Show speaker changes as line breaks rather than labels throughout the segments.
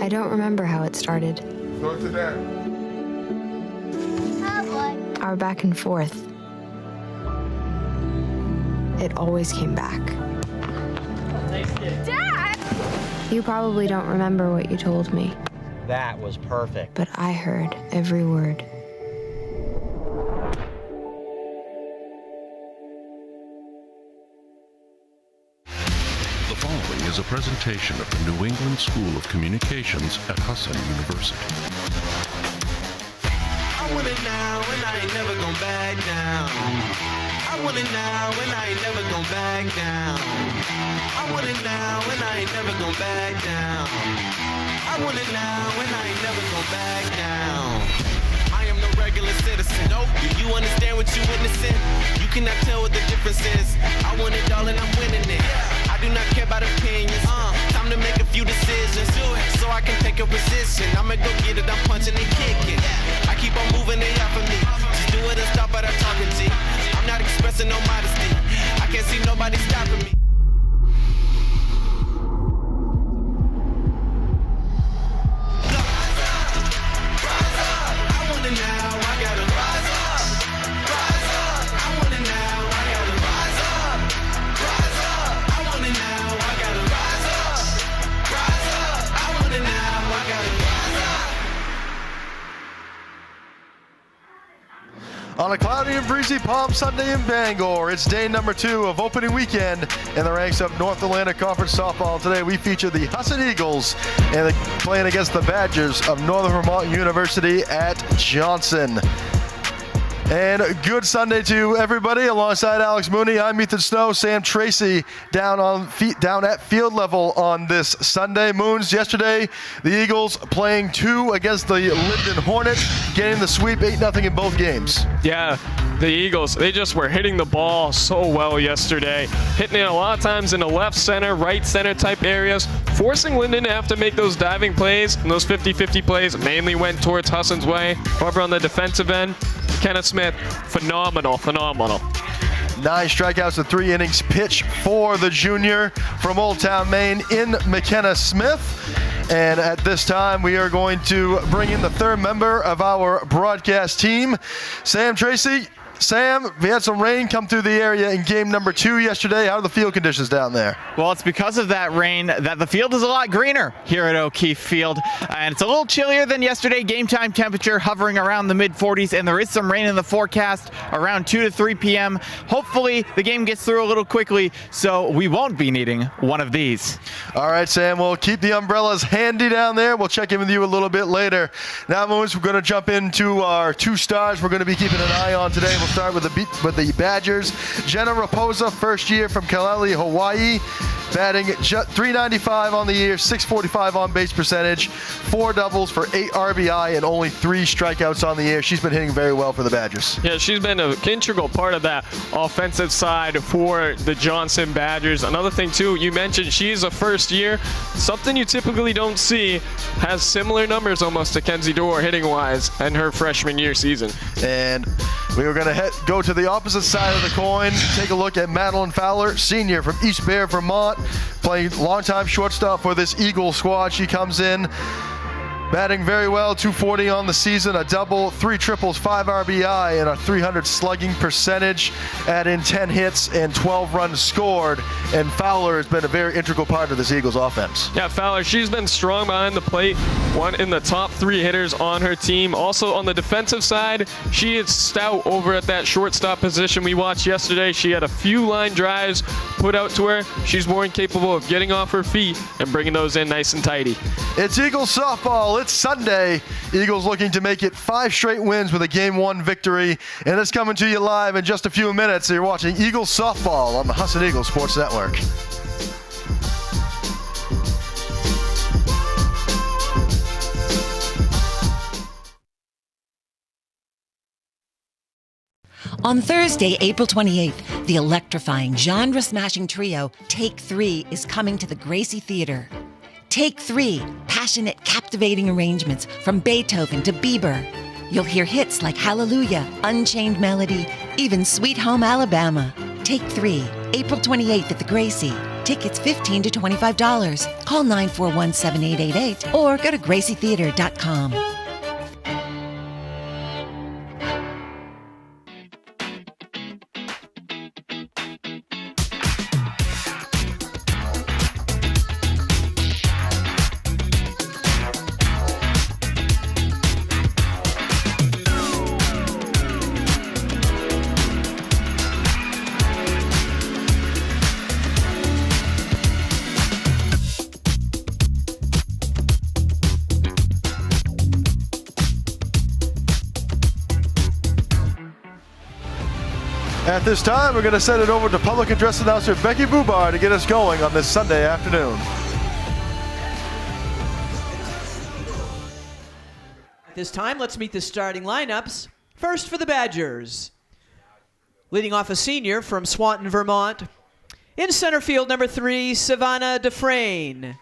I don't remember how it started.
Go to that.
Our back and forth. It always came back.
Dad!
You probably don't remember what you told me,
That was perfect.
but I heard every word.
The following is a presentation of the New England School of Communications at Husson University.
I want it now and I ain't never gonna back down. I want it now and I ain't never gonna back down. I want it now and I ain't never gonna back down. I want it now and I ain't never gonna back down. I am no regular citizen. Nope. Do you understand what you witnessing? You cannot tell what the difference is. I want it all and I'm winning it. I do not care about opinions. Time to make a few decisions. Do it so I can take a position. I'ma go get it. I'm punching and kicking. I keep on moving it out for me. Just do it and stop at our talking G. I'm not expressing no modesty. I can't see nobody stopping me.
On a cloudy and breezy Palm Sunday in Bangor, it's day number 2 of opening weekend in the ranks of North Atlantic Conference softball. Today we feature the Husson Eagles and they're playing against the Badgers of Northern Vermont University at Johnson. And good Sunday to everybody. Alongside Alex Mooney, I'm Ethan Snow. Sam Tracy down at field level on this Sunday. Moons, yesterday the Eagles playing 2 against the Linden Hornets, getting the sweep 8-0 in both games.
Yeah, the Eagles, they just were hitting the ball so well yesterday. Hitting it a lot of times in the left center, right center type areas, forcing Linden to have to make those diving plays, and those 50-50 plays mainly went towards Husson's way. However, on the defensive end, Kenneth Smith, phenomenal. 9
strikeouts in 3 innings pitched for the junior from Old Town, Maine in McKenna Smith. And at this time, we are going to bring in the third member of our broadcast team, Sam Tracy. Sam, we had some rain come through the area in game number 2 yesterday. How are the field conditions down there?
Well, it's because of that rain that the field is a lot greener here at O'Keefe Field. And it's a little chillier than yesterday. Game time temperature hovering around the mid-40s, and there is some rain in the forecast around 2 to 3 p.m. Hopefully, the game gets through a little quickly, so we won't be needing one of these.
All right, Sam, we'll keep the umbrellas handy down there. We'll check in with you a little bit later. Now, Moons, we're going to jump into our 2 stars we're going to be keeping an eye on today. We'll start with the Badgers. Jenna Raposa, first year from Kalali, Hawaii, batting .395 on the year, .645 on base percentage, 4 doubles for 8 RBI, and only 3 strikeouts on the year. She's been hitting very well for the Badgers.
Yeah, she's been an integral part of that offensive side for the Johnson Badgers. Another thing, too, you mentioned she's a first year. Something you typically don't see. Has similar numbers almost to Kenzie Dorr hitting-wise in her freshman year season.
And we are going to go to the opposite side of the coin, take a look at Madeleine Fowler, senior from East Bear, Vermont, playing longtime shortstop for this Eagle squad. She comes in batting very well, .240 on the season, a double, 3 triples, 5 RBI, and a .300 slugging percentage, add in 10 hits and 12 runs scored. And Fowler has been a very integral part of this Eagles offense.
Yeah, Fowler, she's been strong behind the plate, one in the top 3 hitters on her team. Also on the defensive side, she is stout over at that shortstop position we watched yesterday. She had a few line drives put out to her. She's more than capable of getting off her feet and bringing those in nice and tidy.
It's Eagles softball. It's Sunday. Eagles looking to make it 5 straight wins with a Game 1 victory. And it's coming to you live in just a few minutes. You're watching Eagles softball on the Husson Eagles Sports Network.
On Thursday, April 28th, the electrifying, genre-smashing trio Take 3 is coming to the Gracie Theater. Take 3, passionate, captivating arrangements from Beethoven to Bieber. You'll hear hits like Hallelujah, Unchained Melody, even Sweet Home Alabama. Take 3, April 28th at the Gracie. Tickets $15 to $25. Call 941-7888 or go to gracietheater.com.
At this time, we're going to send it over to public address announcer Becky Bubar to get us going on this Sunday afternoon.
At this time, let's meet the starting lineups. First for the Badgers. Leading off a senior from Swanton, Vermont. In center field, number 3, Savannah Dufresne.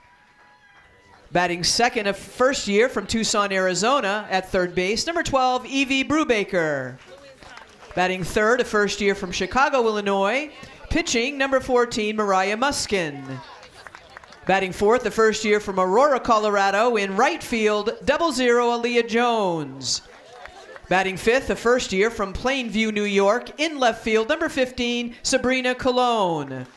Batting second, a first year from Tucson, Arizona. At third base, number 12, Evie Brubaker. Batting third, a first year from Chicago, Illinois. Pitching, number 14, Mariah Muskin. Batting fourth, the first year from Aurora, Colorado. In right field, 00 Aaliyah Jones. Batting fifth, the first year from Plainview, New York. In left field, number 15, Sabrina Colon.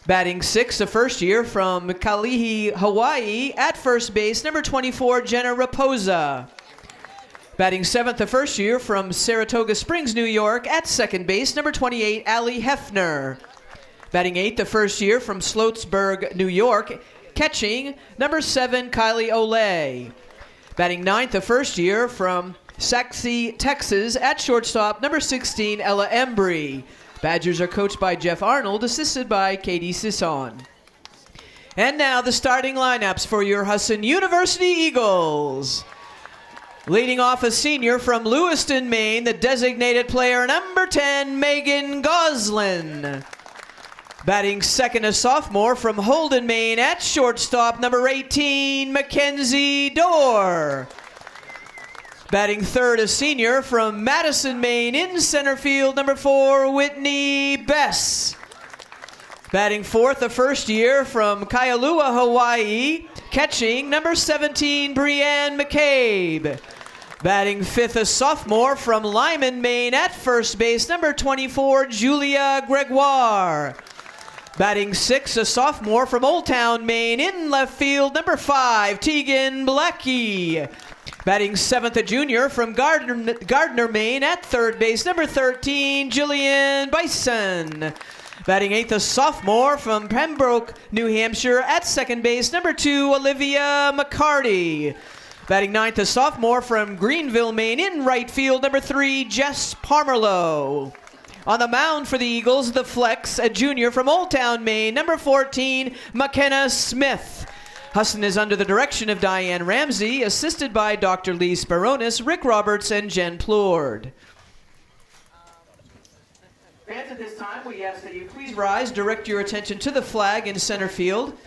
Batting sixth, the first year from Kalihi, Hawaii. At first base, number 24, Jenna Raposa. Batting seventh, the first year from Saratoga Springs, New York. At second base, number 28, Allie Hefner. Batting eighth, the first year from Sloatsburg, New York. Catching, number 7, Kylie Olay. Batting ninth, the first year from Saxe, Texas. At shortstop, number 16, Ella Embry. Badgers are coached by Jeff Arnold, assisted by Katie Sisson. And now the starting lineups for your Husson University Eagles. Leading off a senior from Lewiston, Maine, the designated player number 10, Megan Goslin. Batting second, a sophomore from Holden, Maine. At shortstop, number 18, Mackenzie Dorr. Batting third, a senior from Madison, Maine. In center field, number 4, Whitney Bess. Batting fourth, the first year from Kailua, Hawaii. Catching, number 17, Brianne McCabe. Batting fifth, a sophomore from Lyman, Maine. At first base, number 24, Julia Gregoire. Batting sixth, a sophomore from Old Town, Maine. In left field, number 5, Tegan Blackie. Batting seventh, a junior from Gardner, Maine. At third base, number 13, Jillian Bison. Batting eighth, a sophomore from Pembroke, New Hampshire. At second base, number 2, Olivia McCarty. Batting ninth, a sophomore from Greenville, Maine. In right field, number 3, Jess Parmerlow. On the mound for the Eagles, the flex, a junior from Old Town, Maine. Number 14, McKenna Smith. Husson is under the direction of Diane Ramsey, assisted by Dr. Lee Sparonis, Rick Roberts, and Jen Plourde. Fans, at this time, we ask that you please rise, direct your attention to the flag in center field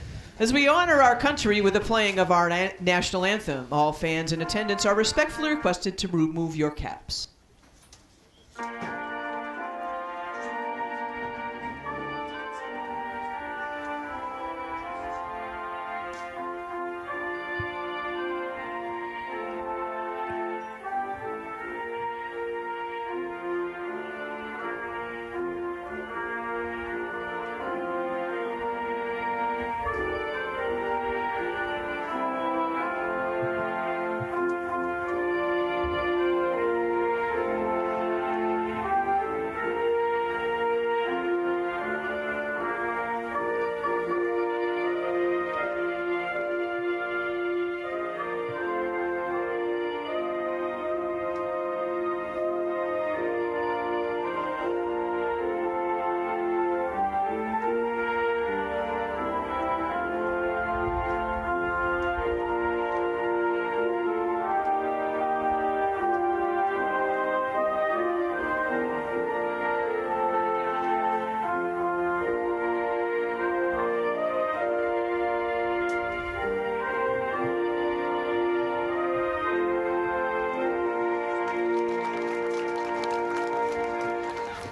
as we honor our country with the playing of our national anthem. All fans in attendance are respectfully requested to remove your caps.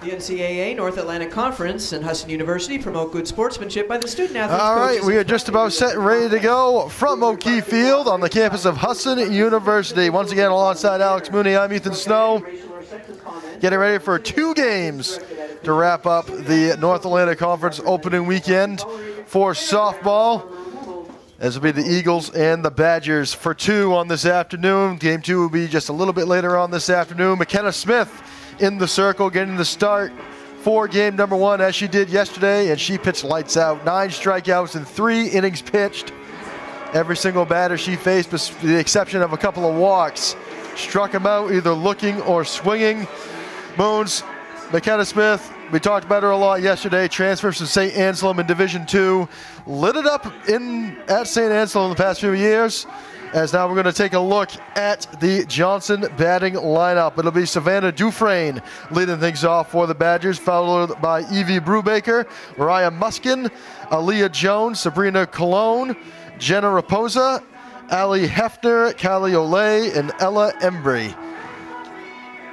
The NCAA North Atlantic Conference and Husson University promote good sportsmanship by the student-athletes.
All right,
coaches,
we are just about set and ready to go from O'Keefe Field on the campus of Husson University. Once again, alongside Alex Mooney, I'm Ethan Snow. Getting ready for 2 games to wrap up the North Atlantic Conference opening weekend for softball. This will be the Eagles and the Badgers for 2 on this afternoon. Game 2 will be just a little bit later on this afternoon. McKenna Smith in the circle, getting the start for game number 1 as she did yesterday, and she pitched lights out. 9 strikeouts in 3 innings pitched. Every single batter she faced, with the exception of a couple of walks, struck him out either looking or swinging. Moons, McKenna Smith, we talked about her a lot yesterday, transfers from St. Anselm in Division II, lit it up at St. Anselm in the past few years. As now we're going to take a look at the Johnson batting lineup. It'll be Savannah Dufresne leading things off for the Badgers, followed by Evie Brubaker, Mariah Muskin, Aaliyah Jones, Sabrina Colon, Jenna Raposa, Ali Hefner, Callie Olay, and Ella Embry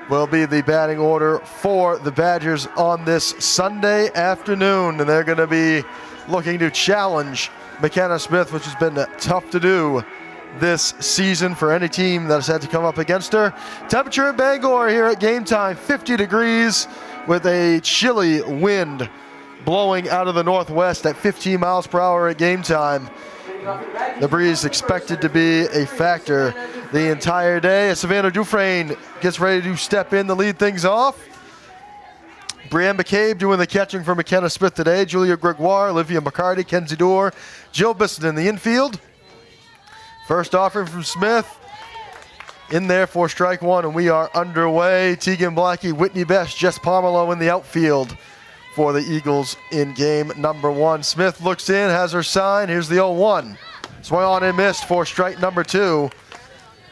will be the batting order for the Badgers on this Sunday afternoon. And they're going to be looking to challenge McKenna Smith, which has been tough to do this season for any team that has had to come up against her. Temperature in Bangor here at game time, 50 degrees with a chilly wind blowing out of the northwest at 15 miles per hour at game time. The breeze expected to be a factor the entire day as Savannah Dufresne gets ready to step in to lead things off. Brianne McCabe doing the catching for McKenna Smith today. Julia Gregoire, Olivia McCarty, Kenzie Dorr, Jill Bisson in the infield. First offering from Smith, in there for strike 1, and we are underway. Tegan Blackie, Whitney Best, Jess Pomerleau in the outfield for the Eagles in game number 1. Smith looks in, has her sign. Here's the 0-1. Swung on and missed for strike number 2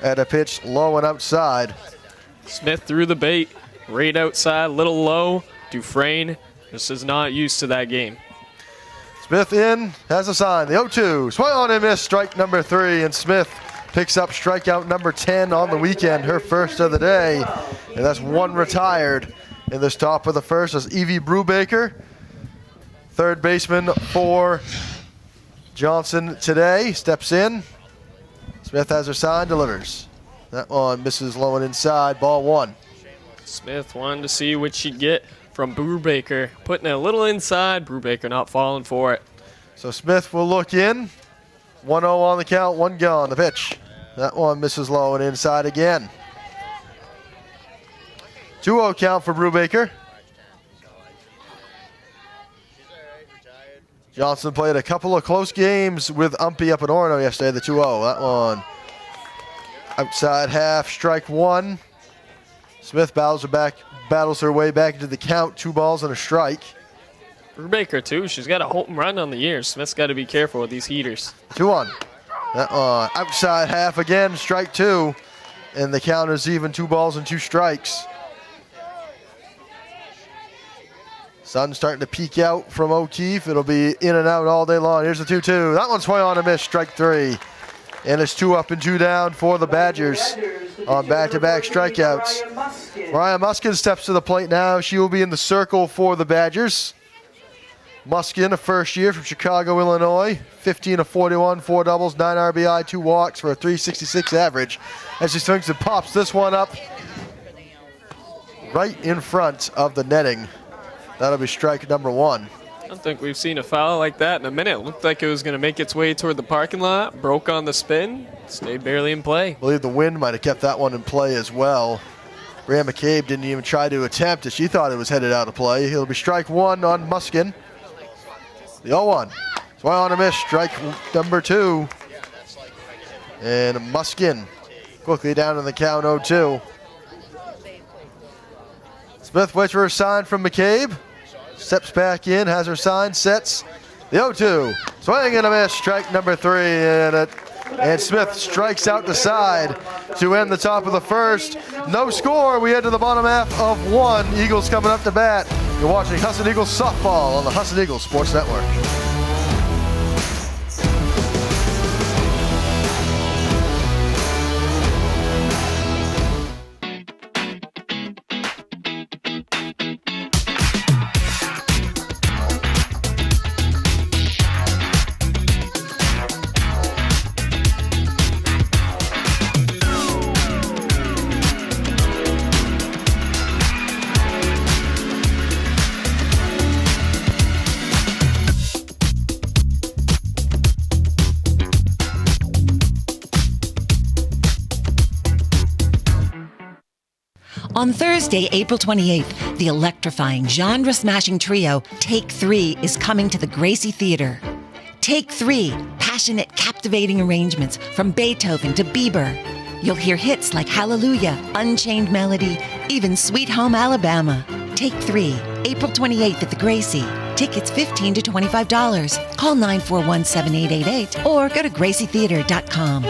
at a pitch low and outside.
Smith threw the bait right outside, a little low. Dufresne just is not used to that game.
Smith in, has a sign, the 0-2. Swung on and missed, strike number 3, and Smith picks up strikeout number 10 on the weekend, her first of the day. And that's 1 retired in this top of the first. That's Evie Brubaker, third baseman for Johnson today, steps in. Smith has her sign, delivers. That one misses low and inside, ball 1.
Smith wanted to see what she'd get from Brubaker, putting it a little inside. Brubaker not falling for it.
So Smith will look in. 1-0 on the count, 1 gone. The pitch. That one misses low and inside again. 2-0 count for Brubaker. Johnson played a couple of close games with Umpy up in Orono yesterday, the 2-0. That one outside half, strike 1. Smith battles her way back into the count, 2 balls and a strike.
Brubaker, too. She's got a home run on the year. Smith's got to be careful with these heaters.
2-1. That one outside half again, strike 2. And the count is even, 2 balls and 2 strikes. Sun starting to peek out from O'Keefe. It'll be in and out all day long. Here's the 2-2. That one's swung on a miss, strike 3. And it's 2 up and 2 down for the Badgers on back-to-back strikeouts. Mariah Muskin steps to the plate now. She will be in the circle for the Badgers. Muskin, a first year from Chicago, Illinois. 15 of 41, 4 doubles, 9 RBI, 2 walks for a 366 average. As she swings and pops this one up right in front of the netting. That'll be strike number 1.
I don't think we've seen a foul like that in a minute. It looked like it was going to make its way toward the parking lot. Broke on the spin. Stayed barely in play.
I believe the wind might have kept that one in play as well. Brianne McCabe didn't even try to attempt it. She thought it was headed out of play. It'll be strike 1 on Muskin. The 0-1. Swung on a miss. Strike number 2. And Muskin quickly down in the count, 0-2. Smith waits for her sign from McCabe. Steps back in, has her sign, sets the 0-2. Swing and a miss, strike number 3. And Smith strikes out the side to end the top of the first. No score. We head to the bottom half of 1. Eagles coming up to bat. You're watching Husson Eagles softball on the Husson Eagles Sports Network.
On Thursday, April 28th, the electrifying, genre-smashing trio, Take 3, is coming to the Gracie Theater. Take 3, passionate, captivating arrangements from Beethoven to Bieber. You'll hear hits like Hallelujah, Unchained Melody, even Sweet Home Alabama. Take 3, April 28th at the Gracie. Tickets $15 to $25. Call 941-7888 or go to gracietheater.com.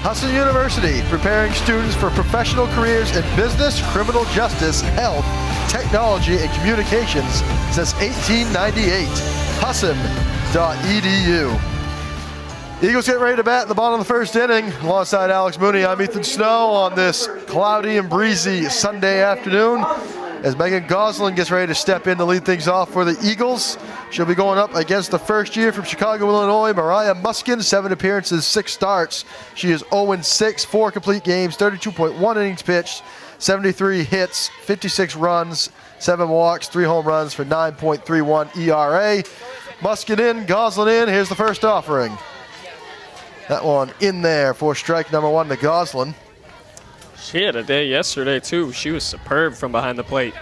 Husson University, preparing students for professional careers in business, criminal justice, health, technology, and communications since 1898. Husson.edu. Eagles get ready to bat in the bottom of the first inning. Alongside Alex Mooney, I'm Ethan Snow on this cloudy and breezy Sunday afternoon as Megan Goslin gets ready to step in to lead things off for the Eagles. She'll be going up against the first year from Chicago, Illinois, Mariah Muskin. 7 appearances, 6 starts. She is 0-6, 4 complete games, 32.1 innings pitched, 73 hits, 56 runs, 7 walks, 3 home runs for 9.31 ERA. Muskin in, Goslin in. Here's the first offering. That one in there for strike number 1 to Goslin.
She had a day yesterday, too. She was superb from behind the plate.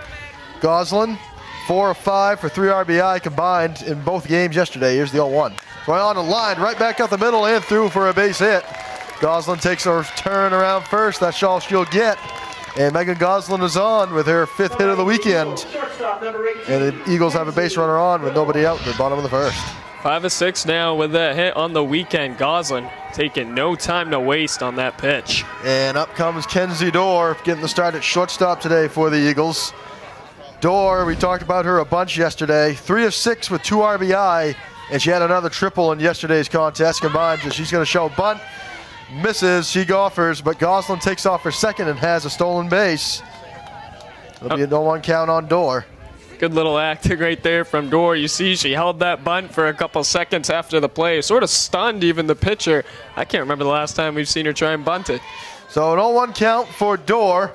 Goslin, 4 of 5 for 3 RBI combined in both games yesterday. Here's the 0-1. Right on the line, right back up the middle and through for a base hit. Goslin takes her turn around first. That's all she'll get. And Megan Goslin is on with her 5th hit of the weekend. And the Eagles have a base runner on with nobody out in the bottom of the first.
5 of 6 now with that hit on the weekend. Goslin taking no time to waste on that pitch.
And up comes Kenzie Dorr, getting the start at shortstop today for the Eagles. Dorr, we talked about her a bunch yesterday. 3 of 6 with 2 RBI, and she had another triple in yesterday's contest combined. So she's going to show bunt. Misses, she golfers, but Goslin takes off for second and has a stolen base. It'll be a 0-1 count on Dorr.
Good little acting right there from Dorr. You see she held that bunt for a couple seconds after the play. Sort of stunned even the pitcher. I can't remember the last time we've seen her try and bunt it.
So an 0-1 count for Dorr.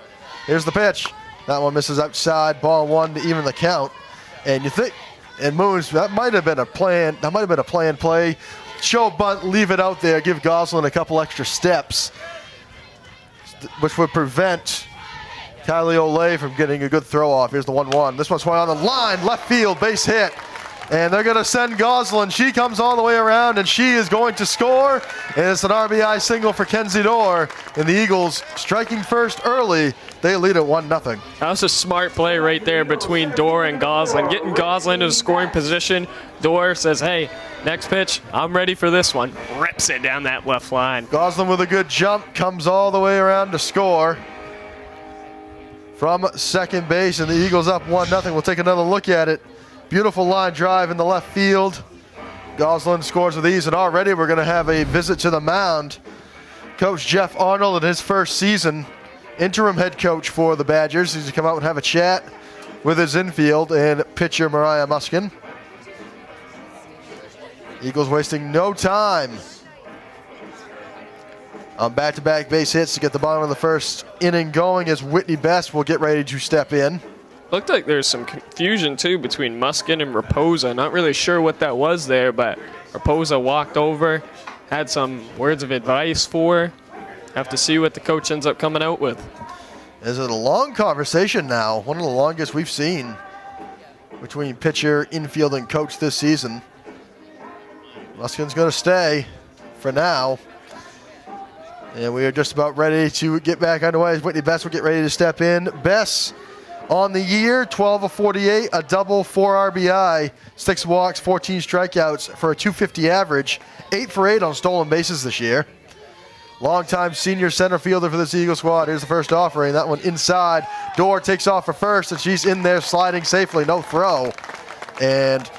Here's the pitch. That one misses outside. Ball 1 to even the count. And you think, and Moons, that might have been a plan. That might have been a planned play. Show bunt, leave it out there, give Goslin a couple extra steps, which would prevent Kylie Olay from getting a good throw off. Here's the 1-1. This one's right on the line, left field, base hit. And they're going to send Goslin. She comes all the way around, and she is going to score. And it's an RBI single for Kenzie Dorr. And the Eagles striking first early. They lead at 1-0.
That was a smart play right there between Dorr and Goslin. Getting Goslin in a scoring position. Dorr says, hey, next pitch, I'm ready for this one. Rips it down that left line.
Goslin with a good jump, comes all the way around to score from second base, and the Eagles up 1-0. We'll take another look at it. Beautiful line drive in the left field. Goslin scores with ease, and already we're going to have a visit to the mound. Coach Jeff Arnold in his first season, interim head coach for the Badgers. He's to come out and have a chat with his infield and pitcher Mariah Muskin. Eagles wasting no time on back-to-back base hits to get the bottom of the first inning going as Whitney Best will get ready to step in.
Looked like there's some confusion, too, between Muskin and Raposa. Not really sure what that was there, but Raposa walked over, had some words of advice for her. Have to see what the coach ends up coming out with.
Is it a long conversation now? One of the longest we've seen between pitcher, infield, and coach this season. Muskin's going to stay for now. And we are just about ready to get back underway as Whitney Best will get ready to step in. Best on the year, 12 of 48, a double, 4 RBI, 6 walks, 14 strikeouts for a .250 average, 8 for 8 on stolen bases this year. Longtime senior center fielder for this Eagle squad. Here's the first offering. That one inside. Dorr takes off for first, and she's in there sliding safely. No throw. And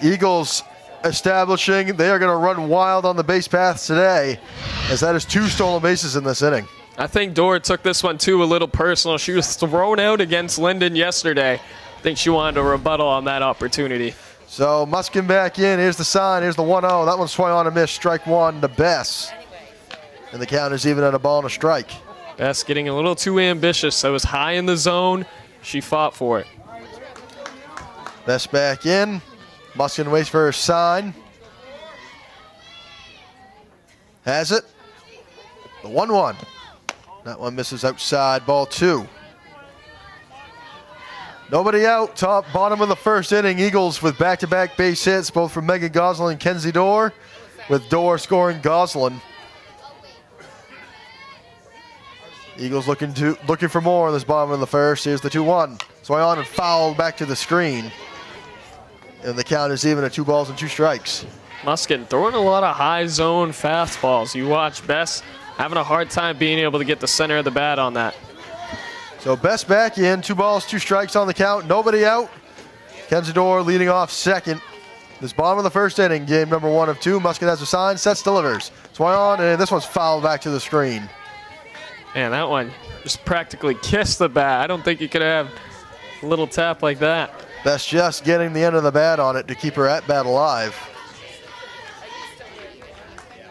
Eagles establishing they are going to run wild on the base paths today, as that is 2 stolen bases in this inning.
I think Dorr took this one, too, a little personal. She was thrown out against Linden yesterday. I think she wanted a rebuttal on that opportunity.
So Muskin back in. Here's the sign. Here's the 1-0. That one's swung on a miss. Strike 1 to Bess. And the count is even at a ball and a strike.
Bess getting a little too ambitious. That was high in the zone. She fought for it.
Bess back in. Muskin waits for her sign. Has it. The 1-1. That one misses outside, ball 2. Nobody out, bottom of the first inning. Eagles with back-to-back base hits, both from Megan Goslin and Kenzie Dorr, with Dorr scoring Goslin. Eagles looking for more in this bottom of the first. Here's the 2-1. Swung on and fouled back to the screen. And the count is even at 2 balls and 2 strikes.
Muskin throwing a lot of high zone fastballs. You watch Bess having a hard time being able to get the center of the bat on that.
So Best back in, 2 balls, 2 strikes on the count. Nobody out. Kenzie Dorr leading off second. This bottom of the first inning, game number 1 of 2. Muskin has a sign, sets, delivers. Swung on, and this one's fouled back to the screen.
Man, that one just practically kissed the bat. I don't think you could have a little tap like that.
Best just getting the end of the bat on it to keep her at bat alive.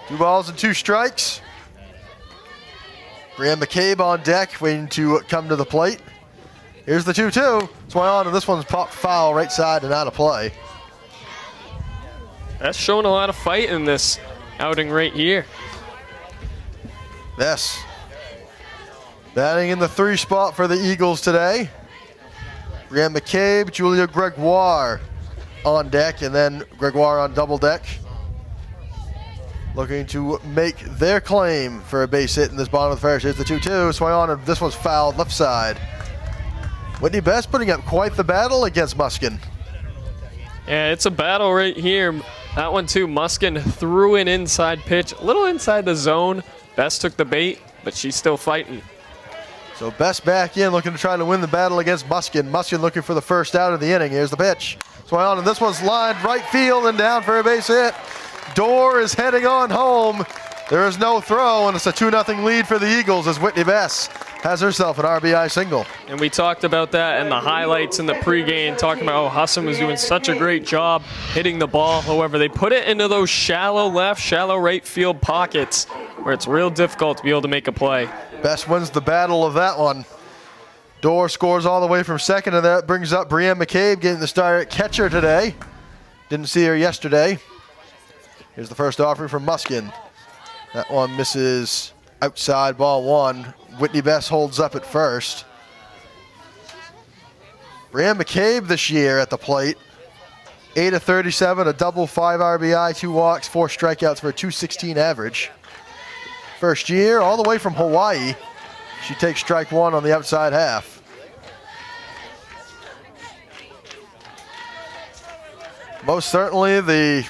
2 balls and 2 strikes. Brianne McCabe on deck, waiting to come to the plate. Here's the 2-2. Swung on, and this one's popped foul right side and out of play.
That's showing a lot of fight in this outing right here.
Yes. Batting in the 3 spot for the Eagles today. Brianne McCabe, Julia Gregoire on deck, and then Gregoire on double deck. Looking to make their claim for a base hit in this bottom of the first. Here's the 2-2. Swung on, and this one's fouled left side. Whitney Best putting up quite the battle against Muskin.
Yeah, it's a battle right here. That one too, Muskin threw an inside pitch, a little inside the zone. Best took the bait, but she's still fighting.
So Best back in, looking to try to win the battle against Muskin. Muskin looking for the first out of the inning. Here's the pitch. Swung on, and this one's lined right field and down for a base hit. Dorr is heading on home. There is no throw, and it's a 2-0 lead for the Eagles as Whitney Bess has herself an RBI single.
And we talked about that in the highlights in the pregame, talking about how Husson was doing such a great job hitting the ball. However, they put it into those shallow left, shallow right field pockets where it's real difficult to be able to make a play.
Bess wins the battle of that one. Dorr scores all the way from second, and that brings up Brianne McCabe getting the start at catcher today. Didn't see her yesterday. Here's the first offering from Muskin. That one misses outside, ball 1. Whitney Bess holds up at first. Brianne McCabe this year at the plate. 8 of 37, a double, 5 RBI, 2 walks, 4 strikeouts for a .216 average. First year, all the way from Hawaii. She takes strike 1 on the outside half. Most certainly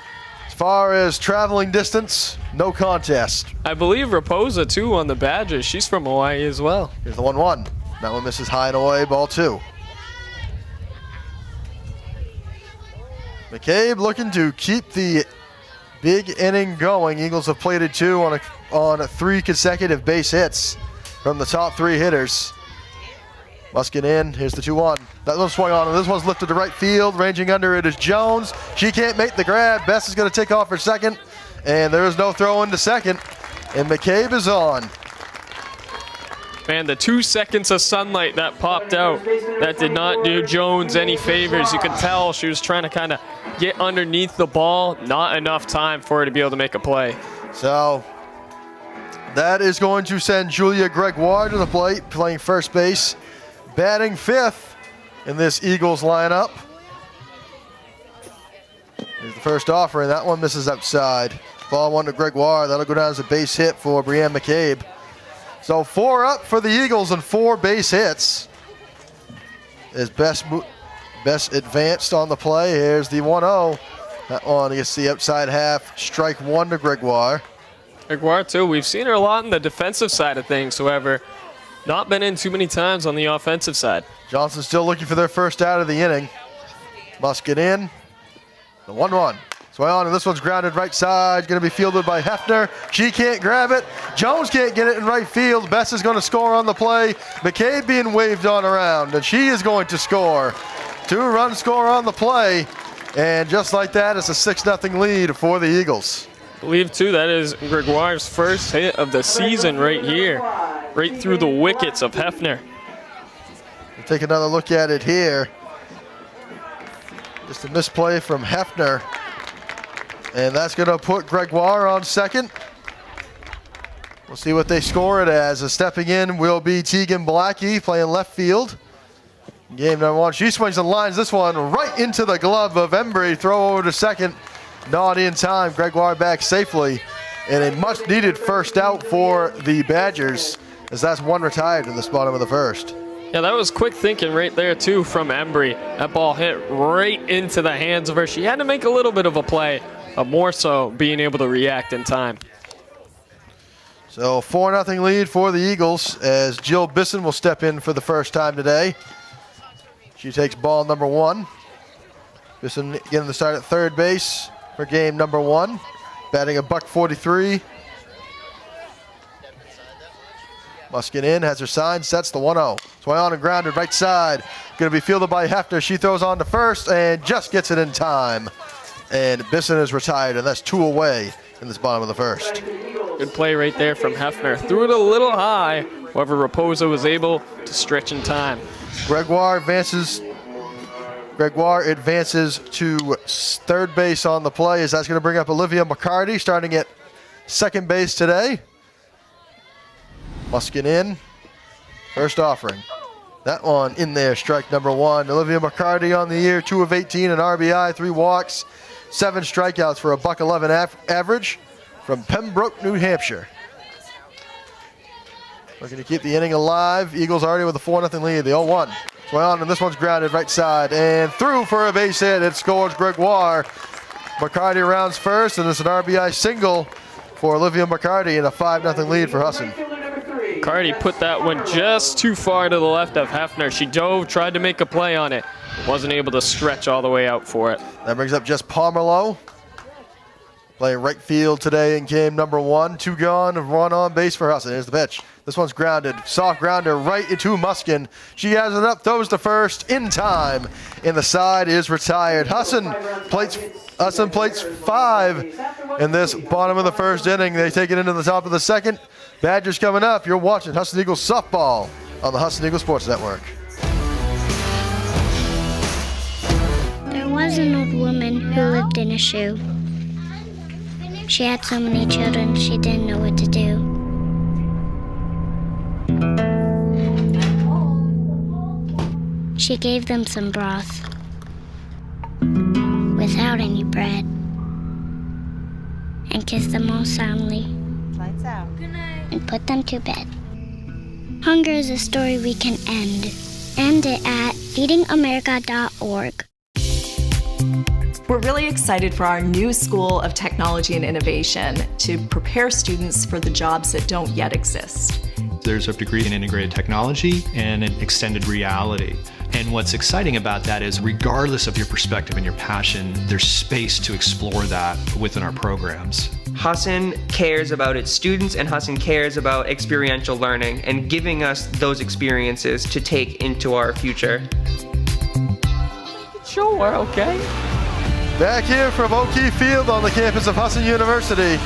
as far as traveling distance, no contest.
I believe Raposa too on the Badgers. She's from Hawaii as well.
Here's the 1-1. That one misses high and away, ball 2. McCabe looking to keep the big inning going. Eagles have plated 2 on 3 consecutive base hits from the top 3 hitters. Muskin in, here's the 2-1. That one swung on, and this one's lifted to right field. Ranging under it is Jones. She can't make the grab. Bess is going to take off for second, and there is no throw into second, and McCabe is on.
Man, the 2 seconds of sunlight that popped out, that did not do Jones any favors. You could tell she was trying to kind of get underneath the ball. Not enough time for her to be able to make a play.
So that is going to send Julia Gregoire to the plate, playing first base. Batting 5th in this Eagles lineup. Here's the first offering. That one misses outside. Ball 1 to Gregoire. That'll go down as a base hit for Brianne McCabe. So 4 up for the Eagles and 4 base hits. As Bess advanced on the play. Here's the 1-0. That one gets the outside half. Strike 1 to Gregoire.
Gregoire too. We've seen her a lot on the defensive side of things. However, not been in too many times on the offensive side.
Johnson still looking for their first out of the inning. Muskin in. The 1-1. Swung on, and this one's grounded right side. Going to be fielded by Hefner. She can't grab it. Jones can't get it in right field. Bess is going to score on the play. McCabe being waved on around, and she is going to score. 2-run score on the play. And just like that, it's a 6-0 lead for the Eagles.
I believe too that is Gregoire's first hit of the season right here. Right through the wickets of Hefner.
We'll take another look at it here. Just a misplay from Hefner. And that's going to put Gregoire on second. We'll see what they score it as. Stepping in will be Tegan Blackie playing left field. Game number 1. She swings and lines this one right into the glove of Embry. Throw over to second. Not in time. Gregoire back safely. And a much needed first out for the Badgers, as that's one retired in this bottom of the first.
Yeah, that was quick thinking right there, too, from Embry. That ball hit right into the hands of her. She had to make a little bit of a play, but more so being able to react in time.
So 4-0 lead for the Eagles, as Jill Bisson will step in for the first time today. She takes ball number 1. Bisson getting the start at third base for game number 1. Batting $143. Muskin in, has her sign, sets the 1-0. Swing on and grounded right side. Going to be fielded by Hefner. She throws on to first and just gets it in time. And Bisson is retired, and that's 2 away in this bottom of the first.
Good play right there from Hefner. Threw it a little high. However, Raposa was able to stretch in time.
Gregoire advances to third base on the play, as that's going to bring up Olivia McCarty starting at second base today. Muskin in. First offering. That one in there, strike number 1. Olivia McCarty on the year, 2 of 18, an RBI, 3 walks, 7 strikeouts for a $111 average from Pembroke, New Hampshire. Looking to keep the inning alive. Eagles already with a 4-0 lead. The 0-1. Swing on, and this one's grounded right side and through for a base hit. It scores Gregoire. McCarty rounds first, and it's an RBI single for Olivia McCarty and a 5-0 lead for Husson.
McCarty put that one just too far to the left of Hefner. She dove, tried to make a play on it. Wasn't able to stretch all the way out for it.
That brings up Jess Pomerlow. Playing right field today in game number 1. 2 gone, 1 on base for Husson. Here's the pitch. This one's grounded. Soft grounder right into Muskin. She has it up, throws to first in time. And the side is retired. Husson plates 5 in this bottom of the first inning. They take it into the top of the second. Badgers coming up. You're watching Husson Eagles softball on the Husson Eagles Sports Network.
There was an old woman who lived in a shoe. She had so many children, she didn't know what to do. She gave them some broth without any bread and kissed them all soundly.
Lights out. Good night.
And put them to bed. Hunger is a story we can end. End it at feedingamerica.org.
We're really excited for our new School of Technology and Innovation to prepare students for the jobs that don't yet exist.
There's a degree in integrated technology and an extended reality. And what's exciting about that is regardless of your perspective and your passion, there's space to explore that within our programs.
Husson cares about its students, and Husson cares about experiential learning and giving us those experiences to take into our future.
Sure, okay.
Back here from O'Keefe Field on the campus of Husson University.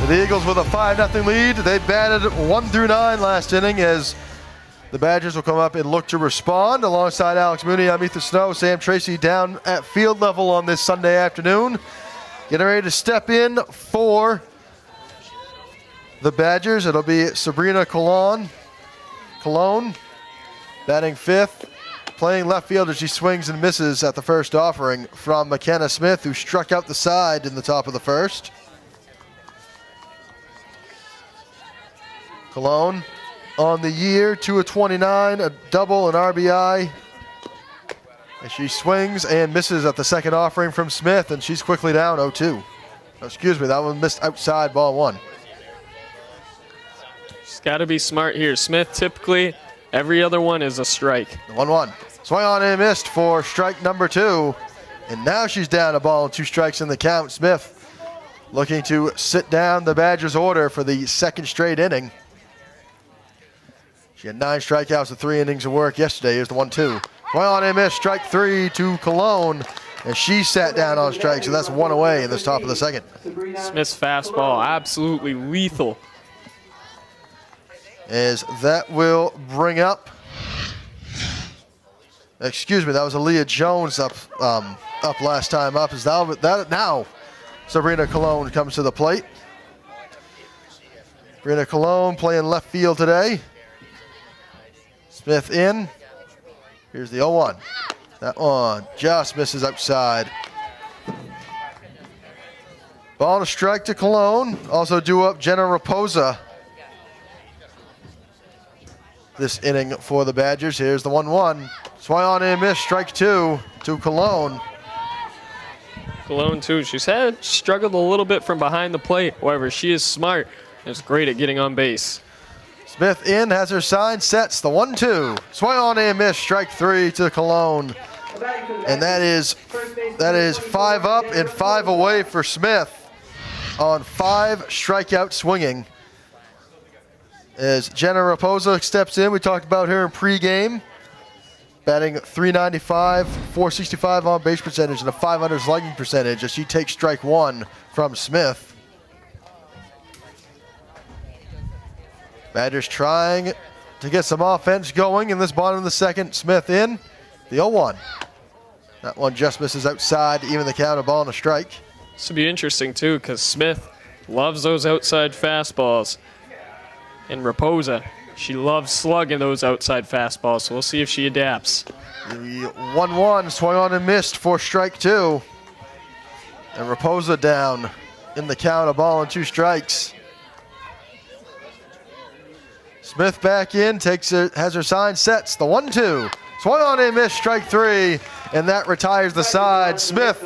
The Eagles with a 5-0 lead. They batted 1 through 9 last inning, as the Badgers will come up and look to respond. Alongside Alex Mooney, I'm Ethan Snow. Sam Tracy down at field level on this Sunday afternoon. Getting ready to step in for the Badgers. It'll be Sabrina Cologne batting 5th. Playing left field as she swings and misses at the first offering from McKenna Smith, who struck out the side in the top of the first. Cologne on the year, 2 of 29, a double, an RBI. And she swings and misses at the second offering from Smith, and she's quickly down 0-2. Oh, excuse me, that one missed outside, ball 1.
She's got to be smart here. Smith, typically, every other one is a strike.
1-1. Swing on and missed for strike number 2. And now she's down a ball and 2 strikes in the count. Smith looking to sit down the Badgers' order for the second straight inning. She had 9 strikeouts and 3 innings of work yesterday. Here's the 1-2. Swing on and missed, strike 3 to Cologne. And she sat down on strike, so that's 1 away in this top of the second.
Smith's fastball, absolutely lethal.
As that will bring up, excuse me, that was Aaliyah Jones up last time up. Is now Sabrina Cologne comes to the plate. Brina Cologne playing left field today. Smith in. Here's the 0-1. That one just misses outside. Ball to strike to Cologne. Also due up Jenna Raposa this inning for the Badgers. Here's the 1-1. Swung on and miss. Strike 2 to Cologne.
Cologne, too. She's struggled a little bit from behind the plate. However, she is smart and is great at getting on base.
Smith in, has her sign, sets the 1-2. Swung on and miss. Strike 3 to Cologne. And that is 5 up and 5 away for Smith on 5 strikeout swinging. As Jenna Raposa steps in, we talked about her in pregame. Batting .395, .465 on base percentage, and a .500 slugging percentage as she takes strike 1 from Smith. Badgers trying to get some offense going in this bottom of the second. Smith in, the 0-1. That one just misses outside, even the count, a ball and a strike.
This will be interesting, too, because Smith loves those outside fastballs. And Raposa, she loves slugging those outside fastballs, so we'll see if she adapts.
The 1-1 swung on and missed for strike 2. And Raposa down in the count, a ball and 2 strikes. Smith back in, has her sign, sets the 1-2. Swung on and missed, strike 3, and that retires the side. Smith,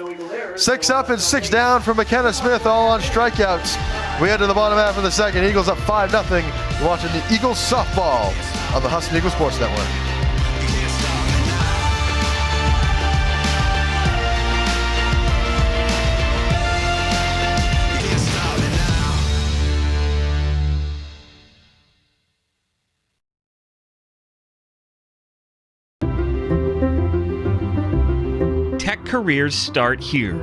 6 up and 6 down for McKenna Smith, all on strikeouts. We head to the bottom half of the second. Eagles up 5-0. You're watching the Eagles softball on the Husson Eagles Sports Network.
Tech careers start here.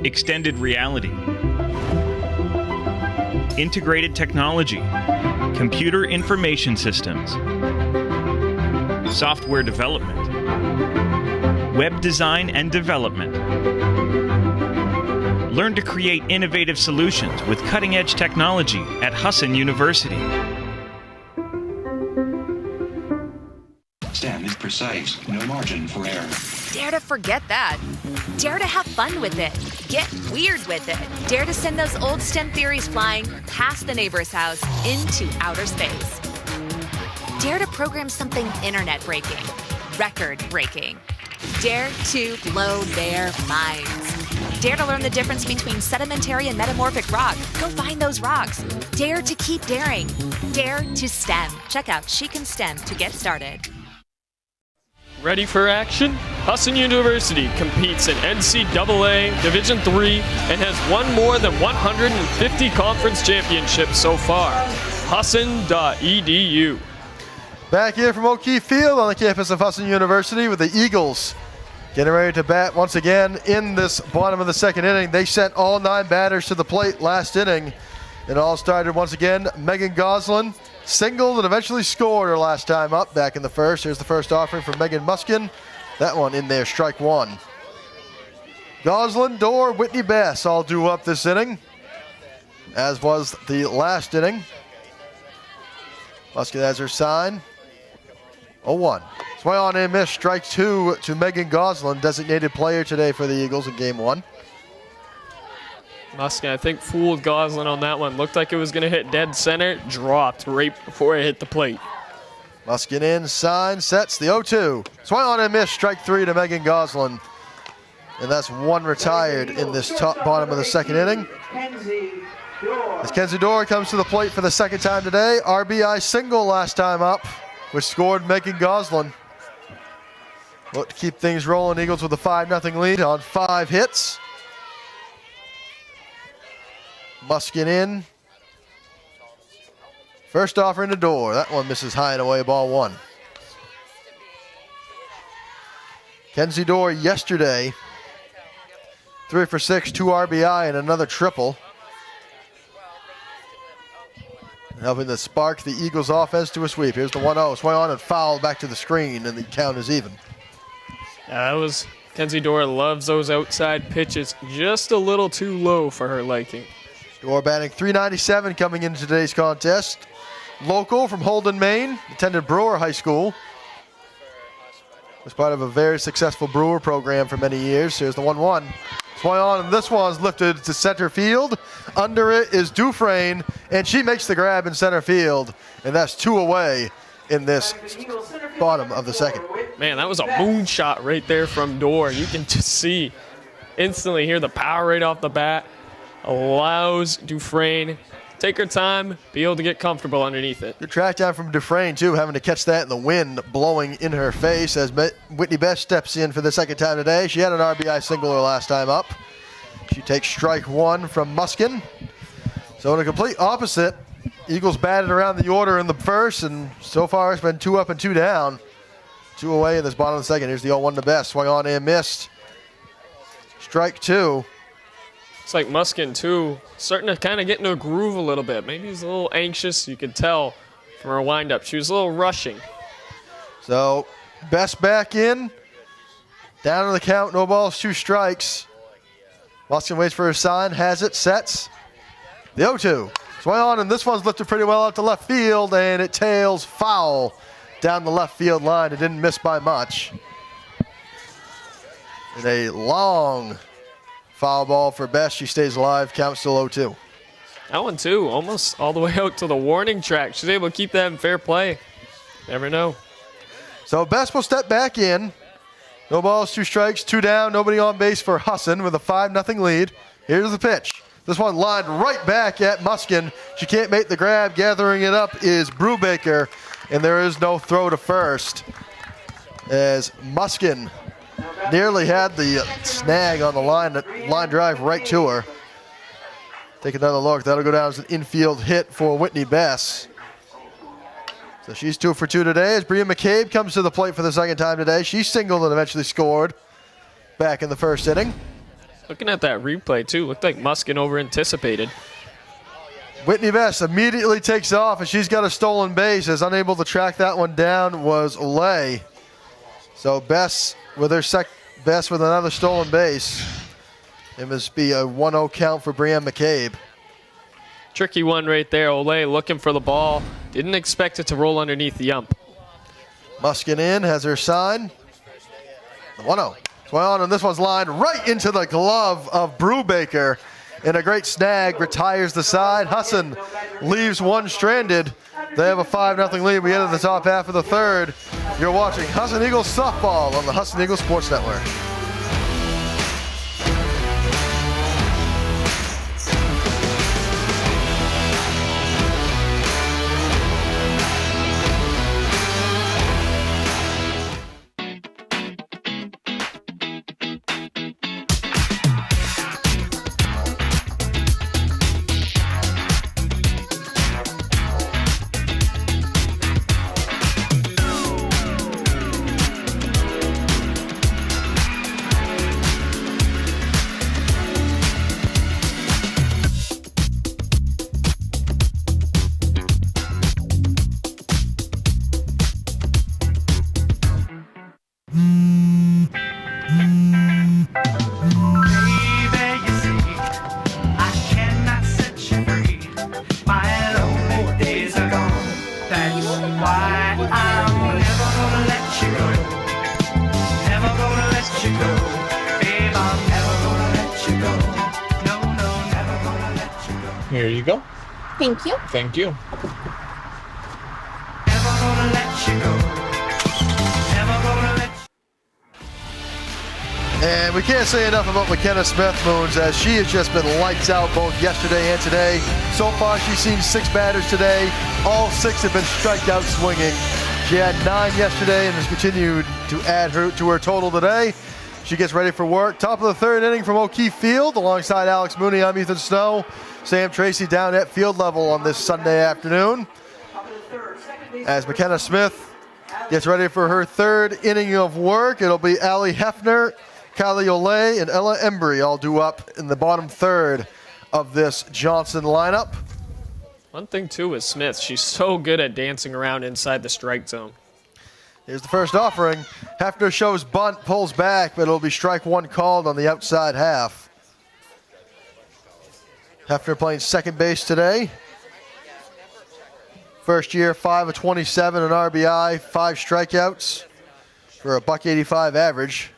Extended reality, integrated technology, computer information systems, software development, web design and development. Learn to create innovative solutions with cutting-edge technology at Husson University.
STEM is precise, no margin for error.
Dare to forget that. Dare to have fun with it. Get weird with it. Dare to send those old STEM theories flying past the neighbor's house into outer space. Dare to program something internet-breaking, record-breaking. Dare to blow their minds. Dare to learn the difference between sedimentary and metamorphic rock. Go find those rocks. Dare to keep daring. Dare to STEM. Check out She Can STEM to get started.
Ready for action? Husson University competes in NCAA Division III and has won more than 150 conference championships so far. Husson.edu.
Back here from O'Keefe Field on the campus of Husson University with the Eagles getting ready to bat once again in this bottom of the second inning. They sent all 9 batters to the plate last inning. It all started once again. Megan Goslin singled and eventually scored her last time up back in the first. Here's the first offering from Megan Muskin. That one in there, strike 1. Goslin, Dorr, Whitney Bass all due up this inning, as was the last inning. Muskin has her sign. 0-1. Swung on and missed, strike 2 to Megan Goslin, designated player today for the Eagles in game 1.
Muskin, I think, fooled Goslin on that one. Looked like it was going to hit dead center. Dropped right before it hit the plate.
Muskin in, sign, sets the 0-2. Swung on and missed, strike 3 to Megan Goslin. And that's 1 retired in this top bottom of the second inning. As Kenzie Dorr comes to the plate for the second time today. RBI single last time up, which scored Megan Goslin. Look to keep things rolling. Eagles with a 5-0 lead on 5 hits. Muskin in. First offering to Dorr. That one misses high and away, ball 1. Kenzie Dorr yesterday, 3 for 6, 2 RBI and another triple. Helping to spark the Eagles offense to a sweep. Here's the 1-0. Swung on and fouled back to the screen, and the count is even.
Yeah, that was Kenzie Dorr loves those outside pitches, just a little too low for her liking.
Door batting .397 coming into today's contest. Local from Holden, Maine, attended Brewer High School. Was part of a very successful Brewer program for many years. Here's the 1-1. Swung on, and this one's lifted to center field. Under it is Dufresne, and she makes the grab in center field, and that's 2 away in this bottom of the second.
Man, that was a moonshot right there from Door. You can just see, instantly hear the power right off the bat. Allows Dufresne take her time, be able to get comfortable underneath it.
Good track down from Dufresne, too, having to catch that in the wind blowing in her face as Whitney Best steps in for the second time today. She had an RBI single her last time up. She takes strike 1 from Muskin. So in a complete opposite, Eagles batted around the order in the first, and so far it's been 2 up and 2 down. 2 away in this bottom of the second. Here's the 0-1 to Best. Swung on and missed. Strike 2.
It's like Muskin, too, starting to kind of get into a groove a little bit. Maybe he's a little anxious. You could tell from her windup. She was a little rushing.
So Best back in. Down to the count. No balls, 2 strikes. Muskin waits for her sign. Has it. Sets. The 0-2. Swung on, and this one's lifted pretty well out to left field, and it tails foul down the left field line. It didn't miss by much. And a long foul ball for Best. She stays alive. Count still 0-2.
That one, too, almost all the way out to the warning track. She's able to keep that in fair play. Never know.
So Best will step back in. No balls, 2 strikes, 2 down. Nobody on base for Husson with a 5-0 lead. Here's the pitch. This one lined right back at Muskin. She can't make the grab. Gathering it up is Brubaker, and there is no throw to first as Muskin nearly had the snag on the line drive right to her. Take another look. That'll go down as an infield hit for Whitney Best. So she's 2 for 2 today as Bria McCabe comes to the plate for the second time today. She singled and eventually scored back in the first inning.
Looking at that replay, too, looked like Muskin over-anticipated.
Whitney Best immediately takes off, and she's got a stolen base. As unable to track that one down was Olay. So Best with another stolen base. It must be a 1-0 count for Brianne McCabe.
Tricky one right there. Olay looking for the ball. Didn't expect it to roll underneath the ump.
Muskin in, has her sign. The 1-0. Swung on, and this one's lined right into the glove of Brubaker. And a great snag retires the side. Husson leaves one stranded. They have a 5-0 lead. We enter the top half of the third. You're watching Husson Eagles softball on the Husson Eagles Sports Network.
Here you go.
Thank you.
Thank you.
And we can't say enough about McKenna Smith, Moons, as she has just been lights out both yesterday and today. So far, she's seen 6 batters today. All 6 have been strikeout swinging. She had 9 yesterday and has continued to add to her total today. She gets ready for work. Top of the third inning from O'Keefe Field. Alongside Alex Mooney, I'm Ethan Snow. Sam Tracy down at field level on this Sunday afternoon. As McKenna Smith gets ready for her 3rd inning of work, it'll be Allie Hefner, Kylie Olay, and Ella Embry all due up in the bottom third of this Johnson lineup.
One thing, too, is Smith. She's so good at dancing around inside the strike zone.
Here's the first offering. Hefner shows bunt, pulls back, but it'll be strike 1 called on the outside half. Hefner playing second base today. First year, 5 of 27, an RBI, 5 strikeouts for a .185 average.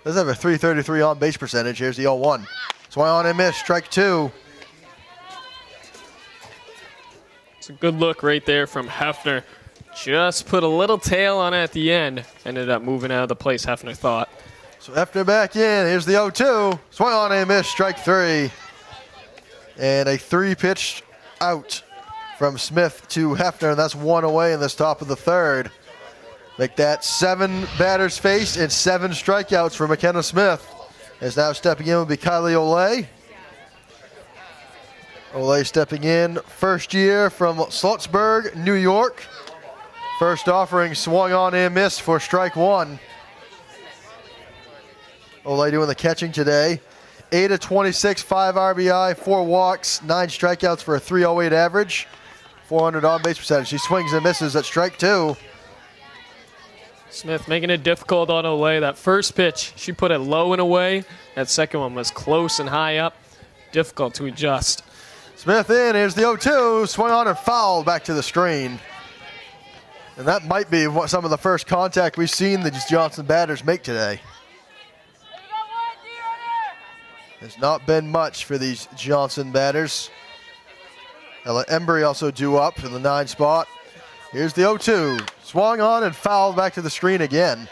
Does have a .333 on base percentage. Here's the 0-1. Swing on and miss, strike 2.
It's a good look right there from Hefner. Just put a little tail on it at the end. Ended up moving out of the place Hefner thought.
So Hefner back in. Here's the 0-2. Swing on and miss, strike 3. And a 3-pitch out from Smith to Hefner, and that's 1 away in this top of the third. Make that 7 batters faced and 7 strikeouts for McKenna Smith. As now stepping in will be Kylie Olay. Olay stepping in, first year from Slutsburg, New York. First offering swung on and missed for strike 1. Olay doing the catching today. 8 of 26, 5 RBI, 4 walks, 9 strikeouts for a .308 average. 400 on base percentage. She swings and misses at strike 2.
Smith making it difficult on Olay. That first pitch, she put it low and away. That second one was close and high up. Difficult to adjust.
Smith in, here's the 0-2, swung on and fouled back to the screen. And that might be some of the first contact we've seen these Johnson batters make today. There's not been much for these Johnson batters. Ella Embry also due up in the 9 spot. Here's the 0-2, swung on and fouled back to the screen again.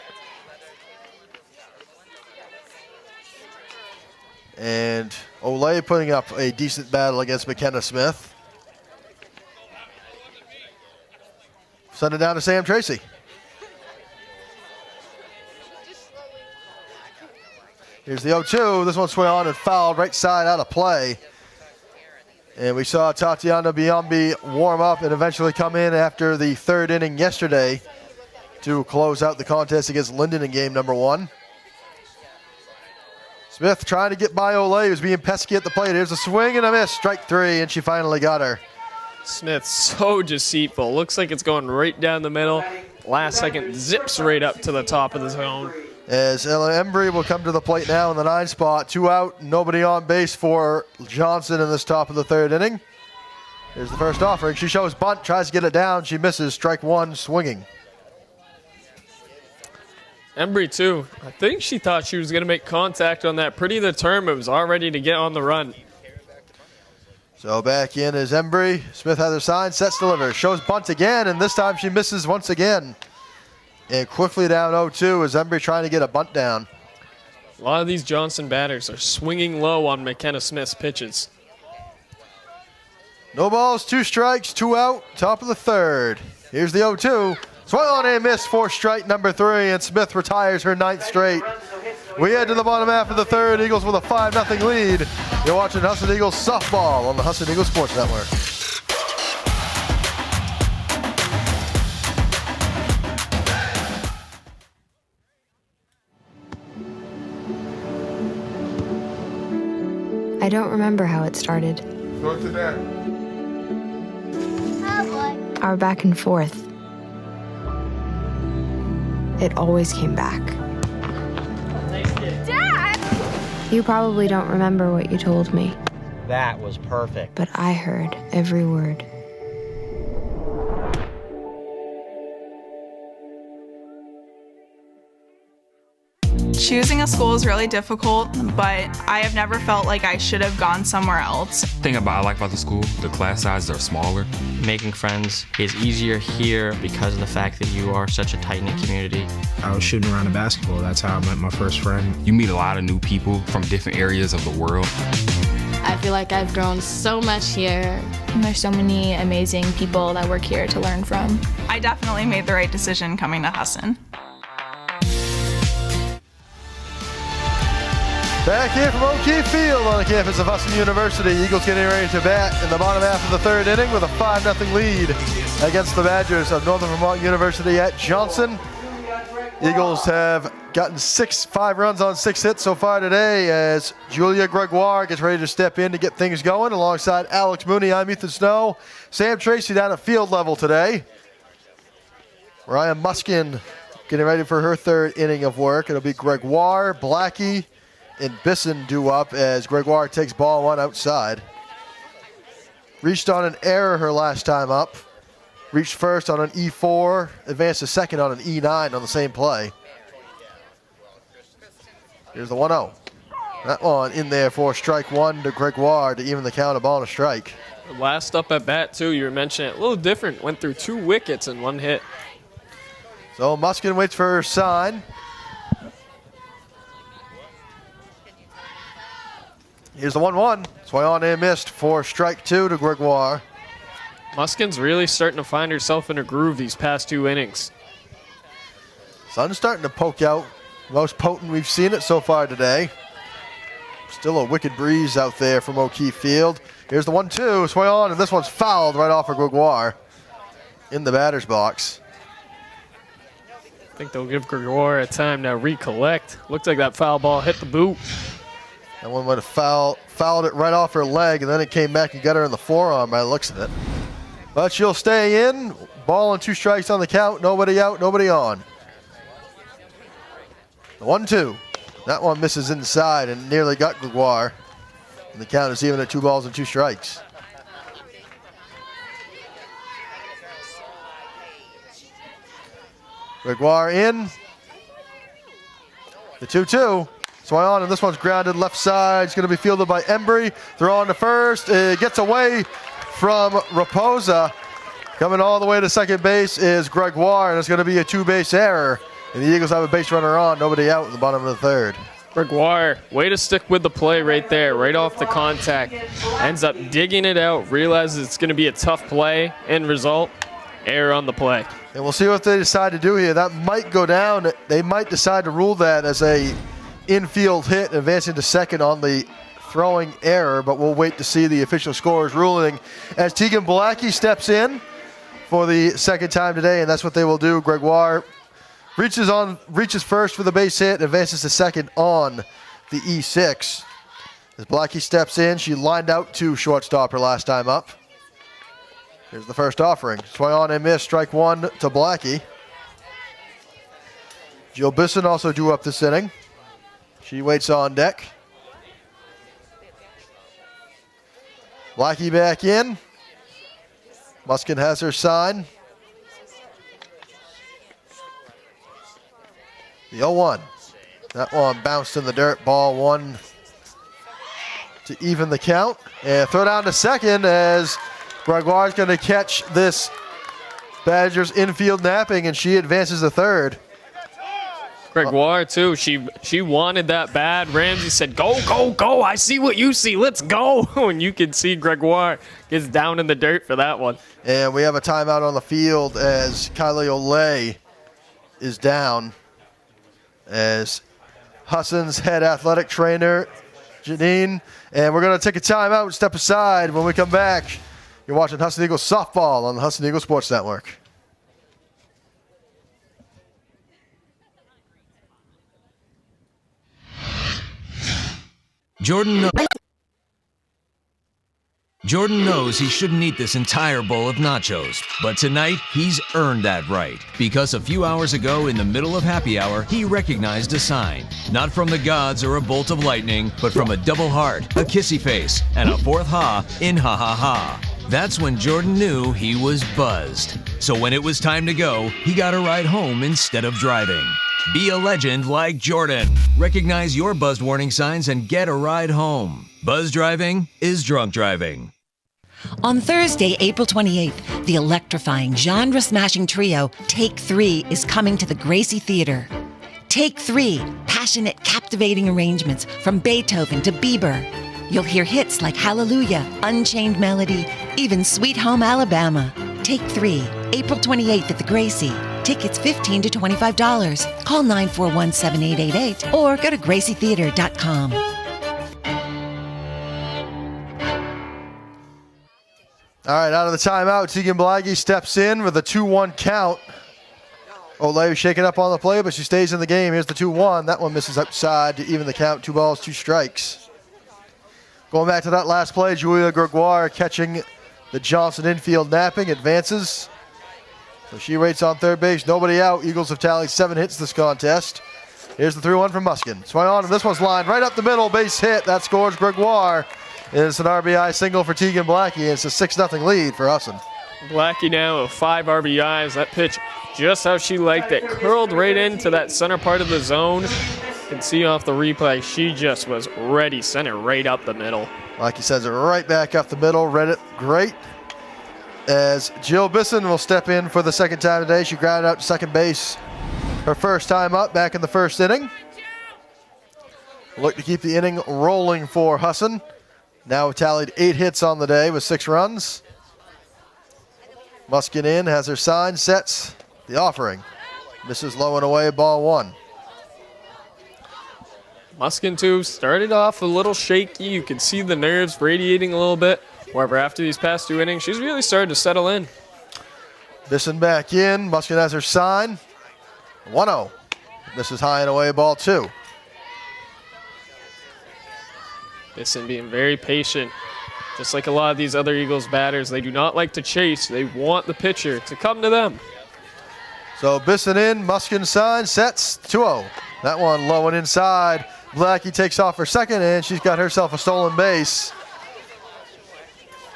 And Olay putting up a decent battle against McKenna Smith. Send it down to Sam Tracy. Here's the 0-2. This one swung on and fouled right side out of play. And we saw Tatiana Biombi warm up and eventually come in after the 3rd inning yesterday to close out the contest against Linden in game number 1. Smith trying to get by Olay, who's being pesky at the plate. Here's a swing and a miss, strike 3, and she finally got her.
Smith so deceitful. Looks like it's going right down the middle. Last second zips right up to the top of the zone.
As Ella Embry will come to the plate now in the 9 spot. 2 out, nobody on base for Johnson in this top of the 3rd inning. Here's the first offering. She shows bunt, tries to get it down. She misses, strike 1, swinging.
Embry too. I think she thought she was going to make contact on that. Pretty determined, was all ready to get on the run.
So back in is Embry. Smith has her sign, sets, delivers. Shows bunt again, and this time she misses once again. And quickly down 0-2 is Embry trying to get a bunt down.
A lot of these Johnson batters are swinging low on McKenna Smith's pitches.
No balls, 2 strikes, 2 out, top of the 3rd. Here's the 0-2. Swung on and missed for strike number 3, and Smith retires her 9th straight. We head to the bottom half of the 3rd. Eagles with a 5-0 lead. You're watching Husson Eagles softball on the Husson Eagles Sports Network.
I don't remember how it started.
Go to that.
Our back and forth. It always came back.
Dad!
You probably don't remember what you told me,
That was perfect.
but I heard every word.
Choosing a school is really difficult, but I have never felt like I should have gone somewhere else.
The thing I like about the school, the class sizes are smaller.
Making friends is easier here because of the fact that you are such a tight-knit community.
I was shooting around a basketball. That's how I met my first friend.
You meet a lot of new people from different areas of the world.
I feel like I've grown so much here. And there's so many amazing people that work here to learn from.
I definitely made the right decision coming to Husson.
Back here from O'Keefe Field on the campus of Husson University. Eagles getting ready to bat in the bottom half of the 3rd inning with a 5-0 lead against the Badgers of Northern Vermont University at Johnson. Eagles have gotten 5 runs on 6 hits so far today as Julia Gregoire gets ready to step in to get things going alongside Alex Mooney. I'm Ethan Snow. Sam Tracy down at field level today. Ryan Muskin getting ready for her 3rd inning of work. It'll be Gregoire, Blackie, and Bisson due up as Gregoire takes ball 1 outside. reached on an error her last time up. Reached first on an E4, advanced to second on an E9 on the same play. Here's the 1-0. That one in there for strike one to Gregoire to even the count, a ball and a strike.
Last up at bat, too, you were mentioning it, a little different. Went through 2 wickets in 1 hit.
So Muskin waits for her sign. Here's the 1-1. Swung on and missed for strike 2 to Gregoire.
Muskin's really starting to find herself in a groove these past 2 innings.
Sun's starting to poke out. Most potent we've seen it so far today. Still a wicked breeze out there from O'Keefe Field. Here's the 1-2, swing on, and this one's fouled right off of Gregoire in the batter's box.
I think they'll give Gregoire a time to recollect. Looks like that foul ball hit the boot.
That one would have fouled it right off her leg, and then it came back and got her in the forearm by the looks of it. But she'll stay in. Ball and 2 strikes on the count. Nobody out, nobody on. The 1-2. That one misses inside and nearly got Gregoire. And the count is even at 2 balls and 2 strikes. Gregoire in. The 2-2. Swung on, and this one's grounded left side. It's going to be fielded by Embry. Throw on to first. It gets away from Raposa. Coming all the way to second base is Gregoire, and it's going to be a 2-base error. And the Eagles have a base runner on, nobody out in the bottom of the 3rd.
Gregoire, way to stick with the play right there, right off the contact. Ends up digging it out, realizes it's going to be a tough play. End result, error on the play.
And we'll see what they decide to do here. That might go down. They might decide to rule that as a infield hit, advancing to second on the throwing error, but we'll wait to see the official scorer's ruling as Tegan Blackie steps in for the second time today, and that's what they will do. Gregoire reaches first for the base hit, advances to second on the E6. As Blackie steps in, she lined out to shortstop her last time up. Here's the first offering. Swung on and missed, strike 1 to Blackie. Jill Bisson also due up this inning. She waits on deck. Blackie back in. Muskin has her sign. The 0-1. That one bounced in the dirt. Ball 1 to even the count. And throw down to second as Gregoire's going to catch this Badgers infield napping, and she advances to third.
Gregoire, too, she wanted that bad. Ramsey said, go, go, go. I see what you see. Let's go. And you can see Gregoire gets down in the dirt for that one.
And we have a timeout on the field as Kylie Olay is down. As Husson's head athletic trainer, Janine. And we're going to take a timeout and step aside. When we come back, you're watching Husson Eagles softball on the Husson Eagles Sports Network.
Jordan knows he shouldn't eat this entire bowl of nachos, but tonight he's earned that right. Because a few hours ago in the middle of happy hour, he recognized a sign. Not from the gods or a bolt of lightning, but from a double heart, a kissy face, and a 4th ha in ha ha ha. That's when Jordan knew he was buzzed. So when it was time to go, he got a ride home instead of driving. Be a legend like Jordan. Recognize your buzzed warning signs and get a ride home. Buzz driving is drunk driving.
On Thursday, April 28th, the electrifying genre-smashing trio Take 3 is coming to the Gracie Theater. Take 3, passionate, captivating arrangements from Beethoven to Bieber. You'll hear hits like Hallelujah, Unchained Melody, even Sweet Home Alabama. Take 3, April 28th at the Gracie. Tickets $15 to $25. Call 941-7888 or go to gracietheater.com.
All right, out of the timeout, Tegan Blackie steps in with a 2-1 count. Olay shaking up on the play, but she stays in the game. Here's the 2-1. That one misses outside to even the count. 2 balls, 2 strikes. Going back to that last play, Julia Gregoire catching the Johnson infield napping, advances. So she waits on third base. Nobody out. Eagles have tallied 7 hits this contest. Here's the 3-1 from Muskin. Swung on, and this one's lined right up the middle. Base hit. That scores Gregoire. It's an RBI single for Tegan Blackie. It's a 6-0 lead for Husson.
Blackie now with 5 RBIs. That pitch just how she liked it. Curled right into that center part of the zone. You can see off the replay, she just was ready, sent it right up the middle.
Blackie sends it right back up the middle. Read it great. As Jill Bisson will step in for the second time today. She grounded out to second base her first time up back in the first inning. Look to keep the inning rolling for Husson. Now tallied 8 hits on the day with 6 runs. Muskin in, has her sign, sets the offering. Misses low and away, ball 1.
Muskin too started off a little shaky. You can see the nerves radiating a little bit. However, after these past 2 innings, she's really started to settle in.
Bisson back in, Muskin has her sign. 1-0. Misses high and away, ball 2.
Bisson being very patient. Just like a lot of these other Eagles batters, they do not like to chase. They want the pitcher to come to them.
So Bisson in, Muskin sign, sets, 2-0. That one low and inside. Blackie takes off for second, and she's got herself a stolen base.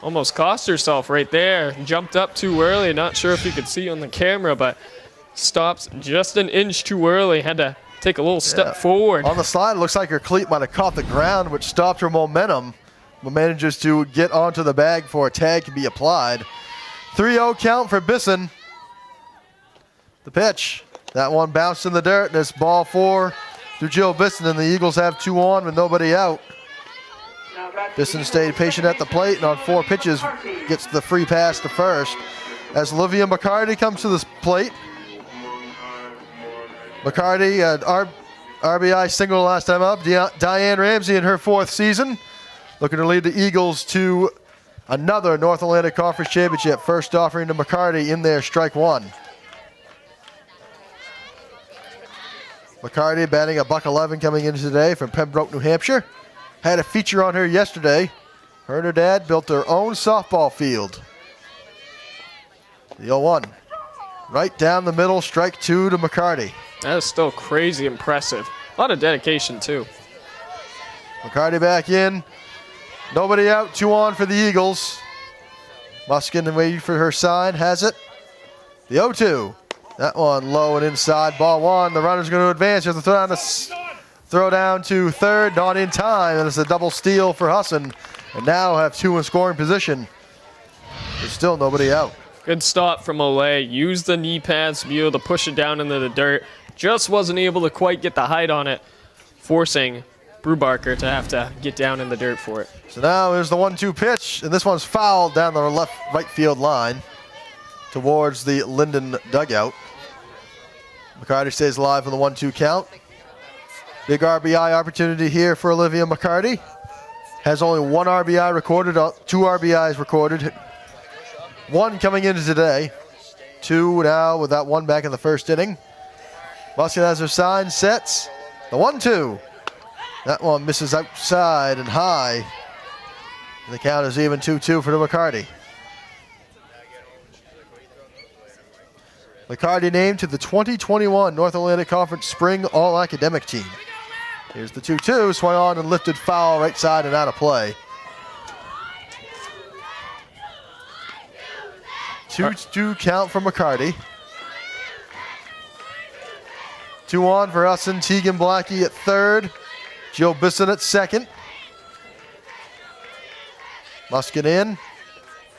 Almost cost herself right there. Jumped up too early. Not sure if you could see on the camera, but stops just an inch too early. Had to take a little step forward.
On the slide, it looks like her cleat might have caught the ground, which stopped her momentum. But manages to get onto the bag before a tag can be applied. 3-0 count for Bisson. The pitch. That one bounced in the dirt, and it's ball 4 to Jill Bisson, and the Eagles have 2 on with nobody out. Bisson stayed patient at the plate, and on 4 pitches gets the free pass to first. As Olivia McCarty comes to the plate. McCarty, RBI single last time up. Diane Ramsey in her 4th season. Looking to lead the Eagles to another North Atlantic Conference Championship. First offering to McCarty in there, strike 1. McCarty batting a $111 coming in today from Pembroke, New Hampshire. Had a feature on her yesterday. Her and her dad built their own softball field. The 0-1. Right down the middle, strike 2 to McCarty.
That is still crazy impressive. A lot of dedication, too.
McCarty back in. Nobody out, 2 on for the Eagles. Muskin waiting for her sign, has it. The 0-2. That one low and inside, ball 1. The runner's going to advance. There's a throw down to third, not in time, and it's a double steal for Husson. And now have 2 in scoring position. There's still nobody out.
Good stop from Olay. Used the knee pads to be able to push it down into the dirt. Just wasn't able to quite get the height on it, forcing Brubacher to have to get down in the dirt for it.
So now there's the 1-2 pitch, and this one's fouled down the right field line towards the Linden dugout. McCarty stays alive for the 1-2 count. Big RBI opportunity here for Olivia McCarty. Has only 1 RBI recorded, 2 RBIs recorded. 1 coming into today. 2 now with that 1 back in the first inning. Muskin has her sign, sets. The 1-2. That one misses outside and high. The count is even 2-2 for McCarty. McCarty named to the 2021 North Atlantic Conference Spring All-Academic Team. Here's the 2-2, swung on and lifted foul right side and out of play. 2-2 count for McCarty. 2 on for Husson, Tegan Blackie at third. Jill Bisson at second. Muskin in.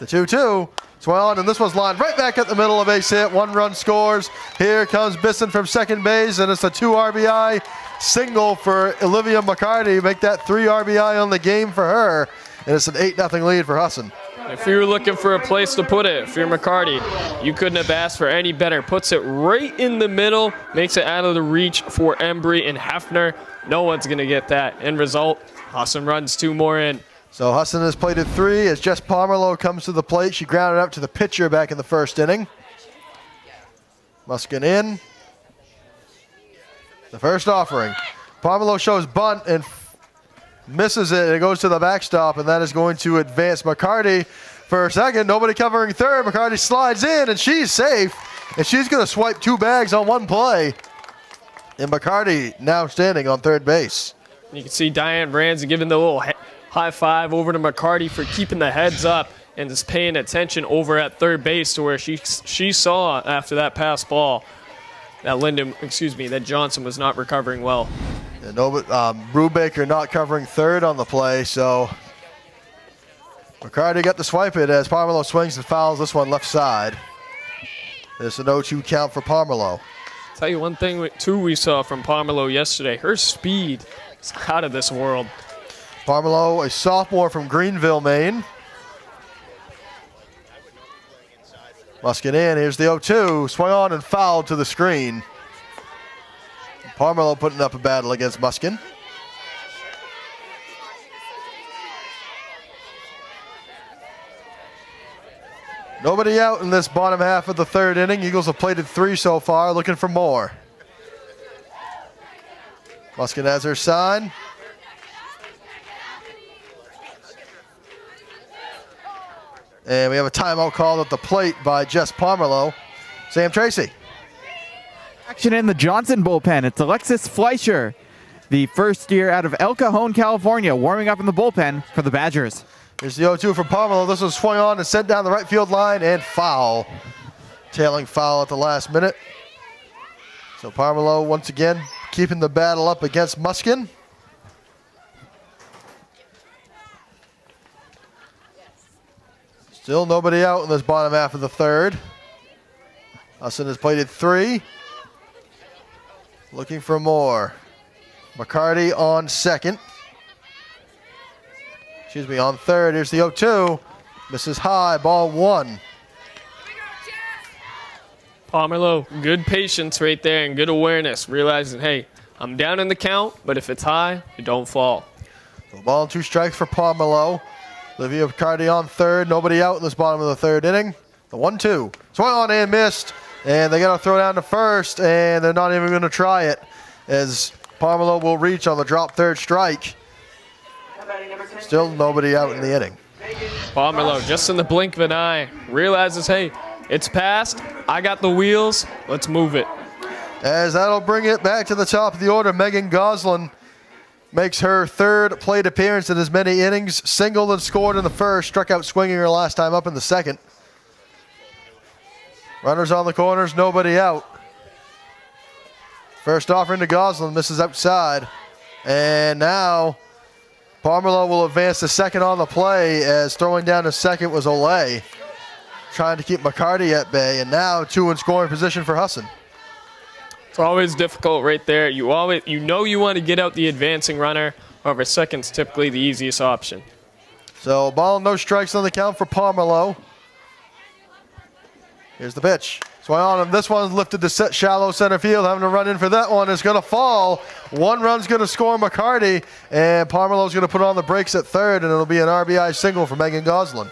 The 2-2. Swung on, and this one's lined right back at the middle of base hit. 1 run scores. Here comes Bisson from second base, and it's a 2 RBI single for Olivia McCarty. Make that 3 RBI on the game for her, and it's an 8-0 lead for Husson.
If you were looking for a place to put it, if you're McCarty, you couldn't have asked for any better. Puts it right in the middle, makes it out of the reach for Embry and Hefner. No one's going to get that. End result, Husson runs 2 more in.
So Husson has plated 3 as Jess Pomerlow comes to the plate. She grounded out to the pitcher back in the first inning. Muskin in. The first offering. Pomerlow shows bunt and misses it. It goes to the backstop, and that is going to advance McCarty for a second. Nobody covering third. McCarty slides in, and she's safe. And she's going to swipe 2 bags on 1 play. And McCarty now standing on third base.
You can see Diane Ramsey giving the little High five over to McCarty for keeping the heads up and just paying attention over at third base to where she saw after that pass ball that Johnson was not recovering well.
And Brubaker not covering third on the play, so McCarty got to swipe it as Pomerleau swings and fouls this one left side. There's an 0-2 count for Pomerleau.
Tell you one thing, too, we saw from Pomerleau yesterday. Her speed is out of this world.
Pomerleau, a sophomore from Greenville, Maine. Muskin in. Here's the 0-2. Swung on and fouled to the screen. Pomerleau putting up a battle against Muskin. Nobody out in this bottom half of the third inning. Eagles have plated 3 so far, looking for more. Muskin has her sign. And we have a timeout called at the plate by Jess Pomerleau. Sam Tracy.
Action in the Johnson bullpen. It's Alexis Fleischer, the first year out of El Cajon, California, warming up in the bullpen for the Badgers.
Here's the 0-2 for Pomerleau. This one swung on and sent down the right field line and foul. Tailing foul at the last minute. So Pomerleau once again keeping the battle up against Muskin. Still nobody out in this bottom half of the third. Husson has plated 3. Looking for more. McCarty on second. On third. Here's the 0-2. Misses high, ball 1.
Pomerleau, good patience right there and good awareness, realizing, hey, I'm down in the count, but if it's high, you don't fall.
So ball and 2 strikes for Pomerleau. Olivia McCarty on third. Nobody out in this bottom of the third inning. The 1-2. Swung on and missed. And they got to throw down to first, and they're not even going to try it as Pomerleau will reach on the drop third strike. Still nobody out in the inning.
Pomerleau, just in the blink of an eye, realizes, hey, it's passed. I got the wheels. Let's move it.
As that'll bring it back to the top of the order, Megan Goslin makes her third plate appearance in as many innings. Singled and scored in the first. Struck out swinging her last time up in the second. Runners on the corners, nobody out. First offering to Goslin, misses outside. And now Pomerleau will advance to second on the play as throwing down to second was Olay. Trying to keep McCarty at bay, and now 2 in scoring position for Husson.
It's always difficult right there. You know you want to get out the advancing runner. However, second's typically the easiest option.
So ball, no strikes on the count for Pomerleau. Here's the pitch. Swung on, and this one's lifted to shallow center field. Having to run in for that one. It's going to fall. 1 run's going to score McCarty, and Pomerleau's going to put on the brakes at third, and it'll be an RBI single for Megan Goslin.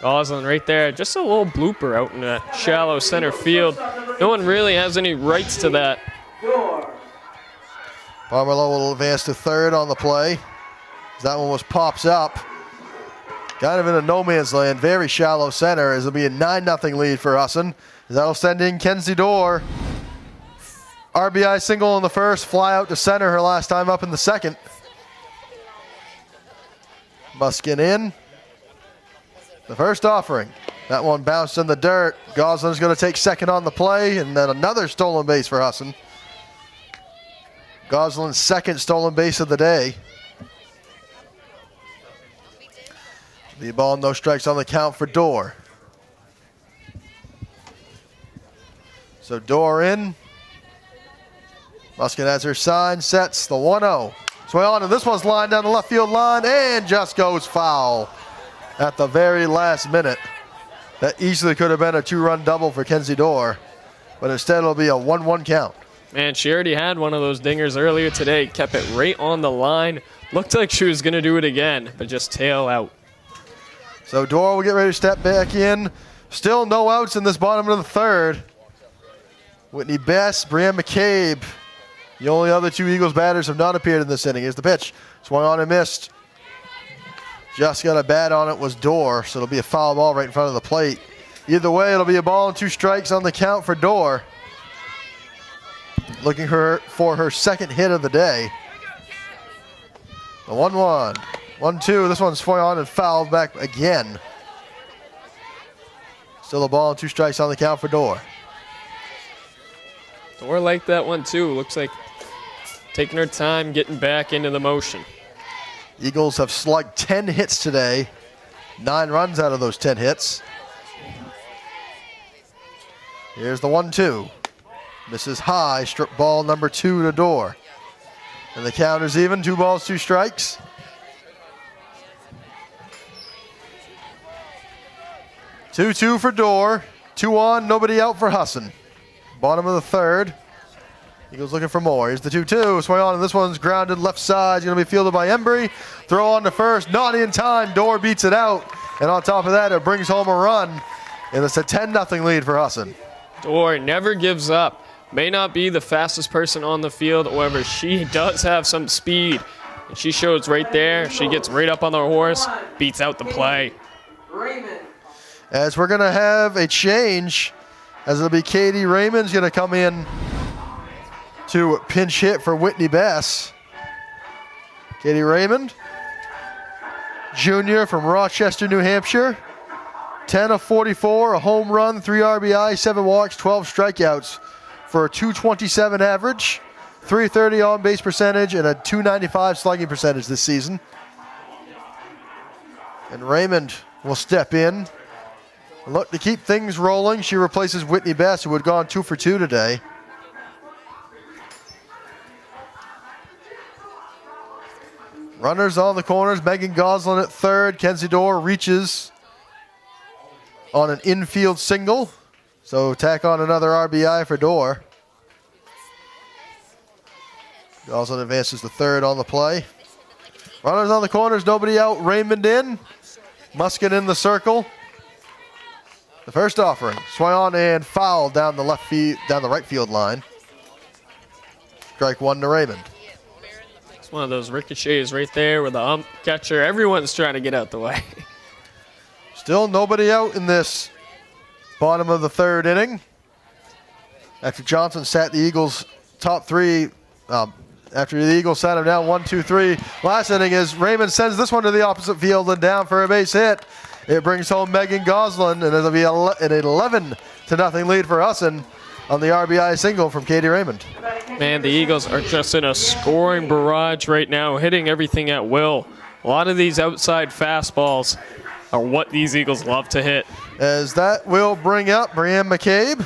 Goslin right there. Just a little blooper out in the shallow center field. No one really has any rights to that.
Pomerleau will advance to third on the play. That one was pops up. Kind of in a no man's land, very shallow center, as it'll be a 9-0 lead for Husson. That'll send in Kenzie Dorr. RBI single in the first, fly out to center her last time up in the second. Muskin in. The first offering. That one bounced in the dirt. Goslin's going to take second on the play, and then another stolen base for Husson. Goslin's second stolen base of the day. The ball, no strikes on the count for Dorr. So Dorr in. Muskin has her sign, sets the 1-0. Swing on, and this one's lined down the left field line and just goes foul at the very last minute. That easily could have been a 2-run double for Kenzie Dorr, but instead it'll be a 1-1 count.
Man, she already had one of those dingers earlier today. Kept it right on the line. Looked like she was going to do it again, but just tail out.
So Dorr will get ready to step back in. Still no outs in this bottom of the third. Whitney Best, Brianne McCabe. The only other 2 Eagles batters have not appeared in this inning. Here's the pitch. Swung on and missed. Just got a bat on it was Dorr, so it'll be a foul ball right in front of the plate. Either way, it'll be a ball and 2 strikes on the count for Dorr. Looking for her second hit of the day. The 1-1. 1-2. This one's swung on and fouled back again. Still a ball and 2 strikes on the count for Dorr.
Dorr liked that one too. Looks like taking her time, getting back into the motion.
Eagles have slugged 10 hits today. 9 runs out of those 10 hits. Here's the 1-2. Misses high, strip ball number 2 to Dorr. And the count is even, 2 balls, 2 strikes. 2-2 for Dorr. 2 on, nobody out for Husson. Bottom of the third. Eagles looking for more. Here's the 2-2. Swing on, and this one's grounded left side. It's going to be fielded by Embry. Throw on to first. Not in time. Dorr beats it out. And on top of that, it brings home a run. And it's a 10-0 lead for Husson.
Dorr never gives up. May not be the fastest person on the field. However, she does have some speed. And she shows right there. She gets right up on the horse. Beats out the play.
As we're going to have a change, as it'll be Katie Raymond's going to come in to pinch hit for Whitney Bass. Katie Raymond, junior from Rochester, New Hampshire. 10 of 44, a home run, 3 RBI, 7 walks, 12 strikeouts for a .227 average, .330 on-base percentage, and a .295 slugging percentage this season. And Raymond will step in. Look to keep things rolling. She replaces Whitney Bass, who had gone 2 for 2 today. Runners on the corners. Megan Goslin at third. Kenzie Dorr reaches on an infield single. So tack on another RBI for Dorr. Goslin advances to third on the play. Runners on the corners. Nobody out. Raymond in. Musket in the circle. The first offering. Swung on and fouled down the right field line. Strike 1 to Raymond.
It's one of those ricochets right there with the ump catcher. Everyone's trying to get out the way.
Still nobody out in this bottom of the third inning. After Johnson sat the Eagles top 3, after the Eagles sat him down 1-2-3. Last inning is Raymond sends this one to the opposite field and down for a base hit. It brings home Megan Goslin, and it'll be an 11-0 lead for Husson on the RBI single from Katie Raymond.
Man, the Eagles are just in a scoring barrage right now, hitting everything at will. A lot of these outside fastballs are what these Eagles love to hit.
As that will bring up Brianne McCabe.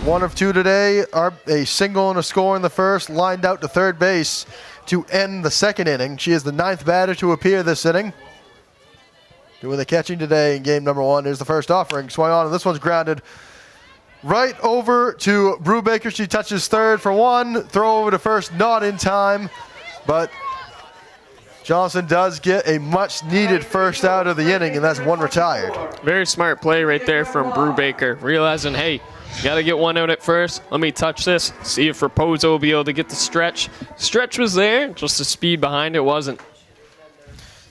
1 of 2 today, a single and a score in the first, lined out to third base to end the second inning. She is the 9th batter to appear this inning. Doing the catching today in game number 1. Here's the first offering. Swung on, and this one's grounded right over to Brubaker. She touches third for 1. Throw over to first, not in time. But Johnson does get a much-needed first out of the inning, and that's 1 retired.
Very smart play right there from Brubaker, realizing, hey, you got to get 1 out at first. Let me touch this, see if Raposo will be able to get the stretch. Stretch was there, just the speed behind it wasn't.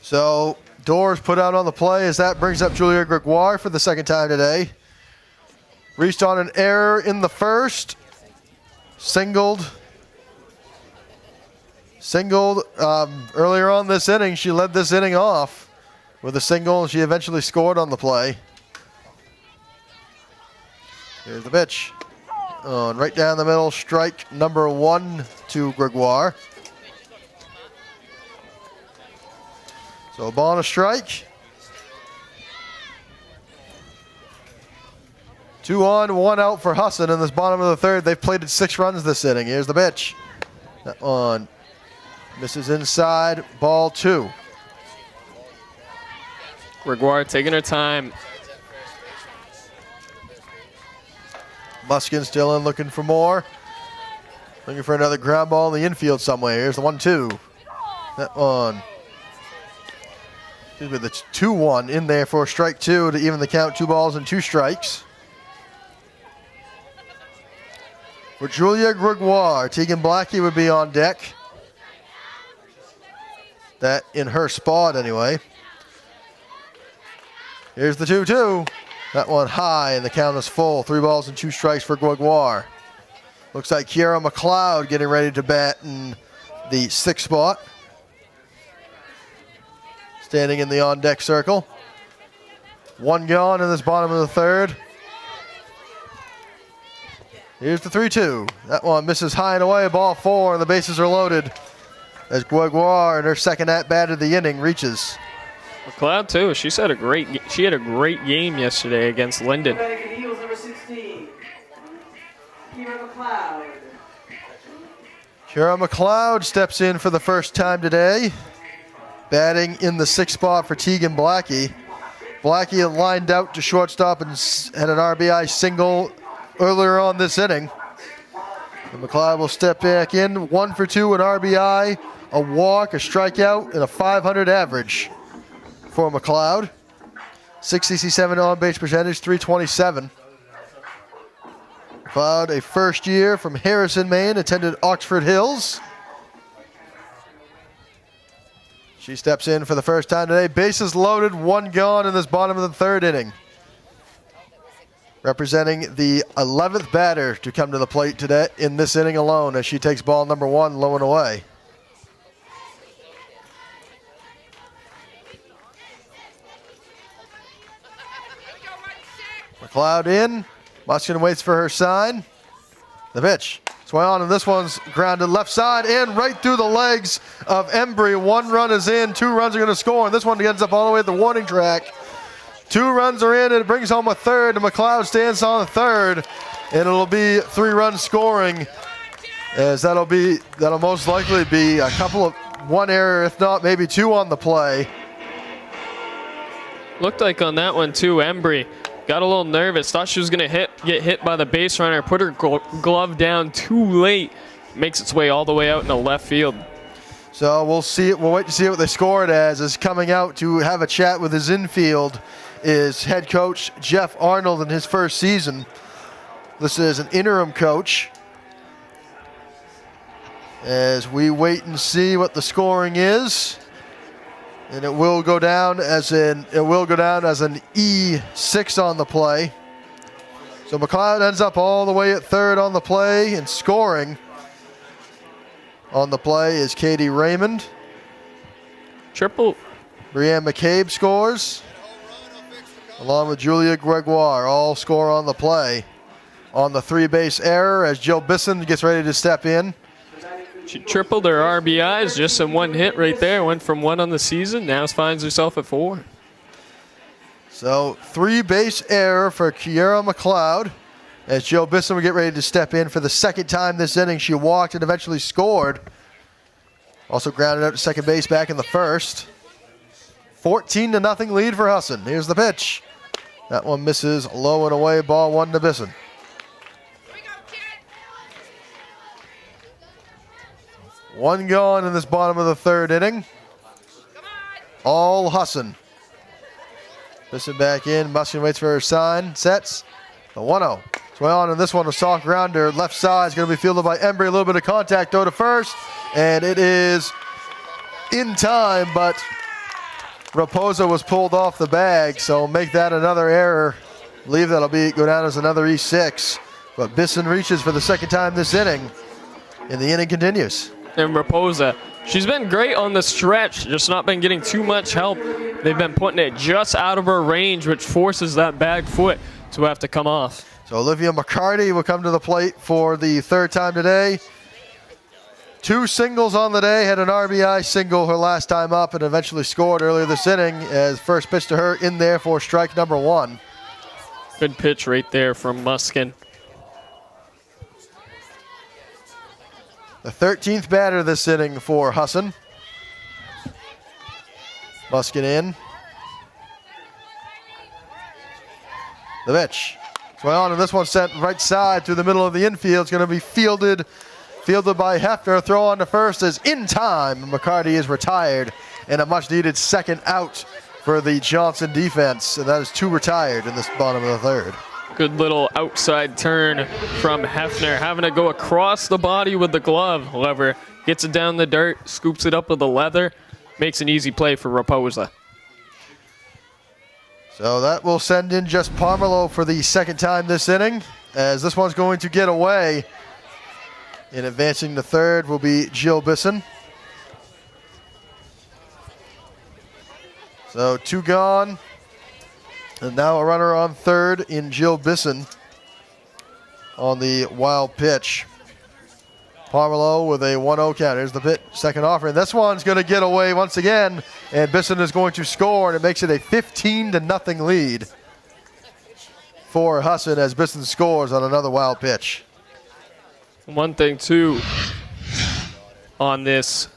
So Dorr's put out on the play as that brings up Julia Gregoire for the second time today. Reached on an error in the first. Singled earlier on this inning. She led this inning off with a single, and she eventually scored on the play. Here's the pitch. Right down the middle, strike number 1 to Gregoire. So a ball and a strike. 2 on, 1 out for Husson in this bottom of the third. They've plated 6 runs this inning. Here's the pitch. That one misses inside, ball 2.
Gregoire taking her time.
Muskin still in, looking for more. Looking for another ground ball in the infield somewhere. Here's the 1-2. That one. Excuse me, the 2-1 in there for strike 2 to even the count. 2 balls and 2 strikes. For Julia Gregoire, Tegan Blackie would be on deck. That in her spot anyway. Here's the 2-2. That one high, and the count is full. 3 balls and 2 strikes for Gregoire. Looks like Kiara McLeod getting ready to bat in the 6th spot. standing in the on-deck circle. One gone in this bottom of the third. Here's the 3-2. That one misses high and away, ball 4, and the bases are loaded as Gregoire in her second at-bat of the inning reaches.
McLeod too. She had a great game yesterday against Linden.
Eagles number 16.
Kira McLeod steps in for the first time today, batting in the 6th spot for Tegan Blackie. Blackie had lined out to shortstop and had an RBI single earlier on this inning. And McLeod will step back in, 1 for 2, an RBI, a walk, a strikeout, and a .500 average for McLeod. 667 on-base percentage, .327. McLeod, a first year from Harrison, Maine, attended Oxford Hills. She steps in for the first time today. Bases loaded, 1 gone in this bottom of the third inning. Representing the 11th batter to come to the plate today in this inning alone as she takes ball number 1 low and away. McLeod in. Muskin waits for her sign. The pitch. Swing on, and this one's grounded left side and right through the legs of Embry. 1 run is in, 2 runs are going to score, and this one ends up all the way at the warning track. 2 runs are in, and it brings home a third, and McLeod stands on the third, and it'll be 3 runs scoring, as that'll most likely be a couple of 1 error, if not maybe 2 on the play.
Looked like on that one too, Embry got a little nervous, thought she was going to get hit by the base runner, put her glove down too late, makes its way all the way out in the left field.
So we'll see it. We'll wait to see what they score it as coming out to have a chat with his infield is head coach Jeff Arnold in his first season. This is an interim coach. As we wait and see what the scoring is. And it will go down as an E6 on the play. So McLeod ends up all the way at third on the play, and scoring on the play is Katie Raymond.
Triple.
Brianne McCabe scores, along with Julia Gregoire. All score on the play. On the 3-base error as Jill Bisson gets ready to step in.
She tripled her RBIs just in 1 hit right there. Went from 1 on the season, now finds herself at 4.
So 3-base error for Kiera McLeod as Jill Bisson will get ready to step in for the second time this inning. She walked and eventually scored. Also grounded out to second base back in the first. 14-0 lead for Husson. Here's the pitch. That one misses low and away, ball 1 to Bisson. One gone in this bottom of the third inning. All Husson. Bisson back in. Muskin waits for her sign. Sets. The 1-0. Swing on, and this one a soft grounder. Left side is going to be fielded by Embry. A little bit of contact though to first. And it is in time, but Raposa was pulled off the bag. So make that another error. I believe that'll go down as another E6. But Bisson reaches for the second time this inning. And the inning continues.
And Raposa, she's been great on the stretch, just not been getting too much help. They've been putting it just out of her range, which forces that bag foot to have to come off.
So Olivia McCarty will come to the plate for the third time today. 2 singles on the day, had an RBI single her last time up and eventually scored earlier this inning as first pitch to her in there for strike number 1.
Good pitch right there from Muskin.
The 13th batter this inning for Husson. Muskin in. The pitch. Swing on, and this one sent right side through the middle of the infield. It's going to be fielded by Hefner. Throw on to first is in time. McCarty is retired, and a much-needed second out for the Johnson defense. And that is 2 retired in this bottom of the third.
Good little outside turn from Hefner, having to go across the body with the glove. However, gets it down the dirt, scoops it up with the leather, makes an easy play for Raposa.
So that will send in Jess Pomerleau for the second time this inning, as this one's going to get away. In advancing to third will be Jill Bisson. So 2 gone. And now a runner on third in Jill Bisson on the wild pitch. Pomerleau with a 1-0 count. Here's the second offering. This one's going to get away once again, and Bisson is going to score, and it makes it a 15-0 lead for Husson as Bisson scores on another wild pitch.
One thing too on this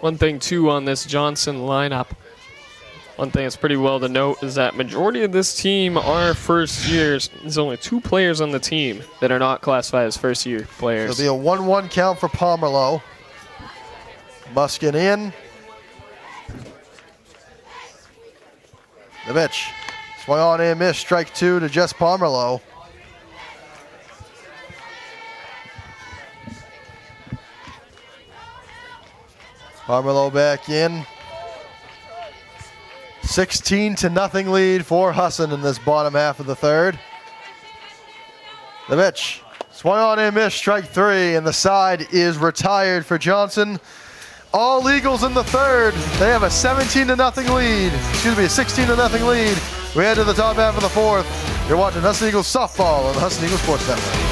Johnson lineup. One thing that's pretty well to note is that majority of this team are first years. There's only 2 players on the team that are not classified as first year players.
It'll be a 1-1 count for Pomerleau. Muskin in. The pitch. Swung on and missed. Strike 2 to Jess Pomerleau. Pomerleau back in. 16-0 lead for Husson in this bottom half of the third. The pitch. Swung on and missed. Strike 3, and the side is retired for Johnson. All Eagles in the third. They have a 17-0 lead. Excuse me, a 16-0 lead. We head to the top half of the fourth. You're watching Husson Eagles softball on the Husson Eagles Sports Network.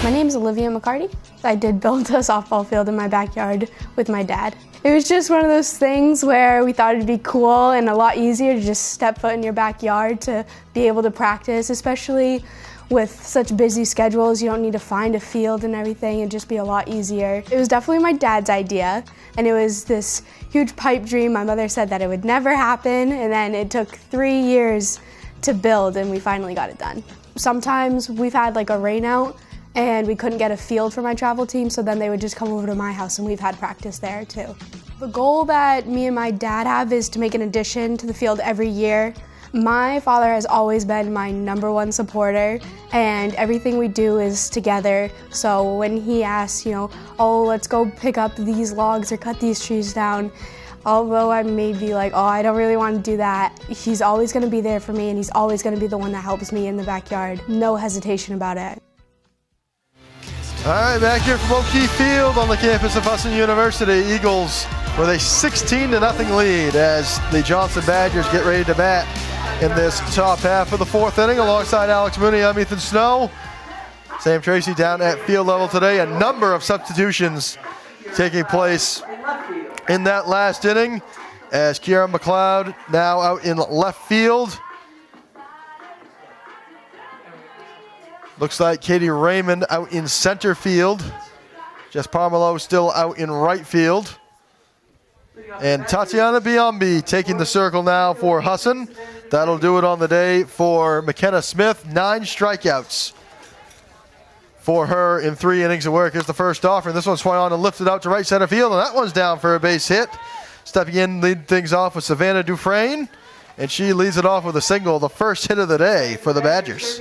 My name's Olivia McCarty. I did build a softball field in my backyard with my dad. It was just one of those things where we thought it'd be cool and a lot easier to just step foot in your backyard to be able to practice, especially with such busy schedules. You don't need to find a field and everything. It'd just be a lot easier. It was definitely my dad's idea, and it was this huge pipe dream. My mother said that it would never happen, and then it took 3 years to build, and we finally got it done. Sometimes we've had like a rain out, and we couldn't get a field for my travel team, so then they would just come over to my house, and we've had practice there too. The goal that me and my dad have is to make an addition to the field every year. My father has always been my #1 supporter, and everything we do is together. So when he asks, oh, let's go pick up these logs or cut these trees down, although I may be like, oh, I don't really want to do that, he's always going to be there for me, and he's always going to be the one that helps me in the backyard. No hesitation about it.
All right, back here from O'Keefe Field on the campus of Husson University. Eagles with a 16-0 lead as the Johnson Badgers get ready to bat in this top half of the fourth inning. Alongside Alex Mooney, I'm Ethan Snow. Sam Tracy down at field level today. A number of substitutions taking place in that last inning as Kiara McLeod now out in left field. Looks like Katie Raymond out in center field. Jess Pomerleau still out in right field. And Tatiana Biombi taking the circle now for Husson. That'll do it on the day for McKenna Smith. 9 strikeouts for her in 3 innings of work. Here's the first offer. This one's swung on and lifted out to right center field, and that one's down for a base hit. Stepping in, lead things off with Savannah Dufresne, and she leads it off with a single, the first hit of the day for the Badgers.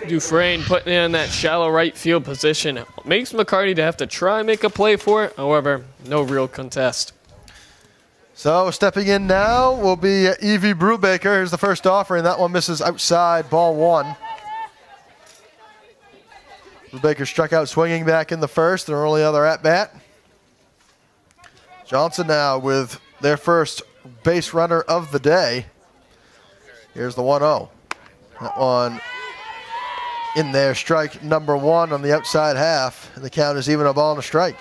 Dufresne putting in that shallow right field position makes McCarty to have to try and make a play for it. However, no real contest.
So stepping in now will be Evie Brubaker. Here's the first offer, and that one misses outside, ball 1. Brubaker struck out swinging back in the first, their only other at-bat. Johnson now with their first base runner of the day. Here's the 1-0. That one in there, strike number 1 on the outside half, and the count is even, a ball and a strike.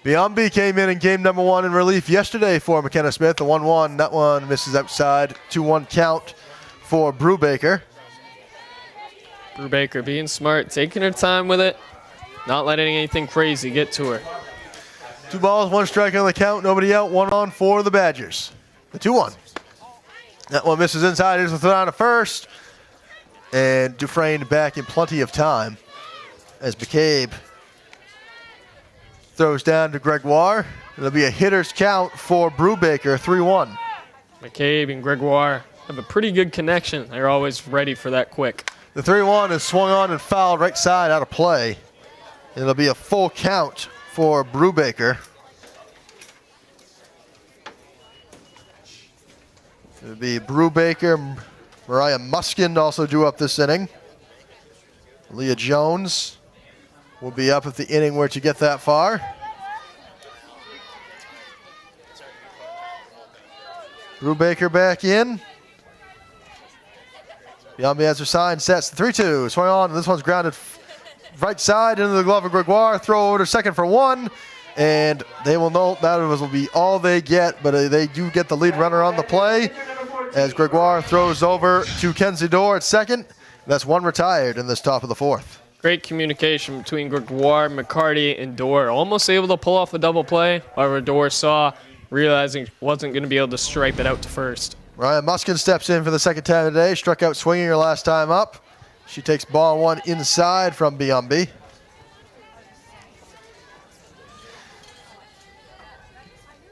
Biombi came in game number 1 in relief yesterday for McKenna Smith. The 1-1, that one misses outside. 2-1 count for Brubaker.
Brubaker being smart, taking her time with it, not letting anything crazy get to her.
2 balls, 1 strike on the count, nobody out, 1 on for the Badgers. The 2-1. That one misses inside. Here's the throw down to first. And Dufresne back in plenty of time as McCabe throws down to Gregoire. It'll be a hitter's count for Brubaker, 3-1.
McCabe and Gregoire have a pretty good connection. They're always ready for that quick.
The 3-1 is swung on and fouled right side out of play. It'll be a full count for Brubaker. It'll be Brubaker, Mariah Muskin also due up this inning. Leah Jones will be up if the inning were to get that far. Brubaker back in. Biombi has her sign, sets the 3-2. Swing on, and this one's grounded right side into the glove of Gregoire. Throw over to second for one, and they will know that will be all they get, but they do get the lead runner on the play as Gregoire throws over to Kenzie Dorr at second. That's one retired in this top of the fourth.
Great communication between Gregoire, McCarty, and Dorr. Almost able to pull off a double play. However, Dorr saw, realizing wasn't going to be able to stripe it out to first.
Ryan Muskin steps in for the second time today. Struck out swinging her last time up. She takes ball one inside from Biombi.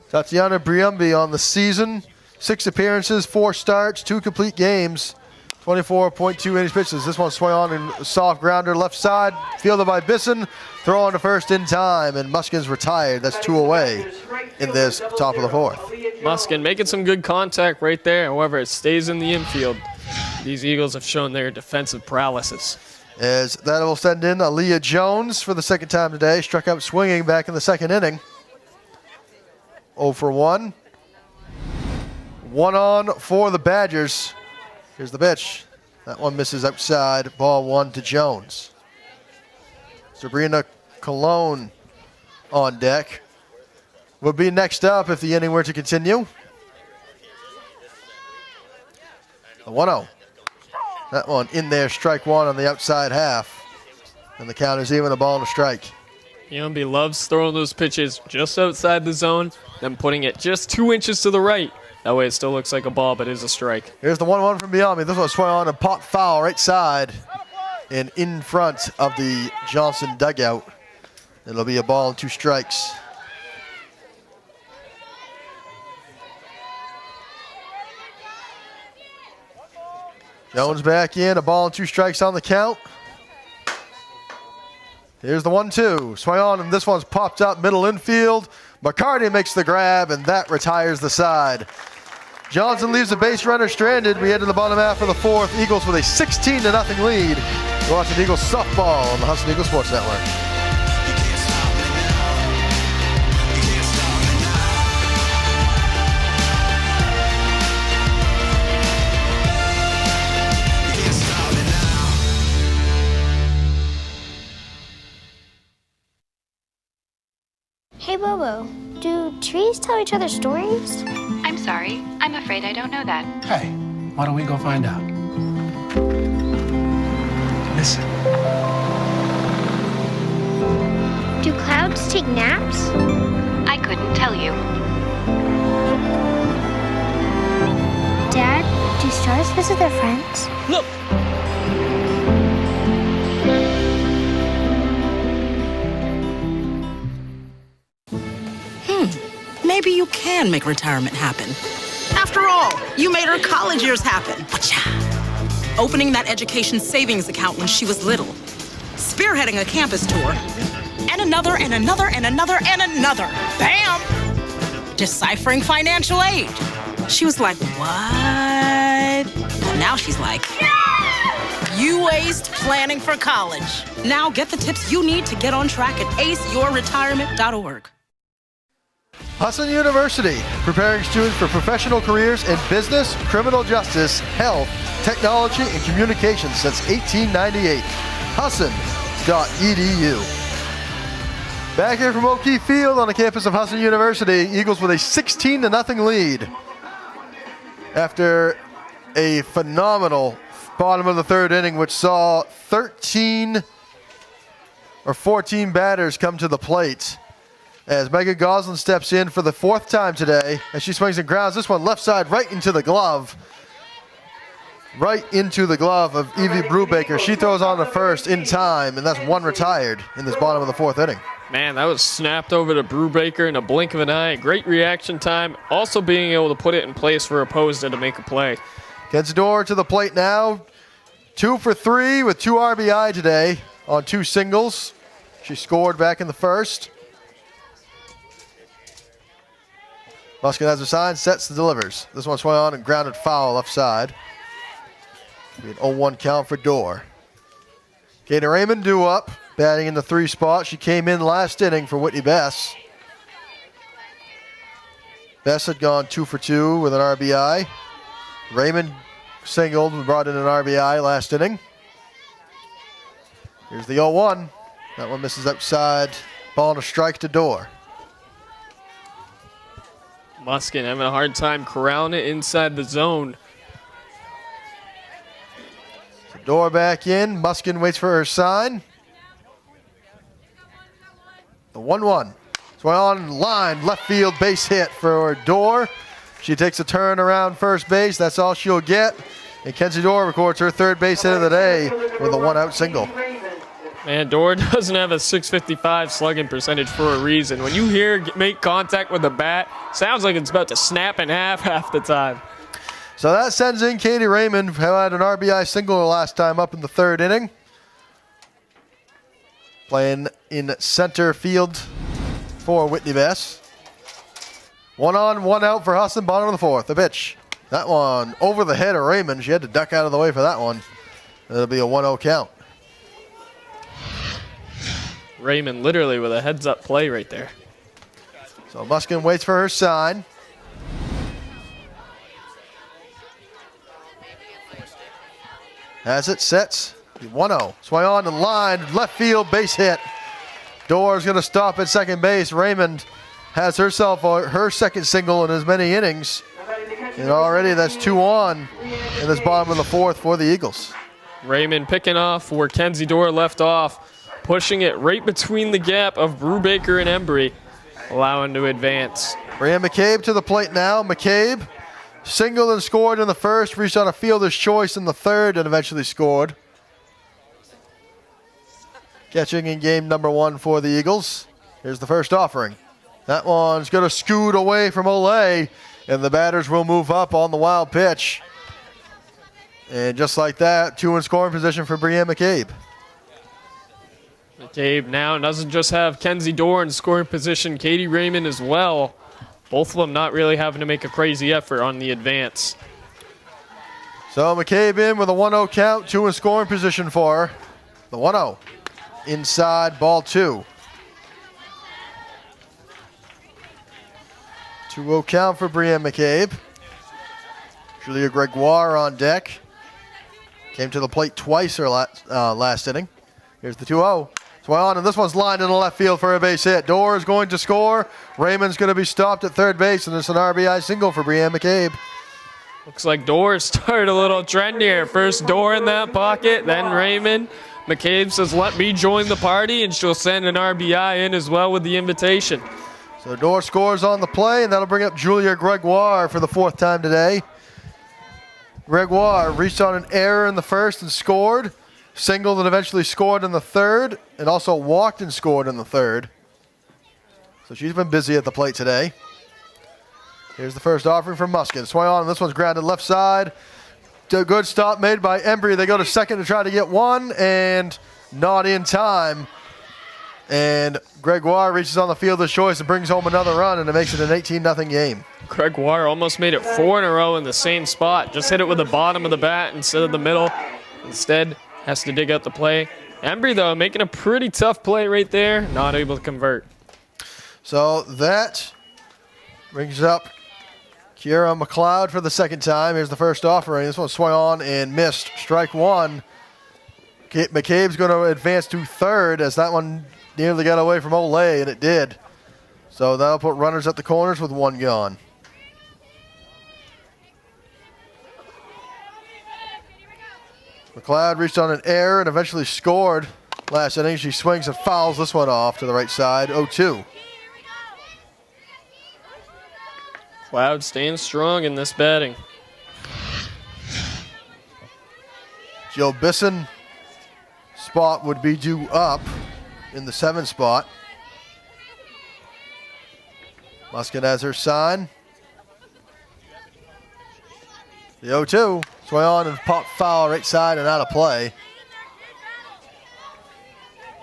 Tatiana Biombi on the season. 6 appearances, 4 starts, 2 complete games. 24.2 innings pitches. This one swung on and soft grounder left side. Fielded by Bisson. Throw on to first in time, and Muskin's retired. That's 2 away in this top of the fourth.
Muskin making some good contact right there. However, it stays in the infield. These Eagles have shown their defensive paralysis.
As that will send in Aaliyah Jones for the second time today. Struck out swinging back in the second inning. 0 for 1. 1 on for the Badgers. Here's the pitch. That one misses outside. Ball 1 to Jones. Sabrina Cologne on deck. Will be next up if the inning were to continue. The 1-0. That one in there, strike one on the outside half. And the count is even, a ball and a strike.
Biombi loves throwing those pitches just outside the zone, then putting it just 2 inches to the right. That way it still looks like a ball, but is a strike.
Here's the 1-1 from Biombi. This one swung on and popped foul right side and in front of the Johnson dugout. It'll be a ball and 2 strikes. Jones back in, a ball and 2 strikes on the count. Here's the 1-2. Swung on, and this one's popped up middle infield. McCarty makes the grab, and that retires the side. Johnson leaves the base runner stranded. We head to the bottom half of the fourth. Eagles with a 16-0 lead. You're watching Eagles softball on the Husson Eagles Sports Network.
Hey, Bobo, do trees tell each other stories?
I'm sorry. I'm afraid I don't know that.
Hey, why don't we go find out? Listen.
Do clouds take naps?
I couldn't tell you.
Dad, do stars visit their friends?
Look!
Maybe you can make retirement happen. After all, you made her college years happen. Opening that education savings account when she was little. Spearheading a campus tour. And another, and another, and another, and another. Bam! Deciphering financial aid. She was like, what? Well, now she's like, you aced planning for college. Now get the tips you need to get on track at aceyourretirement.org.
Husson University, preparing students for professional careers in business, criminal justice, health, technology, and communications since 1898. Husson.edu. Back here from O'Keefe Field on the campus of Husson University, Eagles with a 16-0 lead after a phenomenal bottom of the third inning, which saw 14 batters come to the plate. As Megan Goslin steps in for the 4th time today, as she swings and grounds this one left side right into the glove. Right into the glove of Evie Brubaker. She throws on the first in time, and that's 1 retired in this bottom of the 4th inning.
Man, that was snapped over to Brubaker in a blink of an eye. Great reaction time. Also being able to put it in place for opposed to make a play.
Kenzie Dorr to the plate now. 2 for 3 with 2 RBI today on 2 singles. She scored back in the first. Muskin has her sign, sets and delivers. This one swung on and grounded foul left side. Be an 0-1 count for Dorr. Katie Raymond due up, batting in the 3 spot. She came in last inning for Whitney Bess. Bess had gone 2 for 2 with an RBI. Raymond singled and brought in an RBI last inning. Here's the 0-1. That one misses outside. Ball and a strike to Dorr.
Muskin having a hard time corralling it inside the zone.
So Dorr back in. Muskin waits for her sign. The 1-1. So on line, left field base hit for Dorr. She takes a turn around first base. That's all she'll get. And Kenzie Dorr records her 3rd base hit of the day with a 1-out single.
Man, Dorr doesn't have a .655 slugging percentage for a reason. When you hear make contact with the bat, sounds like it's about to snap in half the time.
So that sends in Katie Raymond, who had an RBI single last time up in the 3rd inning. Playing in center field for Whitney Bess. 1 on, 1 out for Husson, bottom of the 4th. The pitch. That one over the head of Raymond. She had to duck out of the way for that one. It'll be a 1-0 count.
Raymond literally with a heads-up play right there.
So Muskin waits for her sign. Has it, sets. 1-0. Swing on the line, left field base hit. Dorr's going to stop at second base. Raymond has herself her 2nd single in as many innings. And already that's 2 on in this bottom of the 4th for the Eagles.
Raymond picking off where Kenzie Dorr left off, pushing it right between the gap of Brubaker and Embry, allowing to advance.
Brianne McCabe to the plate now. McCabe singled and scored in the 1st, reached on a fielder's choice in the 3rd, and eventually scored. Catching in game number 1 for the Eagles. Here's the first offering. That one's going to scoot away from Olay, and the batters will move up on the wild pitch. And just like that, 2 in scoring position for Brianne McCabe.
McCabe now doesn't just have Kenzie Dorr in scoring position, Katie Raymond as well. Both of them not really having to make a crazy effort on the advance.
So McCabe in with a 1-0 count, 2 in scoring position for her. The 1-0. Inside, ball 2. 2-0 count for Brianne McCabe. Julia Gregoire on deck. Came to the plate twice her last inning. Here's the 2-0. Swung on, and this one's lined in the left field for a base hit. Dorr is going to score. Raymond's going to be stopped at 3rd base, and it's an RBI single for Brianne McCabe.
Looks like Dorr started a little trend here. First Dorr in that pocket, then Raymond. McCabe says, let me join the party, and she'll send an RBI in as well with the invitation.
So Dorr scores on the play, and that'll bring up Julia Gregoire for the 4th time today. Gregoire reached on an error in the 1st and scored. Singled and eventually scored in the 3rd, and also walked and scored in the 3rd. So she's been busy at the plate today. Here's the first offering from Muskin. Swing on, and this one's grounded left side. A good stop made by Embry. They go to second to try to get one, and not in time. And Gregoire reaches on the fielder's choice and brings home another run, and it makes it an 18-0 game.
Gregoire almost made it 4 in a row in the same spot. Just hit it with the bottom of the bat instead of the middle. Instead, has to dig out the play. Embry, though, making a pretty tough play right there. Not able to convert.
So that brings up Kiera McLeod for the 2nd time. Here's the first offering. This one swung on and missed. Strike 1. McCabe's going to advance to 3rd as that one nearly got away from Olay, and it did. So that'll put runners at the corners with 1 gone. McLeod reached on an error and eventually scored last inning. She swings and fouls this one off to the right side, 0-2.
Cloud staying strong in this batting.
Jill Bisson spot would be due up in the 7th spot. Muskin has her sign. The 0-2. Swing on and pop foul right side and out of play.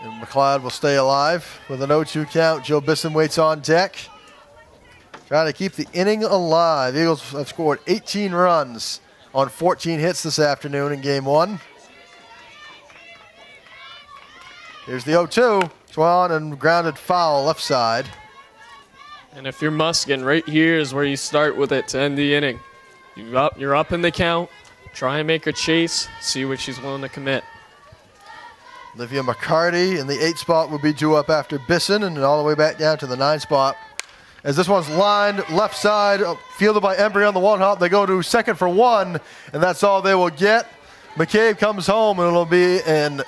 And McLeod will stay alive with an 0-2 count. Jill Bisson waits on deck. Trying to keep the inning alive. The Eagles have scored 18 runs on 14 hits this afternoon in game 1. Here's the 0-2. Swung on and grounded foul left side.
And if you're Muskin, right here is where you start with it to end the inning. You're up in the count. Try and make her chase. See what she's willing to commit.
Olivia McCarty in the 8 spot will be due up after Bisson, and all the way back down to the 9 spot. As this one's lined left side, fielded by Embry on the 1 hop. They go to second for 1, and that's all they will get. McCabe comes home, and it'll be an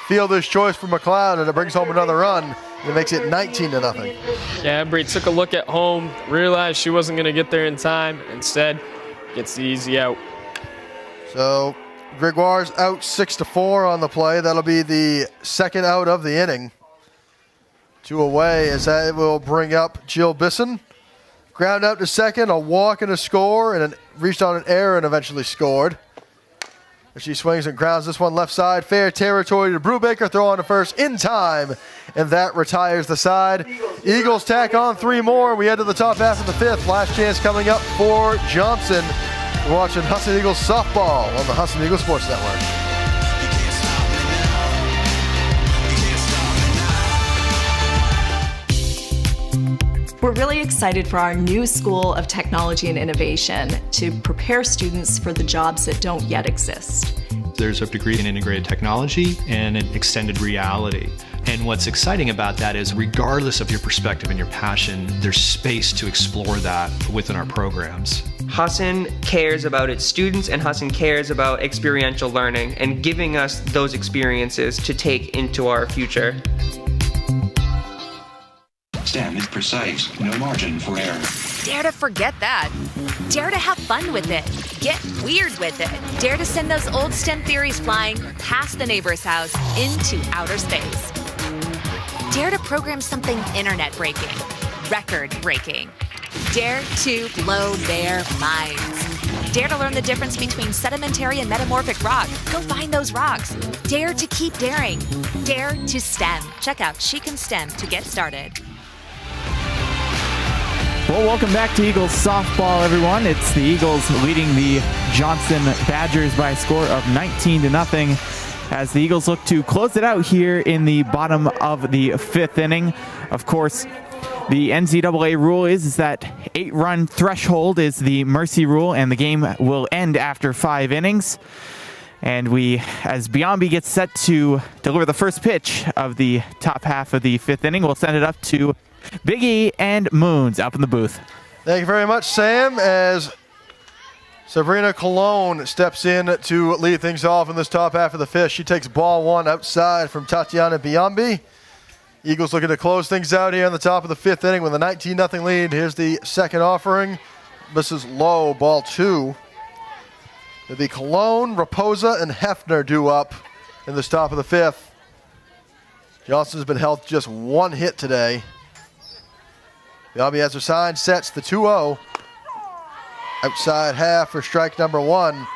fielder's choice for McLeod, and it brings home another run. And it makes it 19-0.
Yeah, Embry took a look at home, realized she wasn't going to get there in time. Instead, gets the easy out.
So Gregoire's out 6-4 on the play. That'll be the second out of the inning. 2 away as that will bring up Jill Bisson. Ground out to second, a walk and a score, and reached on an error and eventually scored. As she swings and grounds this one left side. Fair territory to Brubaker. Throw on to first in time, and that retires the side. Eagles tack on 3 more. We head to the top half of the 5th. Last chance coming up for Johnson. We're watching Husson Eagles softball on the Husson Eagles Sports Network.
We're really excited for our new School of Technology and Innovation to prepare students for the jobs that don't yet exist.
There's a degree in integrated technology and an extended reality. And what's exciting about that is regardless of your perspective and your passion, there's space to explore that within our programs.
Husson cares about its students, and Husson cares about experiential learning and giving us those experiences to take into our future.
STEM is precise, no margin for error.
Dare to forget that. Dare to have fun with it. Get weird with it. Dare to send those old STEM theories flying past the neighbor's house into outer space. Dare to program something internet-breaking, record-breaking. Dare to blow their minds. Dare to learn the difference between sedimentary and metamorphic rock. Go find those rocks. Dare to keep daring. Dare to STEM. Check out She Can STEM to get started.
Well, welcome back to Eagles softball, everyone. It's the Eagles leading the Johnson Badgers by a score of 19-0 as the Eagles look to close it out here in the bottom of the 5th inning. Of course, the NCAA rule is that 8-run threshold is the mercy rule, and the game will end after 5 innings. And as Biombi gets set to deliver the first pitch of the top half of the 5th inning, we'll send it up to Big E and Moons up in the booth.
Thank you very much, Sam, as Sabrina Colon steps in to lead things off in this top half of the 5th. She takes ball 1 outside from Tatiana Biombi. Eagles looking to close things out here on the top of the 5th inning with a 19-0 lead. Here's the second offering. This is low, ball 2. It'll be Colon, Raposa, and Hefner due up in this top of the 5th. Johnson's been held just 1 hit today. Biombi has her sign, sets the 2-0. Outside half for strike number 1.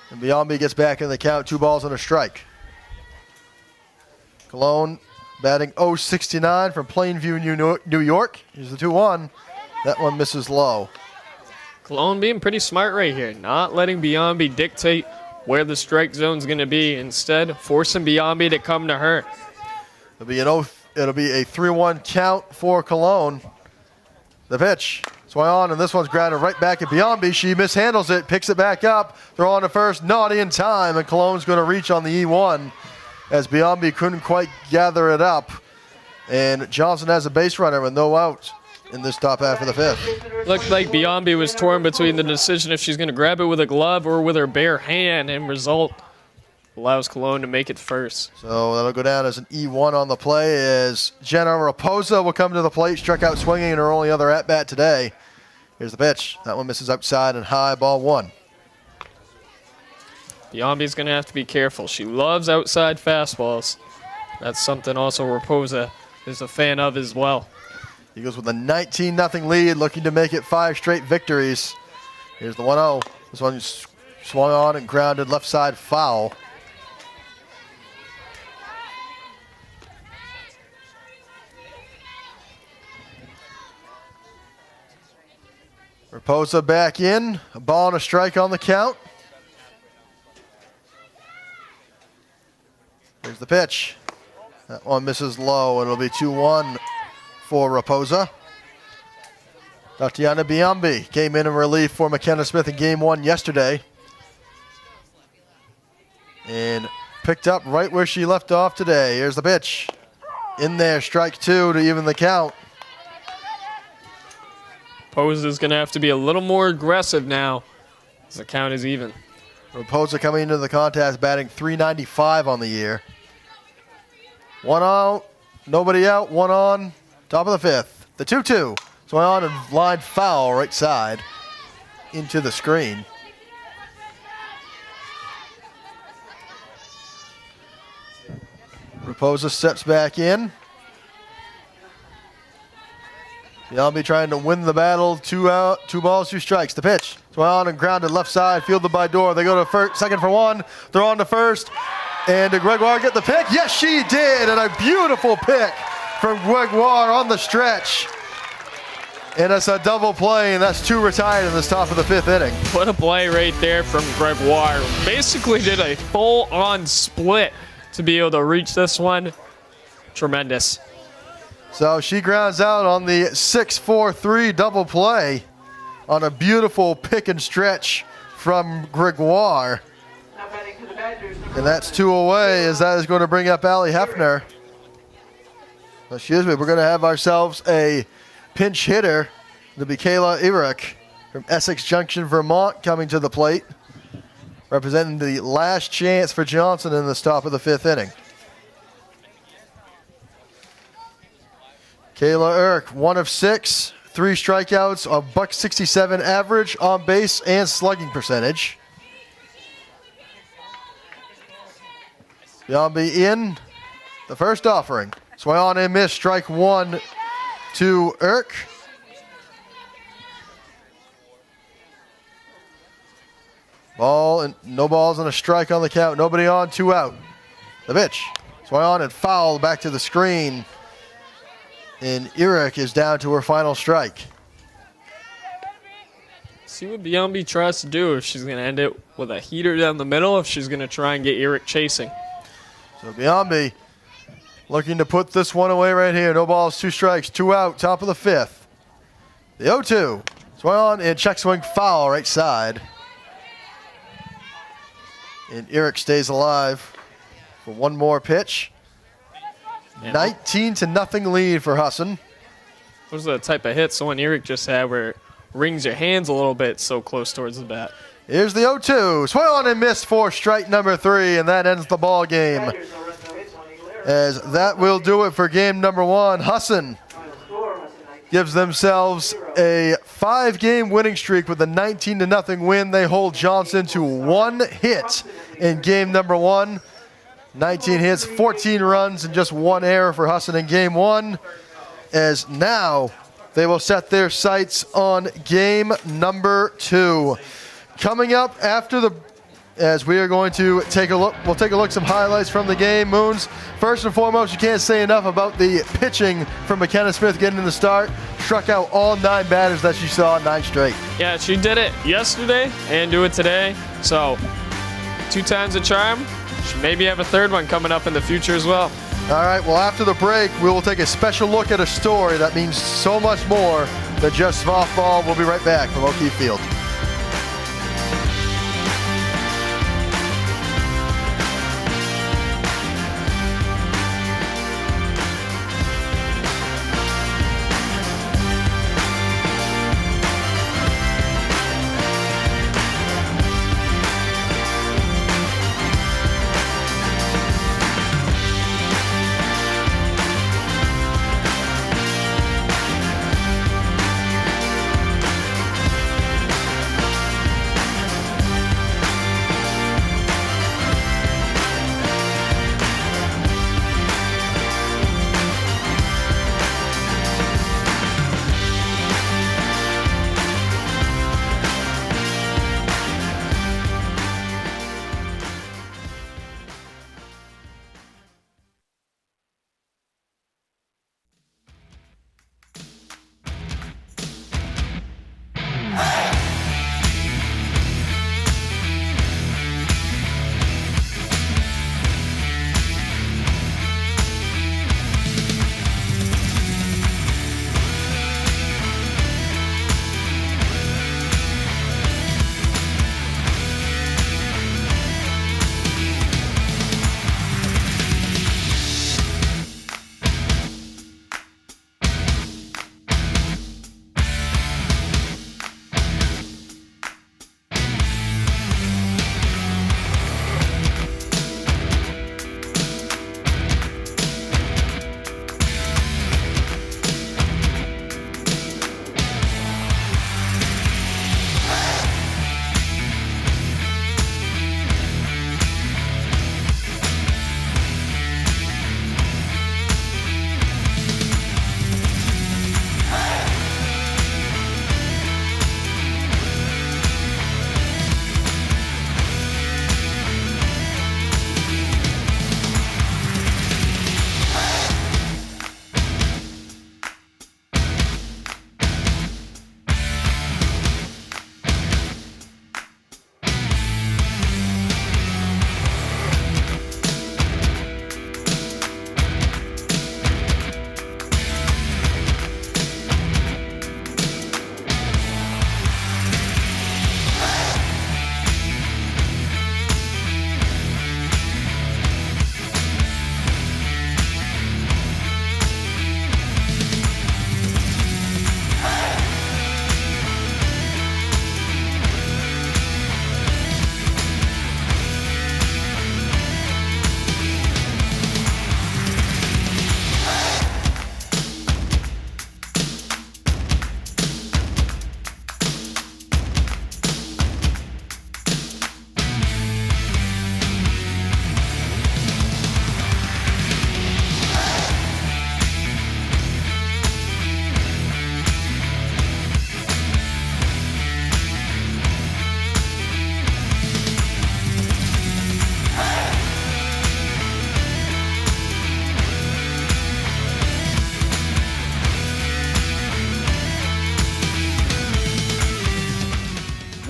And Biombi gets back in the count, 2 balls and a strike. Colon batting .069 from Plainview, New York. Here's the 2-1. That one misses low.
Colon being pretty smart right here, not letting Biombi dictate where the strike zone's going to be. Instead, forcing Biombi to come to her.
It'll be a 3-1 count for Colon. The pitch swung on, and this one's grounded right back at Biombi. She mishandles it, picks it back up, throw on to first, naughty in time, and Colon's going to reach on the E1 as Biombi couldn't quite gather it up. And Johnson has a base runner with no outs in this top half of the 5th.
Looked like Biombi was torn between the decision if she's going to grab it with a glove or with her bare hand, and result allows Colon to make it first.
So that'll go down as an E1 on the play as Jenna Raposa will come to the plate, struck out swinging in her only other at-bat today. Here's the pitch. That one misses outside and high, ball 1.
Biombi's going to have to be careful. She loves outside fastballs. That's something also Raposa is a fan of as well.
Eagles with a 19-0 lead, looking to make it 5 straight victories. Here's the 1-0. This one swung on and grounded left side foul. Raposa back in, a ball and a strike on the count. Here's the pitch. That one misses low, and it'll be 2-1 for Raposa. Tatiana Biambi came in relief for McKenna Smith in game 1 yesterday. And picked up right where she left off today. Here's the pitch. In there, strike 2 to even the count.
Raposa's going to have to be a little more aggressive now as the count is even.
Raposa coming into the contest batting .395 on the year. 1 out, nobody out, 1 on, top of the 5th. The 2-2. Swung on and line foul right side into the screen. Raposa steps back in. Biambi trying to win the battle. 2 out, 2 balls, 2 strikes. The pitch. Swung on and grounded left side, fielded by Dorr. They go to first, second for 1. They're on to first. And did Gregoire get the pick? Yes, she did. And a beautiful pick from Gregoire on the stretch. And it's a double play, and that's 2 retired in this top of the 5th inning.
What a play right there from Gregoire. Basically did a full-on split to be able to reach this one. Tremendous.
So she grounds out on the 6-4-3 double play on a beautiful pick and stretch from Gregoire. And that's 2 away, as that is going to bring up Allie Hefner. Excuse me, we're going to have ourselves a pinch hitter. It'll be Kayla Eric from Essex Junction, Vermont, coming to the plate, representing the last chance for Johnson in this top of the 5th inning. Kayla Eric, 1 of 6, 3 strikeouts, a .67 average on base and slugging percentage. Biambi in the first offering. Swung on and missed. Strike 1 to Irk. Ball and no balls and a strike on the count. Nobody on, 2 out. The pitch. Swung on and fouled back to the screen. And Eric is down to her final strike.
See what Biambi tries to do, if she's going to end it with a heater down the middle, if she's going to try and get Eric chasing.
So Biambi looking to put this one away right here. No balls, 2 strikes, 2 out, top of the 5th. The 0-2. Swung on and check swing foul right side. And Eric stays alive for one more pitch. 19-0 lead for Husson.
Those are the type of hits the one Eric just had where it rings your hands a little bit so close towards the bat.
Here's the 0-2. Swung on and missed for strike number 3, and that ends the ball game. As that will do it for game number 1. Husson gives themselves a 5-game winning streak with a 19-0 win. They hold Johnson to 1 hit in game number 1. 19 hits, 14 runs, and just 1 error for Husson in game 1. As now they will set their sights on game number 2. Coming up after as we are going to take a look, we'll take a look at some highlights from the game. Moons, first and foremost, you can't say enough about the pitching from McKenna Smith getting in the start. Struck out all 9 batters that she saw, 9 straight.
Yeah, she did it yesterday and do it today. So 2 times a charm. She maybe have a 3rd one coming up in the future as well.
All right, well, after the break, we will take a special look at a story that means so much more than just softball. We'll be right back from O'Keefe Field.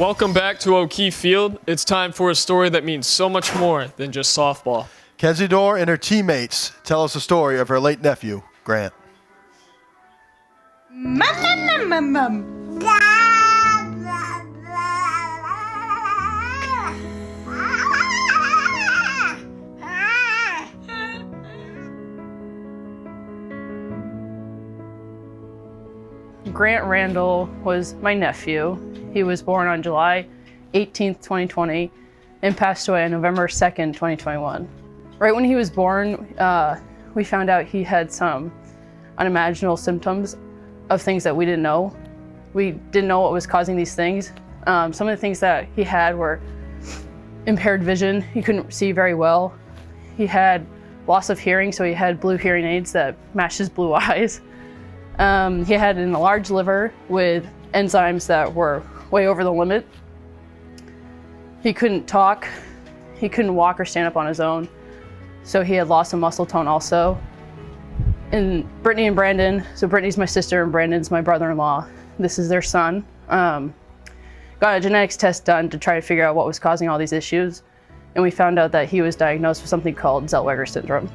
Welcome back to O'Keefe Field. It's time for a story that means so much more than just softball.
Kenzie Dorr and her teammates tell us the story of her late nephew, Grant.
Grant Randall was my nephew. He was born on July 18th, 2020, and passed away on November 2nd, 2021. Right when he was born, we found out he had some unimaginable symptoms of things that we didn't know. We didn't know what was causing these things. Some of the things that he had were impaired vision. He couldn't see very well. He had loss of hearing, so he had blue hearing aids that matched his blue eyes. He had an enlarged liver with enzymes that were way over the limit. He couldn't talk. He couldn't walk or stand up on his own. So he had loss of muscle tone also. And Brittany and Brandon, so Brittany's my sister and Brandon's my brother-in-law. This is their son. Got a genetics test done to try to figure out what was causing all these issues. And we found out that he was diagnosed with something called Zellweger Syndrome.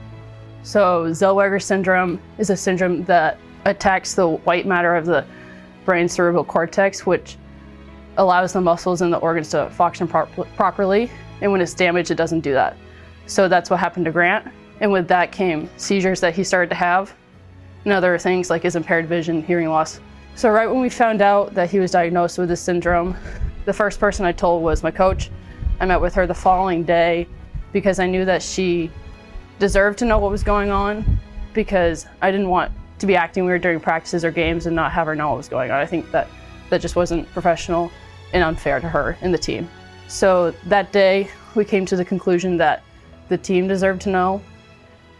So Zellweger Syndrome is a syndrome that attacks the white matter of the brain's cerebral cortex, which allows the muscles and the organs to function properly. And when it's damaged, it doesn't do that. So that's what happened to Grant. And with that came seizures that he started to have and other things like his impaired vision, hearing loss. So right when we found out that he was diagnosed with this syndrome, the first person I told was my coach. I met with her the following day because I knew that she deserved to know what was going on, because I didn't want to be acting weird during practices or games and not have her know what was going on. I think that just wasn't professional and unfair to her and the team. So that day we came to the conclusion that the team deserved to know.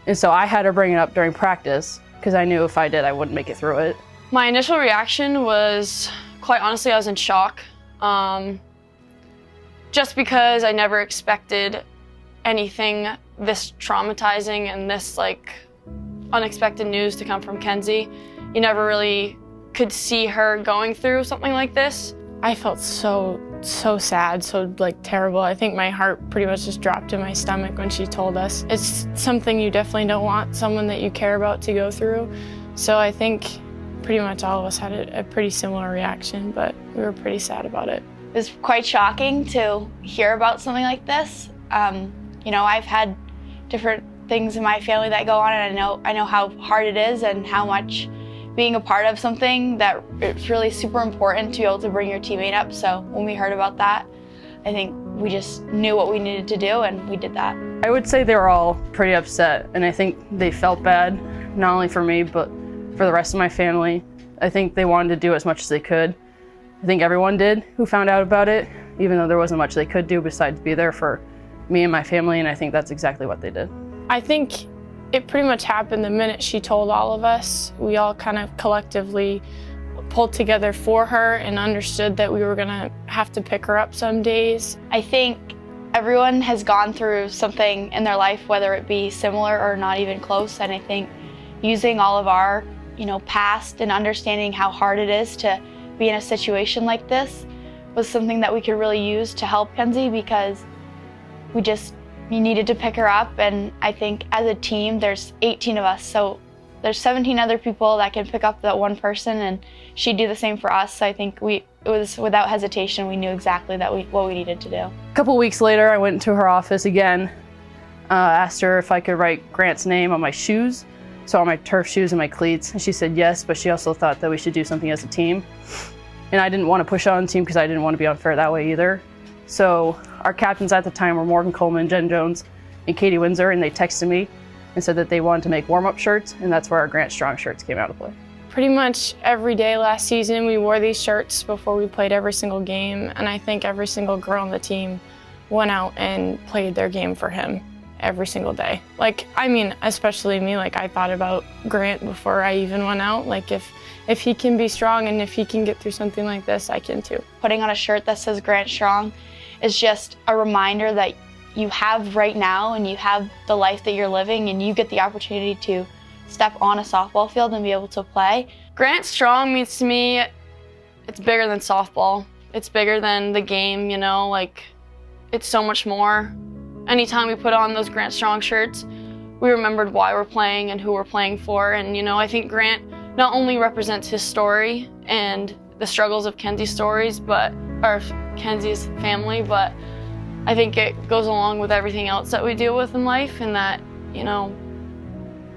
And so I had to bring it up during practice because I knew if I did, I wouldn't make it through it.
My initial reaction was, quite honestly, I was in shock. Just because I never expected anything this traumatizing and this unexpected news to come from Kenzie. You never really could see her going through something like this.
I felt so sad, so terrible. I think my heart pretty much just dropped in my stomach when she told us. It's something you definitely don't want someone that you care about to go through. So I think pretty much all of us had a pretty similar reaction, but we were pretty sad about it.
It was quite shocking to hear about something like this. I've had different things in my family that go on, and I know how hard it is and how much being a part of something that it's really super important to be able to bring your teammate up. So when we heard about that, I think we just knew what we needed to do and we did that.
I would say they were all pretty upset, and I think they felt bad, not only for me, but for the rest of my family. I think they wanted to do as much as they could. I think everyone did who found out about it, even though there wasn't much they could do besides be there for me and my family, and I think that's exactly what they did.
I think it pretty much happened the minute she told all of us. We all kind of collectively pulled together for her and understood that we were gonna have to pick her up some days.
I think everyone has gone through something in their life, whether it be similar or not even close, and I think using all of our past and understanding how hard it is to be in a situation like this was something that we could really use to help Kenzie, because you needed to pick her up. And I think as a team, there's 18 of us, so there's 17 other people that can pick up that one person, and she'd do the same for us. So I think it was without hesitation, we knew exactly what we needed to do.
A couple weeks later, I went into her office again, asked her if I could write Grant's name on my shoes, so on my turf shoes and my cleats, and she said yes, but she also thought that we should do something as a team. And I didn't want to push on the team because I didn't want to be unfair that way either. So our captains at the time were Morgan Coleman, Jen Jones, and Katie Windsor, and they texted me and said that they wanted to make warm-up shirts, and that's where our Grant Strong shirts came out of play.
Pretty much every day last season, we wore these shirts before we played every single game, and I think every single girl on the team went out and played their game for him every single day. Especially me, I thought about Grant before I even went out. If he can be strong and if he can get through something like this, I can too.
Putting on a shirt that says Grant Strong is just a reminder that you have right now and you have the life that you're living, and you get the opportunity to step on a softball field and be able to play.
Grant Strong means to me, it's bigger than softball. It's bigger than the game, you know, like it's so much more. Anytime we put on those Grant Strong shirts, we remembered why we're playing and who we're playing for. And, you know, I think Grant not only represents his story and the struggles of Kenzie's stories, or Kenzie's family, but I think it goes along with everything else that we deal with in life, and that, you know,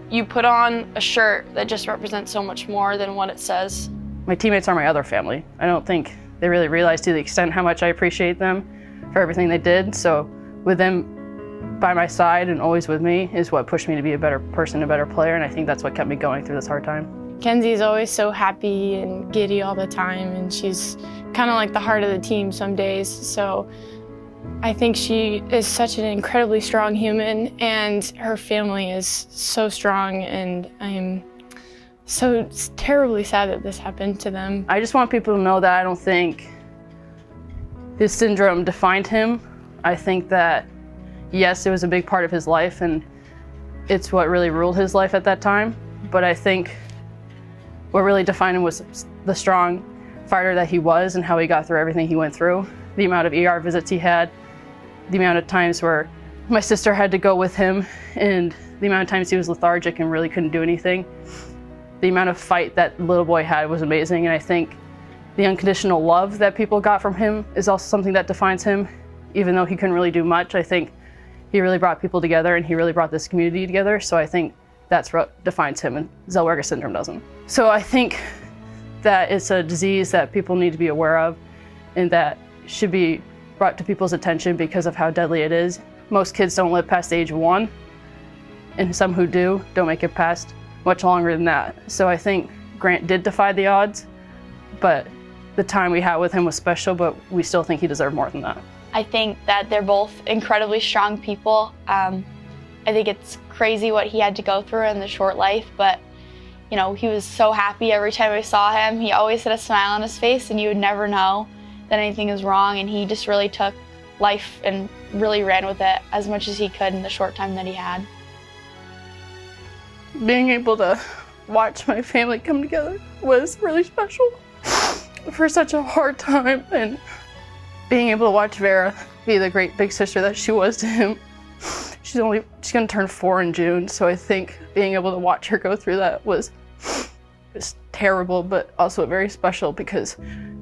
you put on a shirt that just represents so much more than what it says.
My teammates are my other family. I don't think they really realize to the extent how much I appreciate them for everything they did. So with them by my side and always with me is what pushed me to be a better person, a better player, and I think that's what kept me going through this hard time.
Kenzie's always so happy and giddy all the time, and she's kind of like the heart of the team some days. So I think she is such an incredibly strong human, and her family is so strong, and I'm so terribly sad that this happened to them.
I just want people to know that I don't think his syndrome defined him. I think that, yes, it was a big part of his life, and it's what really ruled his life at that time, but I think what really defined him was the strong fighter that he was and how he got through everything he went through. The amount of ER visits he had, the amount of times where my sister had to go with him, and the amount of times he was lethargic and really couldn't do anything. The amount of fight that little boy had was amazing, and I think the unconditional love that people got from him is also something that defines him. Even though he couldn't really do much, I think he really brought people together, and he really brought this community together, so I think that's what defines him, and Zellweger Syndrome doesn't. So I think that it's a disease that people need to be aware of and that should be brought to people's attention because of how deadly it is. Most kids don't live past the age of 1, and some who do don't make it past much longer than that. So I think Grant did defy the odds, but the time we had with him was special, but we still think he deserved more than that.
I think that they're both incredibly strong people. I think it's crazy what he had to go through in the short life, but you know, he was so happy every time I saw him. He always had a smile on his face, and you would never know that anything was wrong, and he just really took life and really ran with it as much as he could in the short time that he had.
Being able to watch my family come together was really special for such a hard time, and being able to watch Vera be the great big sister that she was to him. She's gonna turn 4 in June, so I think being able to watch her go through that was terrible, but also very special because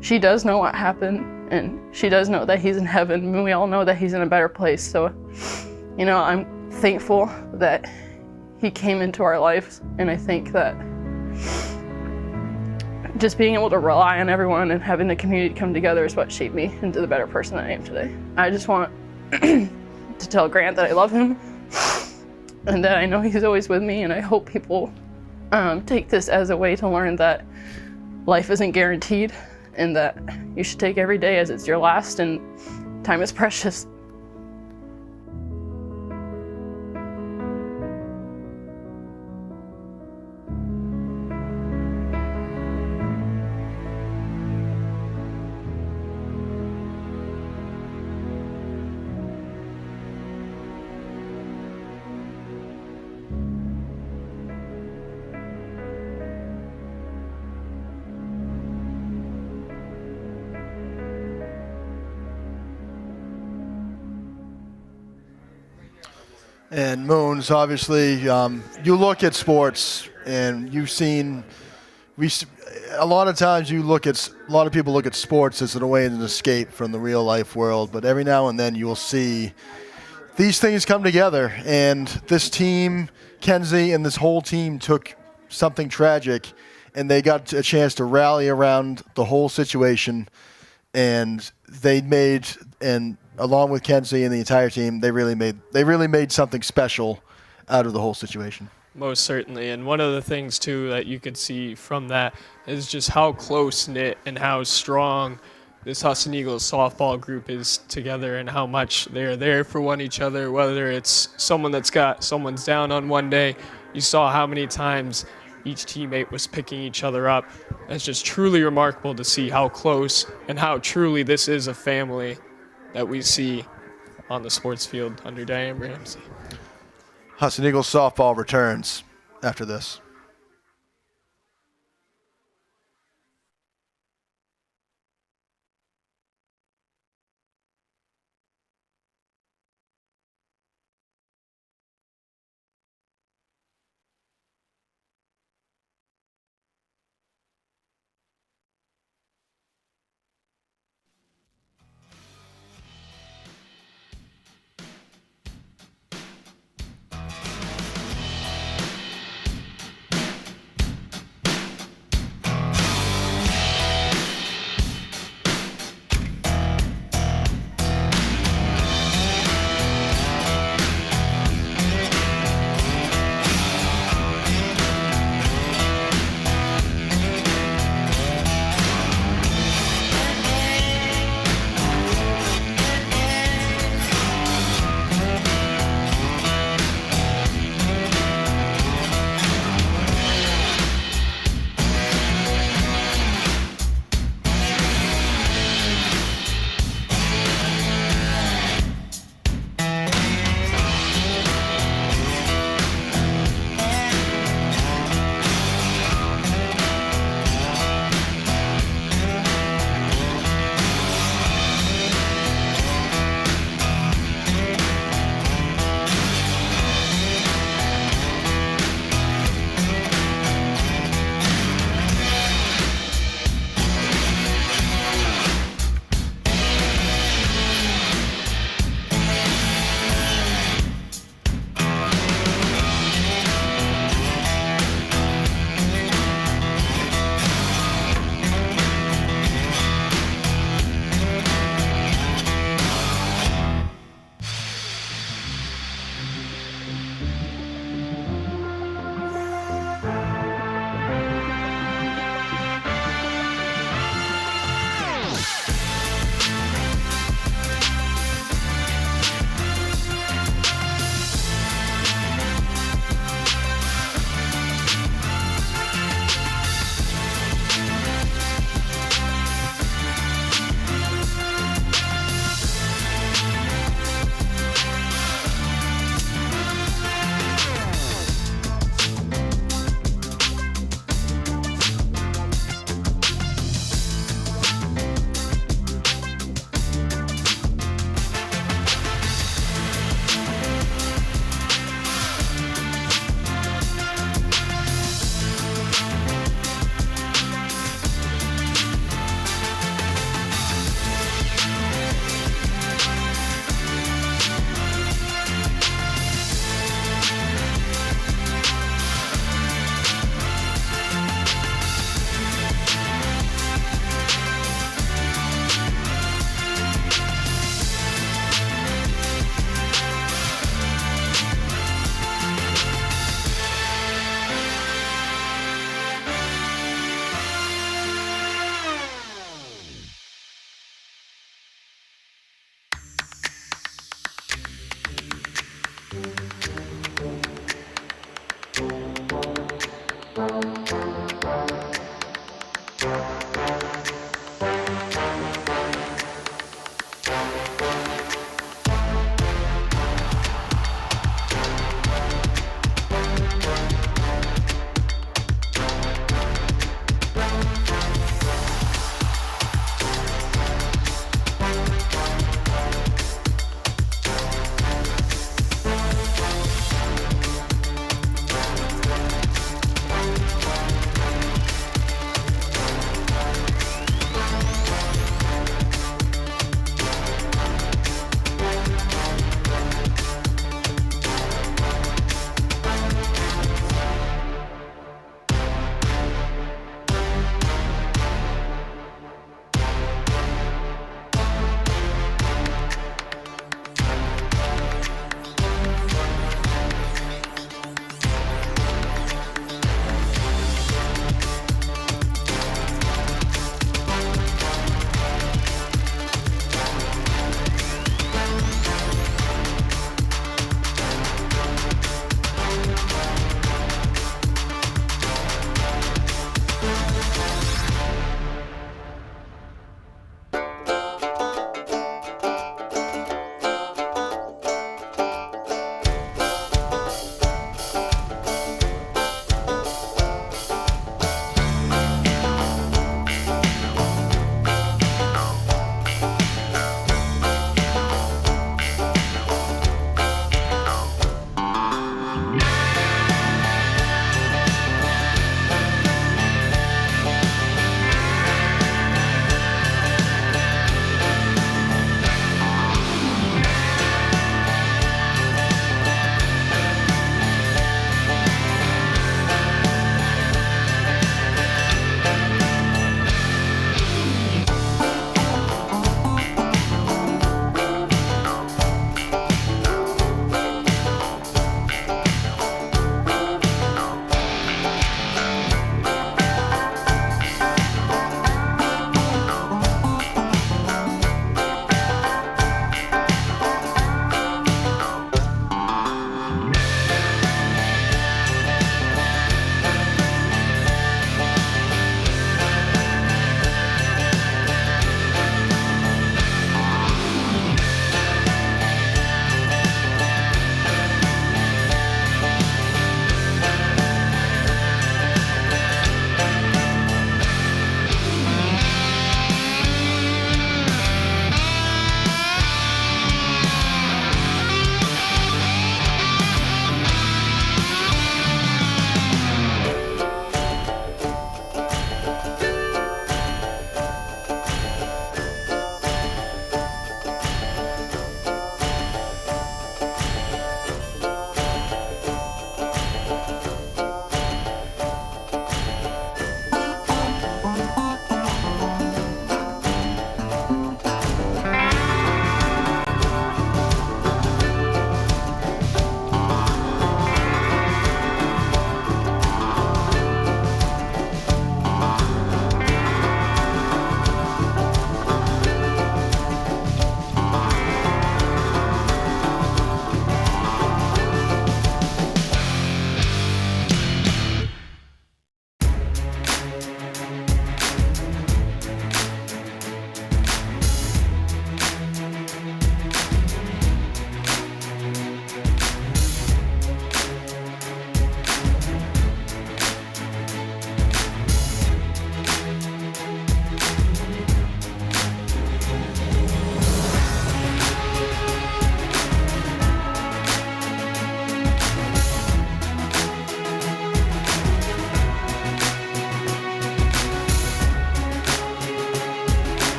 she does know what happened, and she does know that he's in heaven, and we all know that he's in a better place. So, you know, I'm thankful that he came into our lives, and I think that just being able to rely on everyone and having the community come together is what shaped me into the better person that I am today. I just want to tell Grant that I love him and that I know he's always with me, and I hope people take this as a way to learn that life isn't guaranteed and that you should take every day as it's your last, and time is precious.
And Moons, obviously, you look at sports and you've seen, a lot of times a lot of people look at sports as a way to escape from the real life world, but every now and then you will see these things come together, and this team, Kenzie and this whole team took something tragic and they got a chance to rally around the whole situation, and along with Kenzie and the entire team, they really made something special out of the whole situation.
Most certainly, and one of the things too that you could see from that is just how close-knit and how strong this Husson Eagles softball group is together, and how much they're there for each other, whether it's someone's down on one day. You saw how many times each teammate was picking each other up. It's just truly remarkable to see how close and how truly this is a family that we see on the sports field under Diane Ramsey.
Husson Eagles softball returns after this.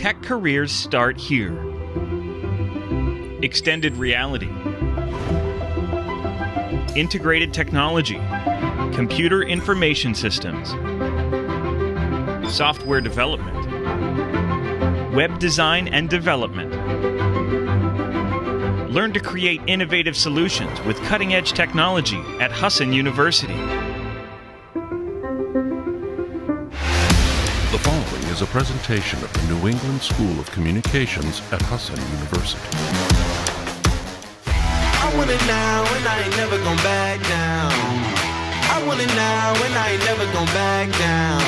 tech careers start here. Extended reality, integrated technology, computer information systems, software development, web design and development. Learn to create innovative solutions with cutting-edge technology at Husson University.
The following is a presentation of the New England School of Communications at Husson University.
I want it now and I ain't never gonna back down. I want it now and I ain't never gonna back down.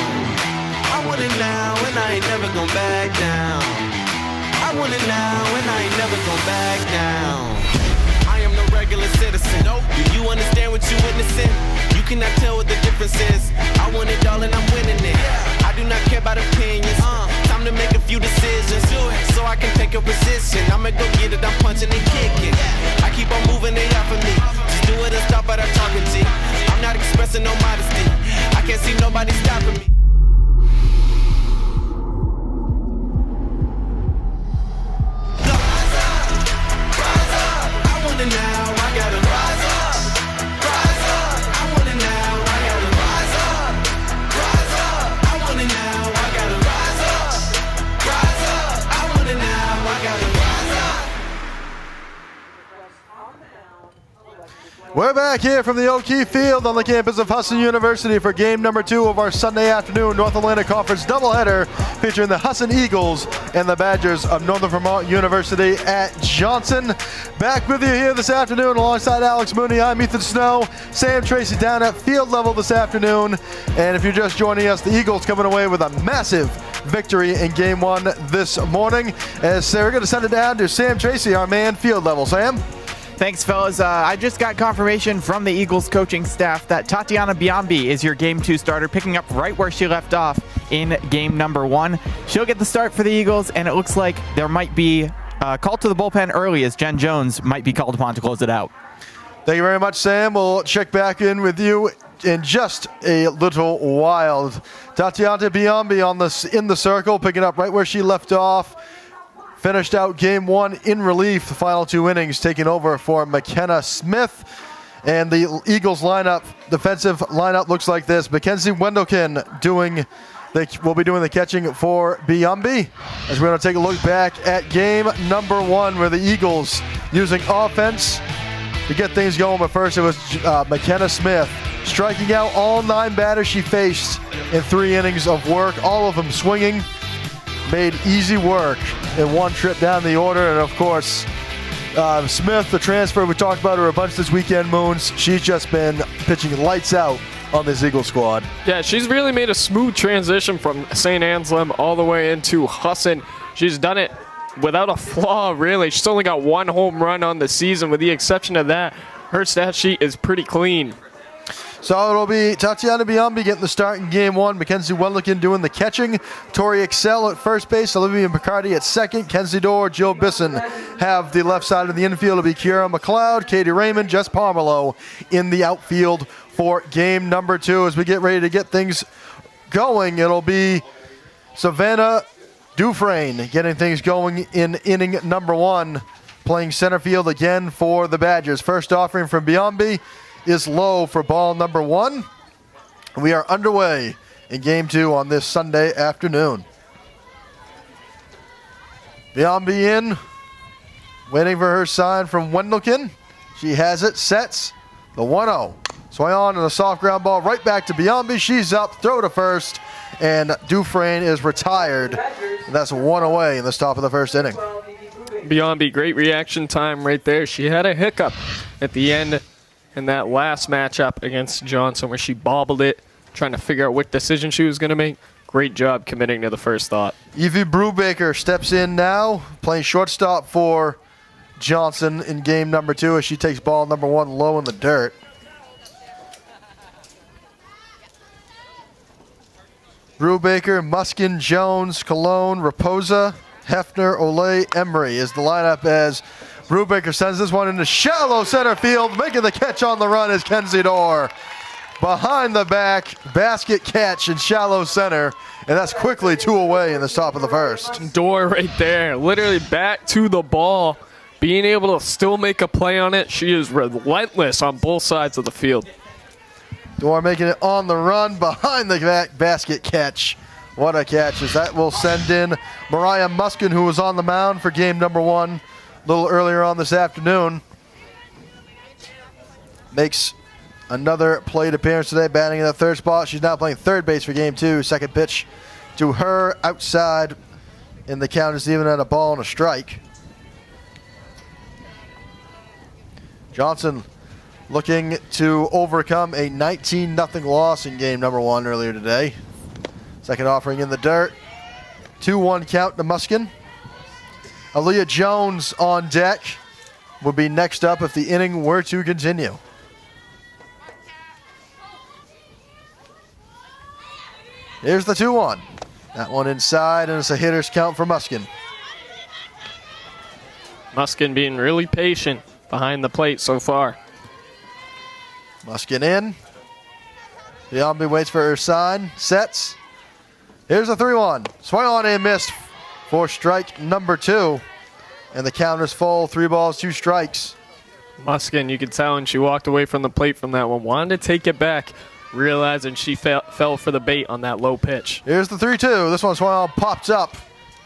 I want it now and I ain't never gonna back down. I want it now and I ain't never gonna back down. I am no regular citizen. Nope. Do you understand what you're witnessing? You cannot tell what the difference is. I want it all and I'm winning it. Yeah. I do not care about opinions. Time to make a few decisions. Do it. So I can take a position. I'ma go get it, I'm punching and kicking. I keep on moving, they after me. Just do it and stop at I'm talking G. I'm not expressing no modesty. I can't see nobody stopping me. Now I gotta rise up, rise up. I want it now, I gotta rise up, rise up. I want it now, I gotta rise up, rise up. I want it now, I gotta rise up.
We're back here from the O'Keefe Field on the campus of Husson University for game number 2 of our Sunday afternoon North Atlantic Conference doubleheader featuring the Husson Eagles and the Badgers of Northern Vermont University at Johnson. Back with you here this afternoon alongside Alex Mooney. I'm Ethan Snow. Sam Tracy down at field level this afternoon. And if you're just joining us, the Eagles coming away with a massive victory in game 1 this morning. As we're going to send it down to Sam Tracy, our man, field level. Sam?
Thanks, fellas. I just got confirmation from the Eagles coaching staff that Tatiana Biambi is your Game 2 starter, picking up right where she left off in game number 1. She'll get the start for the Eagles, and it looks like there might be a call to the bullpen early as Jen Jones might be called upon to close it out.
Thank you very much, Sam. We'll check back in with you in just a little while. Tatiana Biambi in the circle, picking up right where she left off. Finished out game 1 in relief, the final 2 innings, taking over for McKenna Smith. And the Eagles lineup, defensive lineup looks like this. Mackenzie Wendelkin will be doing the catching for Biambi. As we're going to take a look back at game number 1 where the Eagles using offense to get things going. But first it was McKenna Smith striking out all 9 batters she faced in 3 innings of work, all of them swinging. Made easy work in one trip down the order. And of course, Smith, the transfer, we talked about her a bunch this weekend, Moons. She's just been pitching lights out on this Eagle squad.
Yeah, she's really made a smooth transition from St. Anselm all the way into Husson. She's done it without a flaw, really. She's only got 1 home run on the season. With the exception of that, her stat sheet is pretty clean.
So it'll be Tatiana Biambi getting the start in game 1. Mackenzie Wendelkin doing the catching. Tori Excel at first base. Olivia McCarty at second. Kenzie Dorr, Jill Bisson have the left side of the infield. It'll be Kiera McLeod, Katie Raymond, Jess Pomerleau in the outfield for game number 2. As we get ready to get things going, it'll be Savannah Dufresne getting things going in inning number 1, playing center field again for the Badgers. First offering from Biambi is low for ball number 1. We are underway in game 2 on this Sunday afternoon. Biambi in, waiting for her sign from Wendelkin. She has it, sets the 1-0. Swing on and a soft ground ball right back to Biambi. She's up, throw to first, and Dufresne is retired. And that's 1 away in the top of the first inning.
Biambi, great reaction time right there. She had a hiccup at the end in that last matchup against Johnson where she bobbled it, trying to figure out what decision she was going to make. Great job committing to the first thought.
Evie Brubaker steps in now, playing shortstop for Johnson in game number 2 as she takes ball number 1 low in the dirt. Brubaker, Muskin, Jones, Cologne, Raposa, Hefner, Olay, Emery is the lineup as Brubaker sends this one into shallow center field. Making the catch on the run is Kenzie Dorr. behind the back, basket catch in shallow center, and that's quickly 2 away in the top of the first.
Door right there, literally back to the ball, being able to still make a play on it. She is relentless on both sides of the field.
Door making it on the run behind the back, basket catch. What a catch, as that will send in Mariah Muskin, who was on the mound for game number 1 a little earlier on this afternoon. Makes another plate appearance today, batting in the third spot. She's now playing third base for game 2. Second pitch to her outside, and the count is even at a ball and a strike. Johnson looking to overcome a 19-0 loss in game number 1 earlier today. Second offering in the dirt. 2-1 count to Muskin. Aaliyah Jones on deck will be next up if the inning were to continue. Here's the 2-1. That one inside, and it's a hitter's count for Muskin.
Muskin being really patient behind the plate so far.
Muskin in. Biombi waits for her sign, sets. Here's a 3-1. Swung on and missed for strike number 2. And the count is full, 3 balls, 2 strikes.
Muskin, you could tell when she walked away from the plate from that one, wanted to take it back, realizing she fell for the bait on that low pitch.
Here's the 3-2. This one swung on, popped up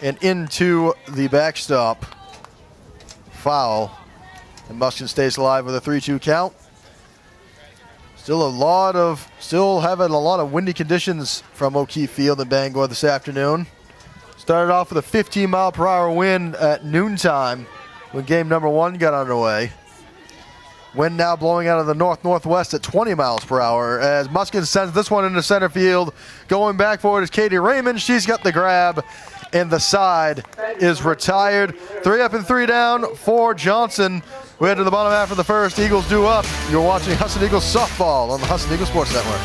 and into the backstop. Foul. And Muskin stays alive with a 3-2 count. Still having a lot of windy conditions from O'Keefe Field in Bangor this afternoon. Started off with a 15-mile-per-hour wind at noontime when game number 1 got underway. Wind now blowing out of the north-northwest at 20 miles per hour as Muskin sends this one into center field. Going back for it is Katie Raymond. She's got the grab, and the side is retired. 3 up and 3 down for Johnson. We head to the bottom half of the first. Eagles due up. You're watching Husson Eagles softball on the Husson Eagles Sports Network.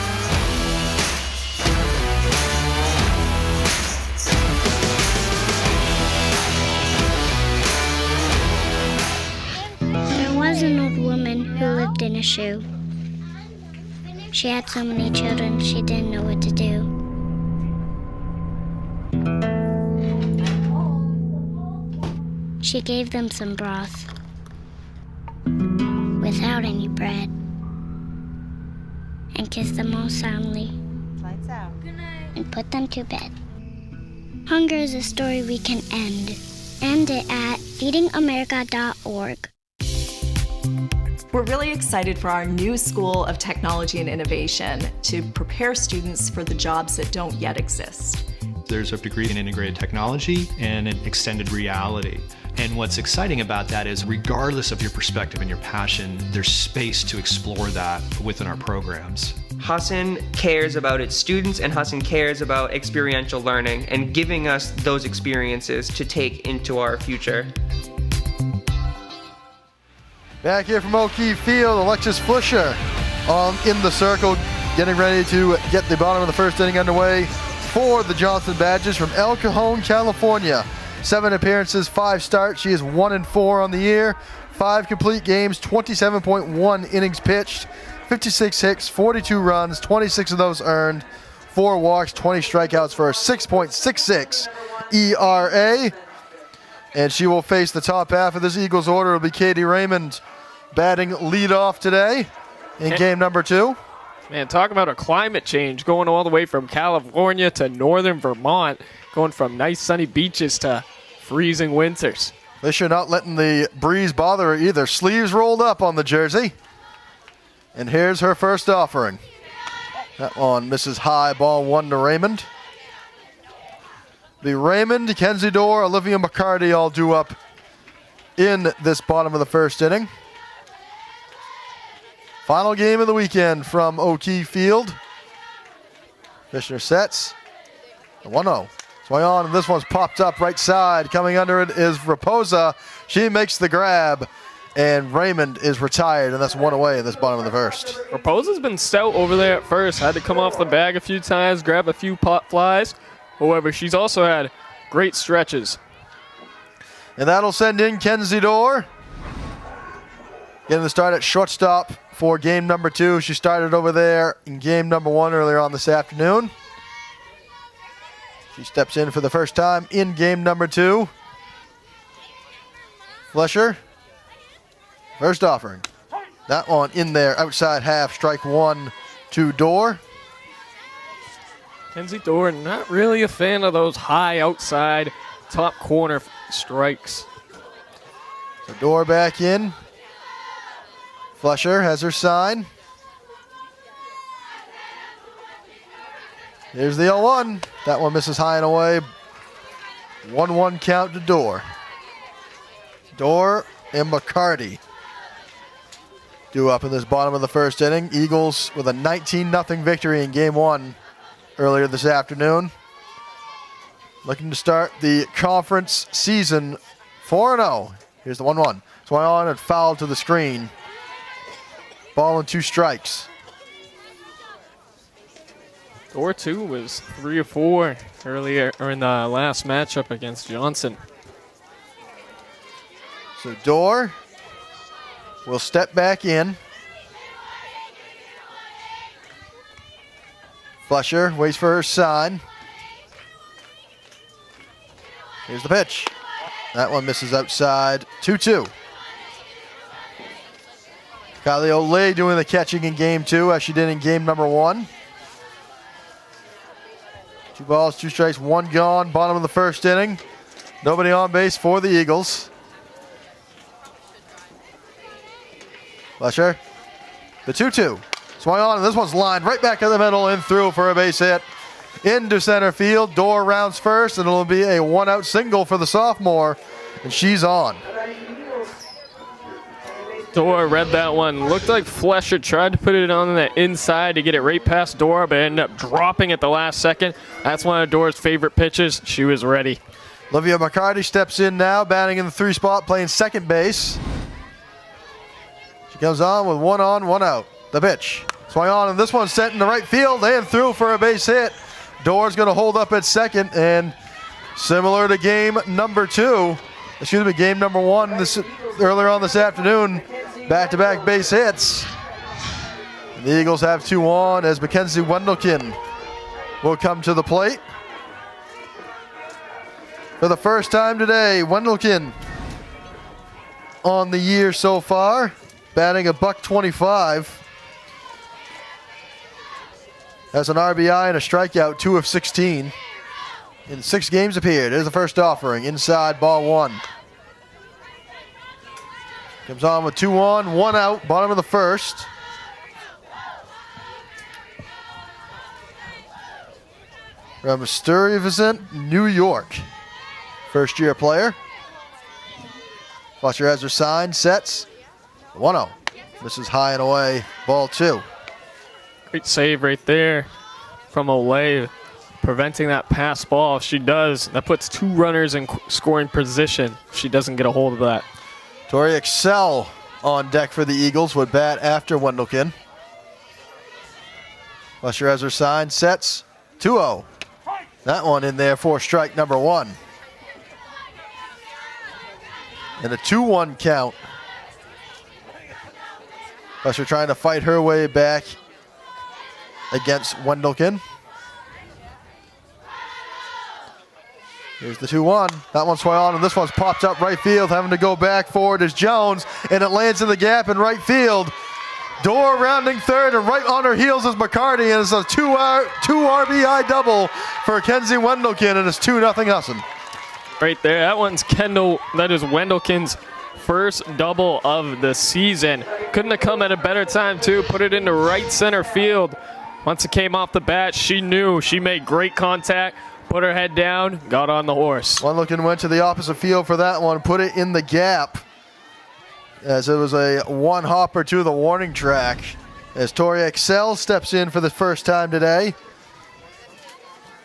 There was an old woman who lived in a shoe. She had so many children, she didn't know what to do. She gave them some broth without any bread and kissed them all soundly. Lights out. Good night. And put them to bed. Hunger is a story we can end. End it at feedingamerica.org.
We're really excited for our new School of Technology and Innovation to prepare students for the jobs that don't yet exist.
There's a degree in integrated technology and an extended reality. And what's exciting about that is regardless of your perspective and your passion, there's space to explore that within our programs.
Husson cares about its students, and Husson cares about experiential learning and giving us those experiences to take into our future.
Back here from O'Keefe Field, Alexis Flusher in the circle, getting ready to get the bottom of the first inning underway for the Johnson Badgers from El Cajon, California. 7 appearances, 5 starts. She is 1-4 on the year. 5 complete games, 27.1 innings pitched, 56 hits, 42 runs, 26 of those earned, 4 walks, 20 strikeouts for a 6.66 ERA. And she will face the top half of this Eagles order. It'll be Katie Raymond batting leadoff today in game number 2.
Man, talk about a climate change, going all the way from California to northern Vermont, going from nice sunny beaches to freezing winters.
Fisher not letting the breeze bother her either. Sleeves rolled up on the jersey. And here's her first offering. That one misses high, ball 1 to Raymond. The Raymond, Kenzie Dorr, Olivia McCarty all due up in this bottom of the first inning. Final game of the weekend from O'Keefe Field. Fisher sets. 1-0. Swing on, and this one's popped up right side. Coming under it is Raposa. She makes the grab, and Raymond is retired, and that's 1 away in this bottom of the first.
Raposa's been stout over there at first. Had to come off the bag a few times, grab a few pop flies. However, she's also had great stretches.
And that'll send in Kenzie Dorr. Getting the start at shortstop for game number 2. She started over there in game number 1 earlier on this afternoon. She steps in for the first time in game number 2. Flesher, first offering. That one in there, outside half, strike 1 to Dorr.
Kenzie Dorr, not really a fan of those high outside top corner strikes.
So Dorr back in. Flesher has her sign. Here's the 0-1. That one misses high and away. 1-1 count to Dorr. Dorr and McCarty due up in this bottom of the first inning. Eagles with a 19-0 victory in game 1 earlier this afternoon. Looking to start the conference season 4-0. Here's the 1-1. Swung on and fouled to the screen. Ball and 2 strikes.
Dorr, too, was 3 of 4 earlier or in the last matchup against Johnson.
So Dorr will step back in. Flesher waits for her sign. Here's the pitch. That one misses outside. 2-2. Kylie Olay doing the catching in game 2 as she did in game number 1. 2 balls, 2 strikes, 1 gone. Bottom of the first inning. Nobody on base for the Eagles. Flesher, the 2-2. Swung on, and this one's lined right back in the middle and through for a base hit. Into center field. Dorr rounds first, and it'll be a 1-out single for the sophomore, and she's on.
Dorr read that one. Looked like Flesher tried to put it on the inside to get it right past Dorr, but ended up dropping at the last second. That's one of Dorr's favorite pitches. She was ready.
Olivia McCarty steps in now, batting in the 3 spot, playing second base. She comes on with 1 on, 1 out. The pitch. Swung on, and this one's sent in the right field and through for a base hit. Dorr's going to hold up at second, and similar to game number 2, game number 1 earlier on this afternoon, back-to-back base hits. And the Eagles have 2 on as Mackenzie Wendelkin will come to the plate. For the first time today, Wendelkin on the year so far, batting a $125. Has an RBI and a strikeout, 2 of 16. In 6 games appeared. Here's the first offering. Inside, ball 1. Comes on with 2 on, 1 out, bottom of the first. From Stuyvesant, New York. First-year player. Flesher has her sign, sets. 1-0. Misses high and away, ball 2.
Great save right there from Olay, preventing that pass ball. If she does, that puts 2 runners in scoring position. If she doesn't get a hold of that.
Tori Excel on deck for the Eagles would bat after Wendelkin. Flesher has her sign, sets. 2-0. That one in there for strike number 1. And a 2-1 count. Flesher trying to fight her way back against Wendelkin. Here's the 2-1. That one swung on, and this one's popped up right field. Having to go back forward is Jones, and it lands in the gap in right field. Dorr rounding third, and right on her heels is McCarty, and it's a 2 RBI double for Kenzie Wendelkin, and it's 2-0 Husson.
Right there, that is Wendelkin's first double of the season. Couldn't have come at a better time, too. Put it into right center field. Once it came off the bat, she knew. She made great contact, put her head down, got on the horse.
Wendelkin went to the opposite field for that one, put it in the gap, as it was a 1-hopper to the warning track. As Tori Excel steps in for the first time today.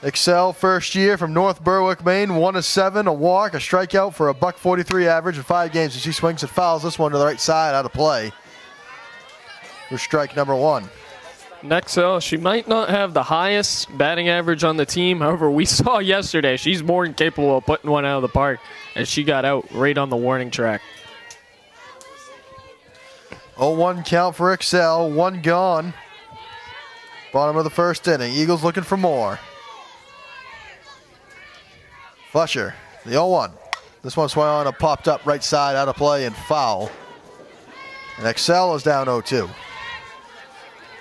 Excel, first year from North Berwick, Maine, 1 of 7, a walk, a strikeout for a $143 average in 5 games. As she swings and fouls this one to the right side out of play for strike number 1.
Nexel, she might not have the highest batting average on the team. However, we saw yesterday she's more than capable of putting one out of the park, as she got out right on the warning track.
0-1 count for Excel, 1 gone. Bottom of the first inning. Eagles looking for more. Fletcher, the 0-1. This one swung on a popped up right side, out of play and foul. And Excel is down 0-2.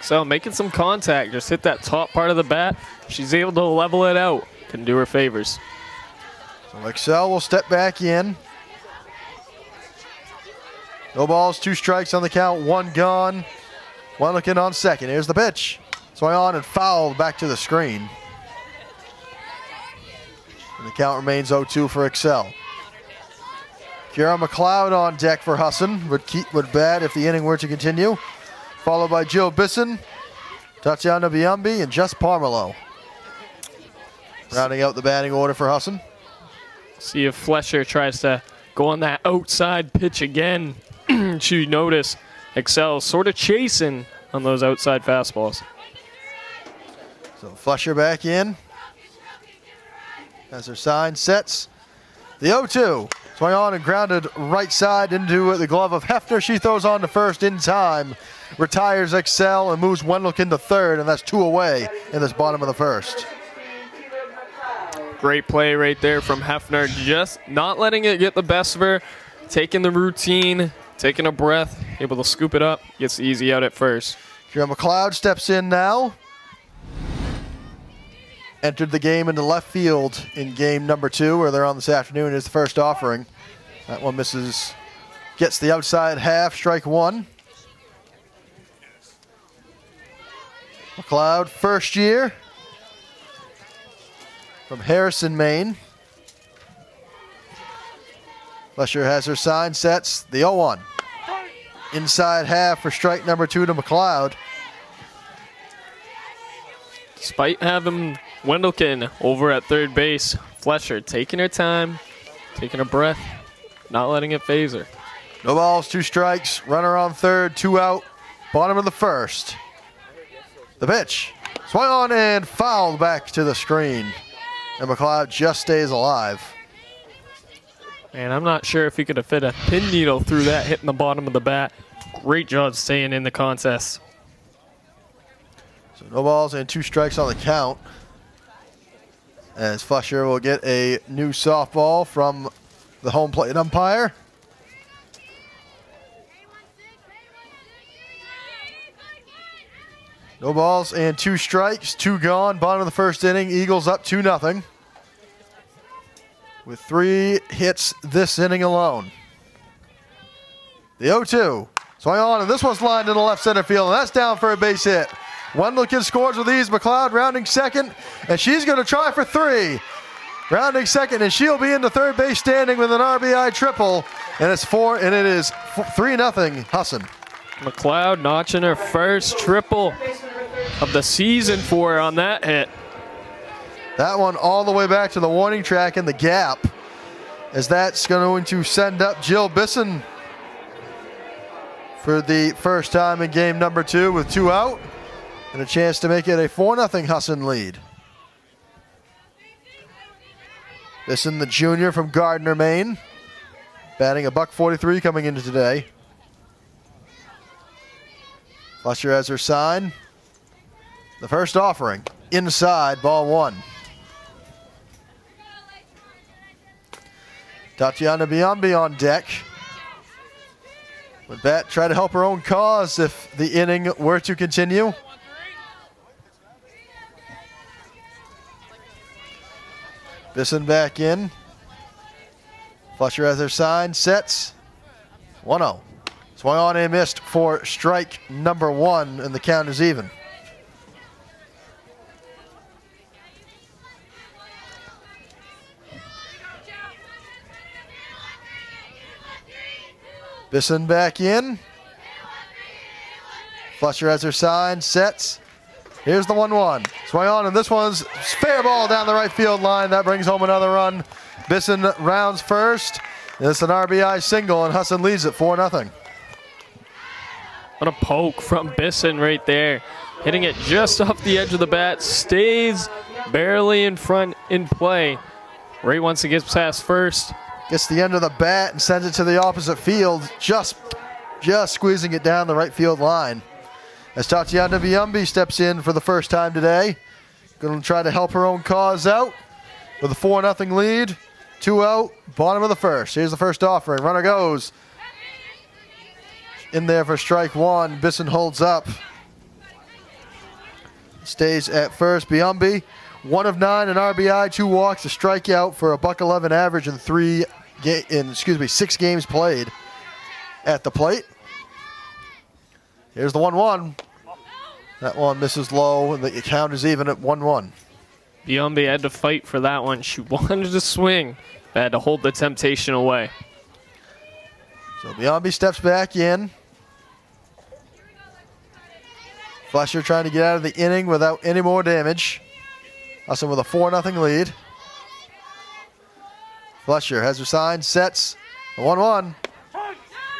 So making some contact, just hit that top part of the bat. She's able to level it out. Can do her favors.
So Excel will step back in. No balls, 2 strikes on the count, 1 gone. One looking on second. Here's the pitch. Swung on and fouled back to the screen. And the count remains 0-2 for Excel. Kira McLeod on deck for Husson. Would bat if the inning were to continue. Followed by Jill Bisson, Tatiana Biambi, and Jess Parmelo. Rounding out the batting order for Husson.
See if Fletcher tries to go on that outside pitch again. You notice Excel sort of chasing on those outside fastballs.
So Fletcher back in. As her sign sets. The 0-2. Swung on and grounded right side into the glove of Hefner. She throws on to first in time. Retires Excel and moves Wendelken to third, and that's 2 away in this bottom of the first.
Great play right there from Hefner. Just not letting it get the best of her. Taking the routine, taking a breath, able to scoop it up. Gets the easy out at first.
Kira McLeod steps in now. Entered the game into left field in game number 2, where they're on this afternoon, is the first offering. That one misses, gets the outside half, strike 1. McLeod, first year from Harrison, Maine. Fletcher has her sign, sets the 0-1. Inside half for strike number 2 to McLeod.
Despite having Wendelken over at third base, Fletcher taking her time, taking a breath, not letting it phase her.
No balls, 2 strikes, runner on third, 2 out, bottom of the first. The pitch, swung on and fouled back to the screen. And McLeod just stays alive.
And I'm not sure if he could have fit a pin needle through that, hitting the bottom of the bat. Great job staying in the contest.
So no balls and 2 strikes on the count. As Fletcher will get a new softball from the home plate umpire. No balls and 2 strikes, 2 gone. Bottom of the first inning, Eagles up 2-0. With 3 hits this inning alone. The 0-2. Swung on, and this one's lined in the left center field, and that's down for a base hit. Wendelken scores with ease. McLeod rounding second, and she's going to try for 3. Rounding second, and she'll be in the third base standing with an RBI triple, and it is 3-0 Husson.
McLeod notching her first triple of the season for her on that hit.
That one all the way back to the warning track in the gap, as that's going to send up Jill Bisson for the first time in game number 2 with 2 out, and a chance to make it a 4-0 Husson lead. Bisson, the junior from Gardner, Maine, batting $143 coming into today. Fletcher has her sign. The first offering, inside, ball 1. Tatiana Biambi on deck. Would bat try to help her own cause if the inning were to continue. Bisson back in. Fletcher has her sign, sets. 1-0. Swung on and missed for strike number 1, and the count is even. Bisson back in. Fletcher has her sign, sets. Here's the 1-1. Swung on, and this one's fair ball down the right field line. That brings home another run. Bisson rounds first. It's an RBI single, and Husson leads it 4-0.
What a poke from Bisson right there. Hitting it just off the edge of the bat. Stays barely in front in play. Right once it gets past first.
Gets the end of the bat and sends it to the opposite field. Just just squeezing it down the right field line. As Tatiana Biumbi steps in for the first time today. Going to try to help her own cause out with a 4-0 lead. 2 out, bottom of the first. Here's the first offering. Runner goes. In there for strike one. Bisson holds up. Stays at first. Biumbi, 1 of 9 in RBI, 2 walks, a strikeout for a .111 average in 6 games played at the plate. Here's the 1-1. That one misses low, and the count is even at 1-1.
Biumbi had to fight for that one. She wanted to swing, but had to hold the temptation away.
So Biumbi steps back in. Fletcher trying to get out of the inning without any more damage. Husson with a 4-0 lead. Fletcher has her sign, sets the 1-1.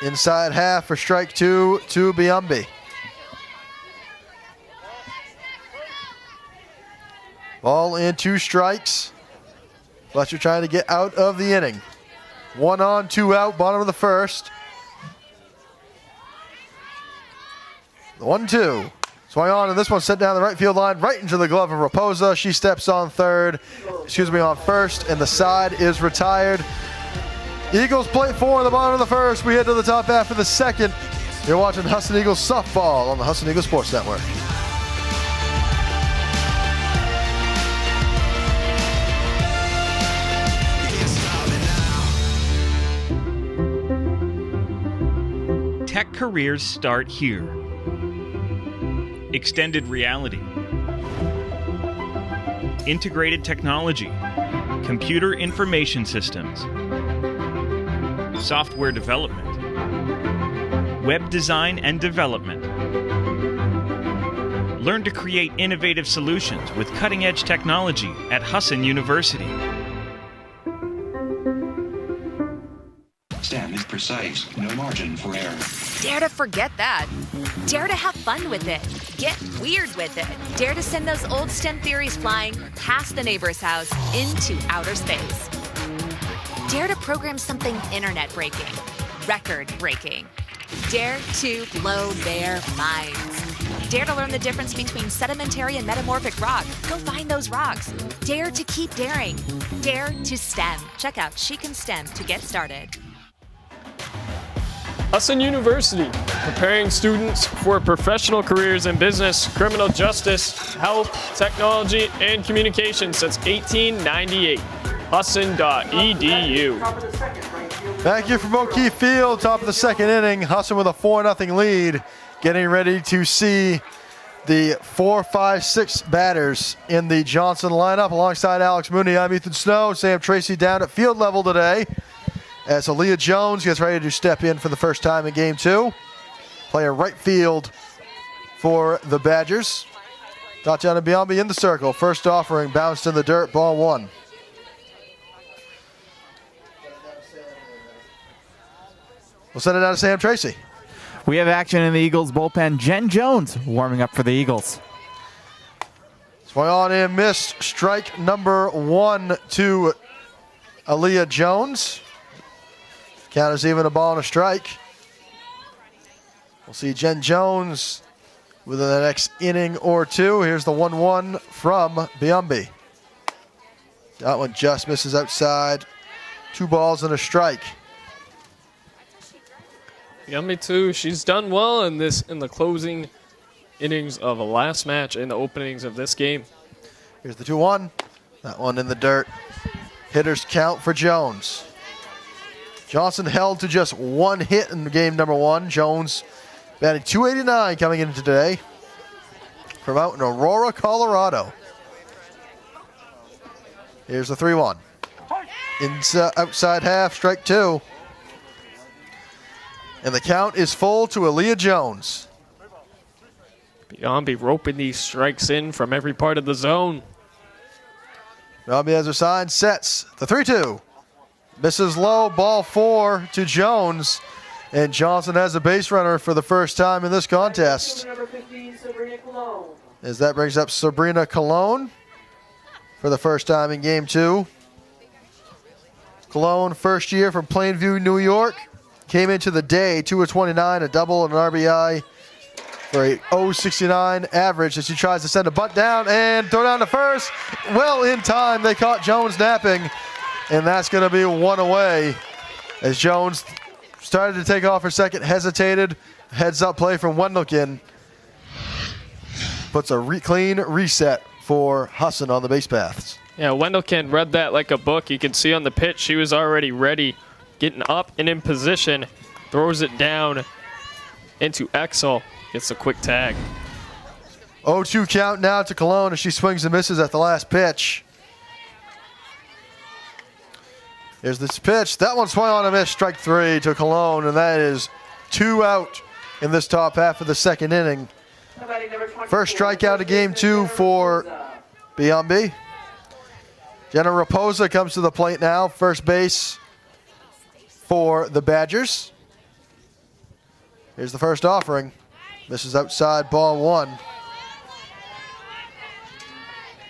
Inside half for strike 2 to Biumbi. Ball in, 2 strikes. Fletcher trying to get out of the inning. 1 on, 2 out, bottom of the first. The 1-2. Swung on, and this one sent down the right field line, right into the glove of Raposa. She steps on on first, and the side is retired. Eagles play 4 in the bottom of the first. We head to the top half of the second. You're watching Husson Eagles softball on the Husson Eagles Sports Network.
Tech careers start here. Extended reality, integrated technology, computer information systems, software development, web design and development. Learn to create innovative solutions with cutting-edge technology at Husson University.
STEM is precise, no margin for error.
Dare to forget that. Dare to have fun with it. Get weird with it. Dare to send those old STEM theories flying past the neighbor's house into outer space. Dare to program something internet-breaking, record-breaking. Dare to blow their minds. Dare to learn the difference between sedimentary and metamorphic rock. Go find those rocks. Dare to keep daring. Dare to STEM. Check out She Can STEM to get started.
Husson University, preparing students for professional careers in business, criminal justice, health, technology, and communication since 1898. Husson.edu.
Back here from O'Keefe Field, top of the second inning. Husson with a 4-0 lead, getting ready to see the 4, 5, 6 batters in the Johnson lineup. Alongside Alex Mooney, I'm Ethan Snow. Sam Tracy down at field level today, as Aaliyah Jones gets ready to step in for the first time in Game 2. Playing right field for the Badgers. Tatiana Biumbi in the circle. First offering, bounced in the dirt, ball 1. We'll send it out to Sam Tracy.
We have action in the Eagles bullpen. Jen Jones warming up for the Eagles.
Swung on and missed. Strike number 1 to Aaliyah Jones. Count is even, a ball and a strike. We'll see Jen Jones within the next inning or two. Here's the 1-1 from Biumbi. That one just misses outside. 2 balls and a strike.
Biumbi too. She's done well in the closing innings of a last match and the openings of this game.
Here's the 2-1. That one in the dirt. Hitters count for Jones. Johnson held to just 1 hit in game number 1. Jones batting .289 coming in today from out in Aurora, Colorado. Here's the 3-1. Outside half, strike 2. And the count is full to Aaliyah Jones.
Biumbi roping these strikes in from every part of the zone.
Biumbi has her sign, sets the 3-2. Misses low, ball 4 to Jones. And Johnson has a base runner for the first time in this contest. As that brings up Sabrina Colon for the first time in game 2. Colon, first year from Plainview, New York. came into the day 2 of 29, a double and an RBI for a 0.69 average as she tries to send a bunt down and throw down to first. Well in time, they caught Jones napping, and that's going to be one away as Jones started to take off her second, hesitated. Heads up play from Wendelken. Puts a clean reset for Husson on the base paths.
Yeah, Wendelken read that like a book. You can see on the pitch she was already ready, getting up and in position, throws it down into Exel, gets a quick tag.
0-2 count now to Cologne as she swings and misses at the last pitch. Here's this pitch. That one swung on a miss, strike 3 to Cologne, and that is 2 out in this top half of the second inning. First strikeout of game 2 for B. Jenna Raposa comes to the plate now, first base for the Badgers. Here's the first offering. Misses outside, ball 1.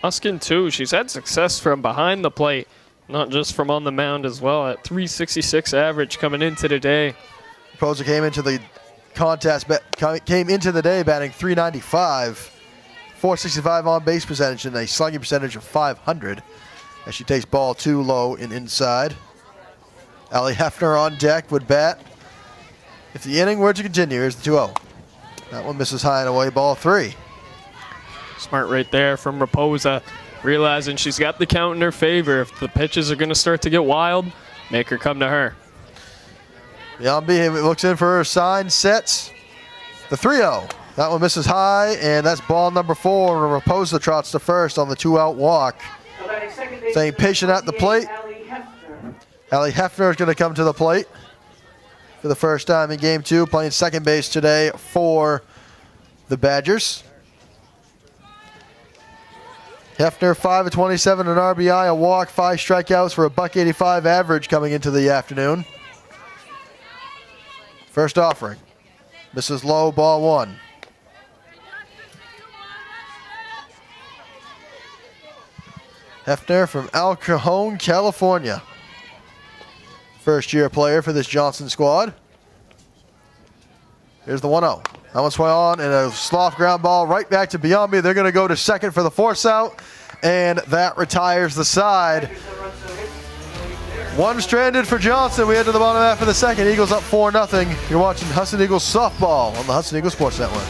Huskin too, she's had success from behind the plate, not just from on the mound as well, at 366 average coming into the day.
Raposa came into the contest, came into the day batting .395, 465 on base percentage and a slugging percentage of .500 as she takes ball 2 low and inside. Allie Hefner on deck would bat. If the inning were to continue, here's the 2-0. That one misses high and away, ball 3.
Smart right there from Raposa, realizing she's got the count in her favor. If the pitches are going to start to get wild, make her come to her.
Yambi looks in for her sign, sets the 3-0. That one misses high, and that's ball number 4. And Raposa trots to first on the 2-out walk. Staying patient at the plate. Allie Hefner is going to come to the plate for the first time in game 2, playing second base today for the Badgers. Hefner 5 of 27, an RBI, a walk, 5 strikeouts for a .185 average coming into the afternoon. First offering. Misses low, ball 1. Hefner from El Cajon, California. First-year player for this Johnson squad. Here's the 1-0. That one swung on and a slough ground ball right back to Biombi. They're going to go to second for the force out, and that retires the side. One stranded for Johnson. We head to the bottom half of the second. Eagles up 4-0. You're watching Husson Eagles softball on the Husson Eagles Sports Network.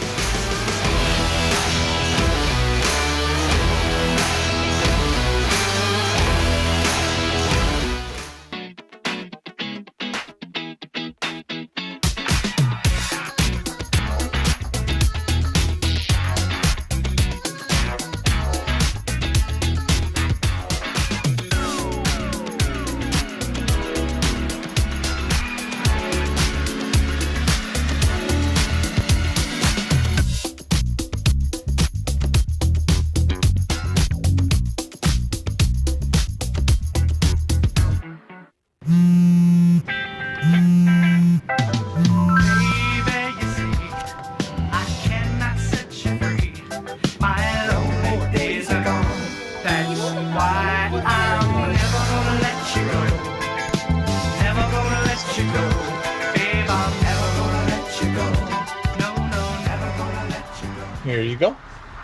Here you go.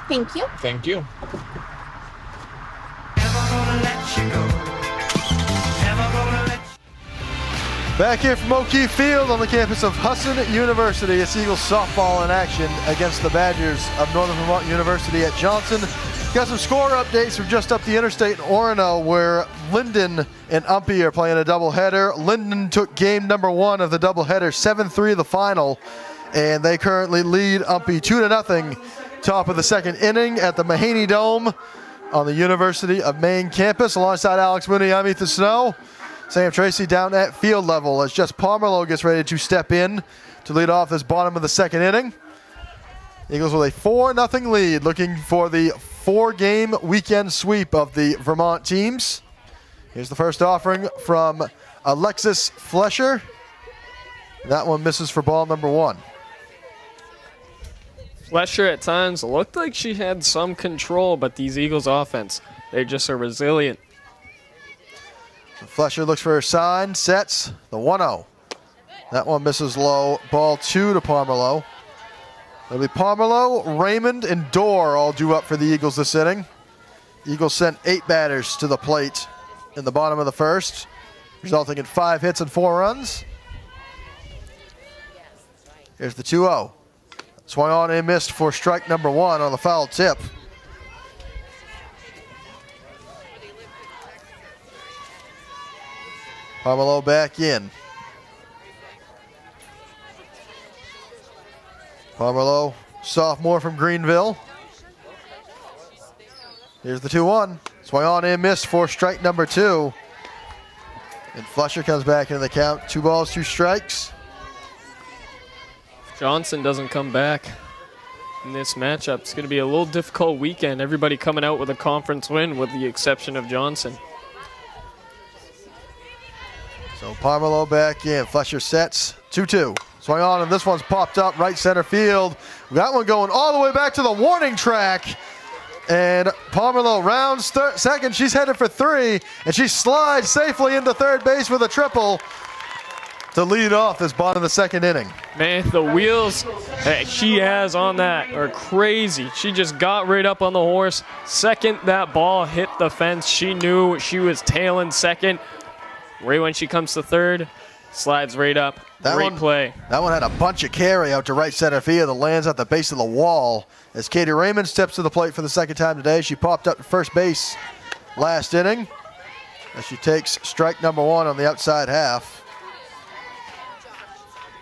Thank you.
Thank you.
Back here from O'Keefe Field on the campus of Husson University. It's Eagles softball in action against the Badgers of Northern Vermont University at Johnson. Got some score updates from just up the interstate in Orono, where Linden and Umpy are playing a doubleheader. Linden took game number 1 of the doubleheader, 7-3 the final, and they currently lead Umpy 2-0. Top of the second inning at the Mahaney Dome on the University of Maine campus. Alongside Alex Mooney, I'm Ethan Snow. Sam Tracy down at field level as Jess Pomerlow gets ready to step in to lead off this bottom of the second inning. Eagles with a 4-0 lead, looking for the 4-game weekend sweep of the Vermont teams. Here's the first offering from Alexis Flesher. That one misses for ball number 1.
Flesher at times looked like she had some control, but these Eagles offense, they just are resilient.
So Flesher looks for her sign, sets the 1-0. That one misses low. Ball 2 to Pomerleau. It'll be Pomerleau, Raymond, and Dorr all due up for the Eagles this inning. Eagles sent 8 batters to the plate in the bottom of the first, resulting in 5 hits and 4 runs. Here's the 2-0. Swung on and missed for strike number 1 on the foul tip. Pomerleau back in. Pomerleau, sophomore from Greenville. Here's the 2-1. Swung on and missed for strike number 2. And Fletcher comes back into the count. 2 balls, 2 strikes.
If Johnson doesn't come back in this matchup, it's going to be a little difficult weekend. Everybody coming out with a conference win with the exception of Johnson.
So Pomerleau back in. Fletcher sets. 2-2. Swung on, and this one's popped up right center field. That one going all the way back to the warning track. And Pomerleau rounds second. She's headed for 3, and she slides safely into third base with a triple to lead off this bottom of the second inning.
Man, the wheels that she has on that are crazy. She just got right up on the horse. Second that ball hit the fence, she knew she was tailing second. Right when she comes to third, slides right up. Great play.
That one had a bunch of carry out to right center field. It lands at the base of the wall. As Katie Raymond steps to the plate for the second time today, she popped up to first base last inning as she takes strike number 1 on the outside half.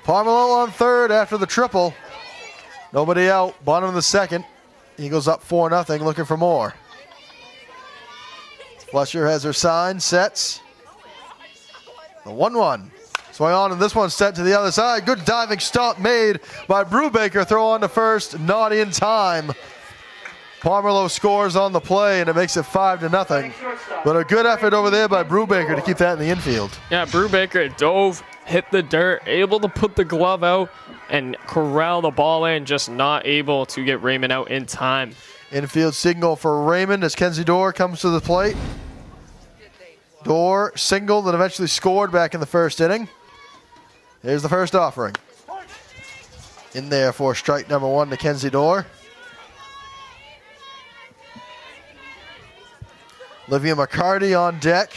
Pomerleau on third after the triple. Nobody out. Bottom of the second. Eagles up 4-0, looking for more. Fletcher has her sign, sets. The 1-1. Swung on, and this one set to the other side. Good diving stop made by Brubaker. Throw on to first, not in time. Pomerleau scores on the play, and it makes it 5-0. But a good effort over there by Brubaker to keep that in the infield.
Yeah, Brubaker dove, hit the dirt, able to put the glove out and corral the ball in, just not able to get Raymond out in time.
Infield signal for Raymond as Kenzie Dorr comes to the plate. Dorr singled and eventually scored back in the first inning. Here's the first offering. In there for strike number 1 to Kenzie Dorr. Olivia McCarty on deck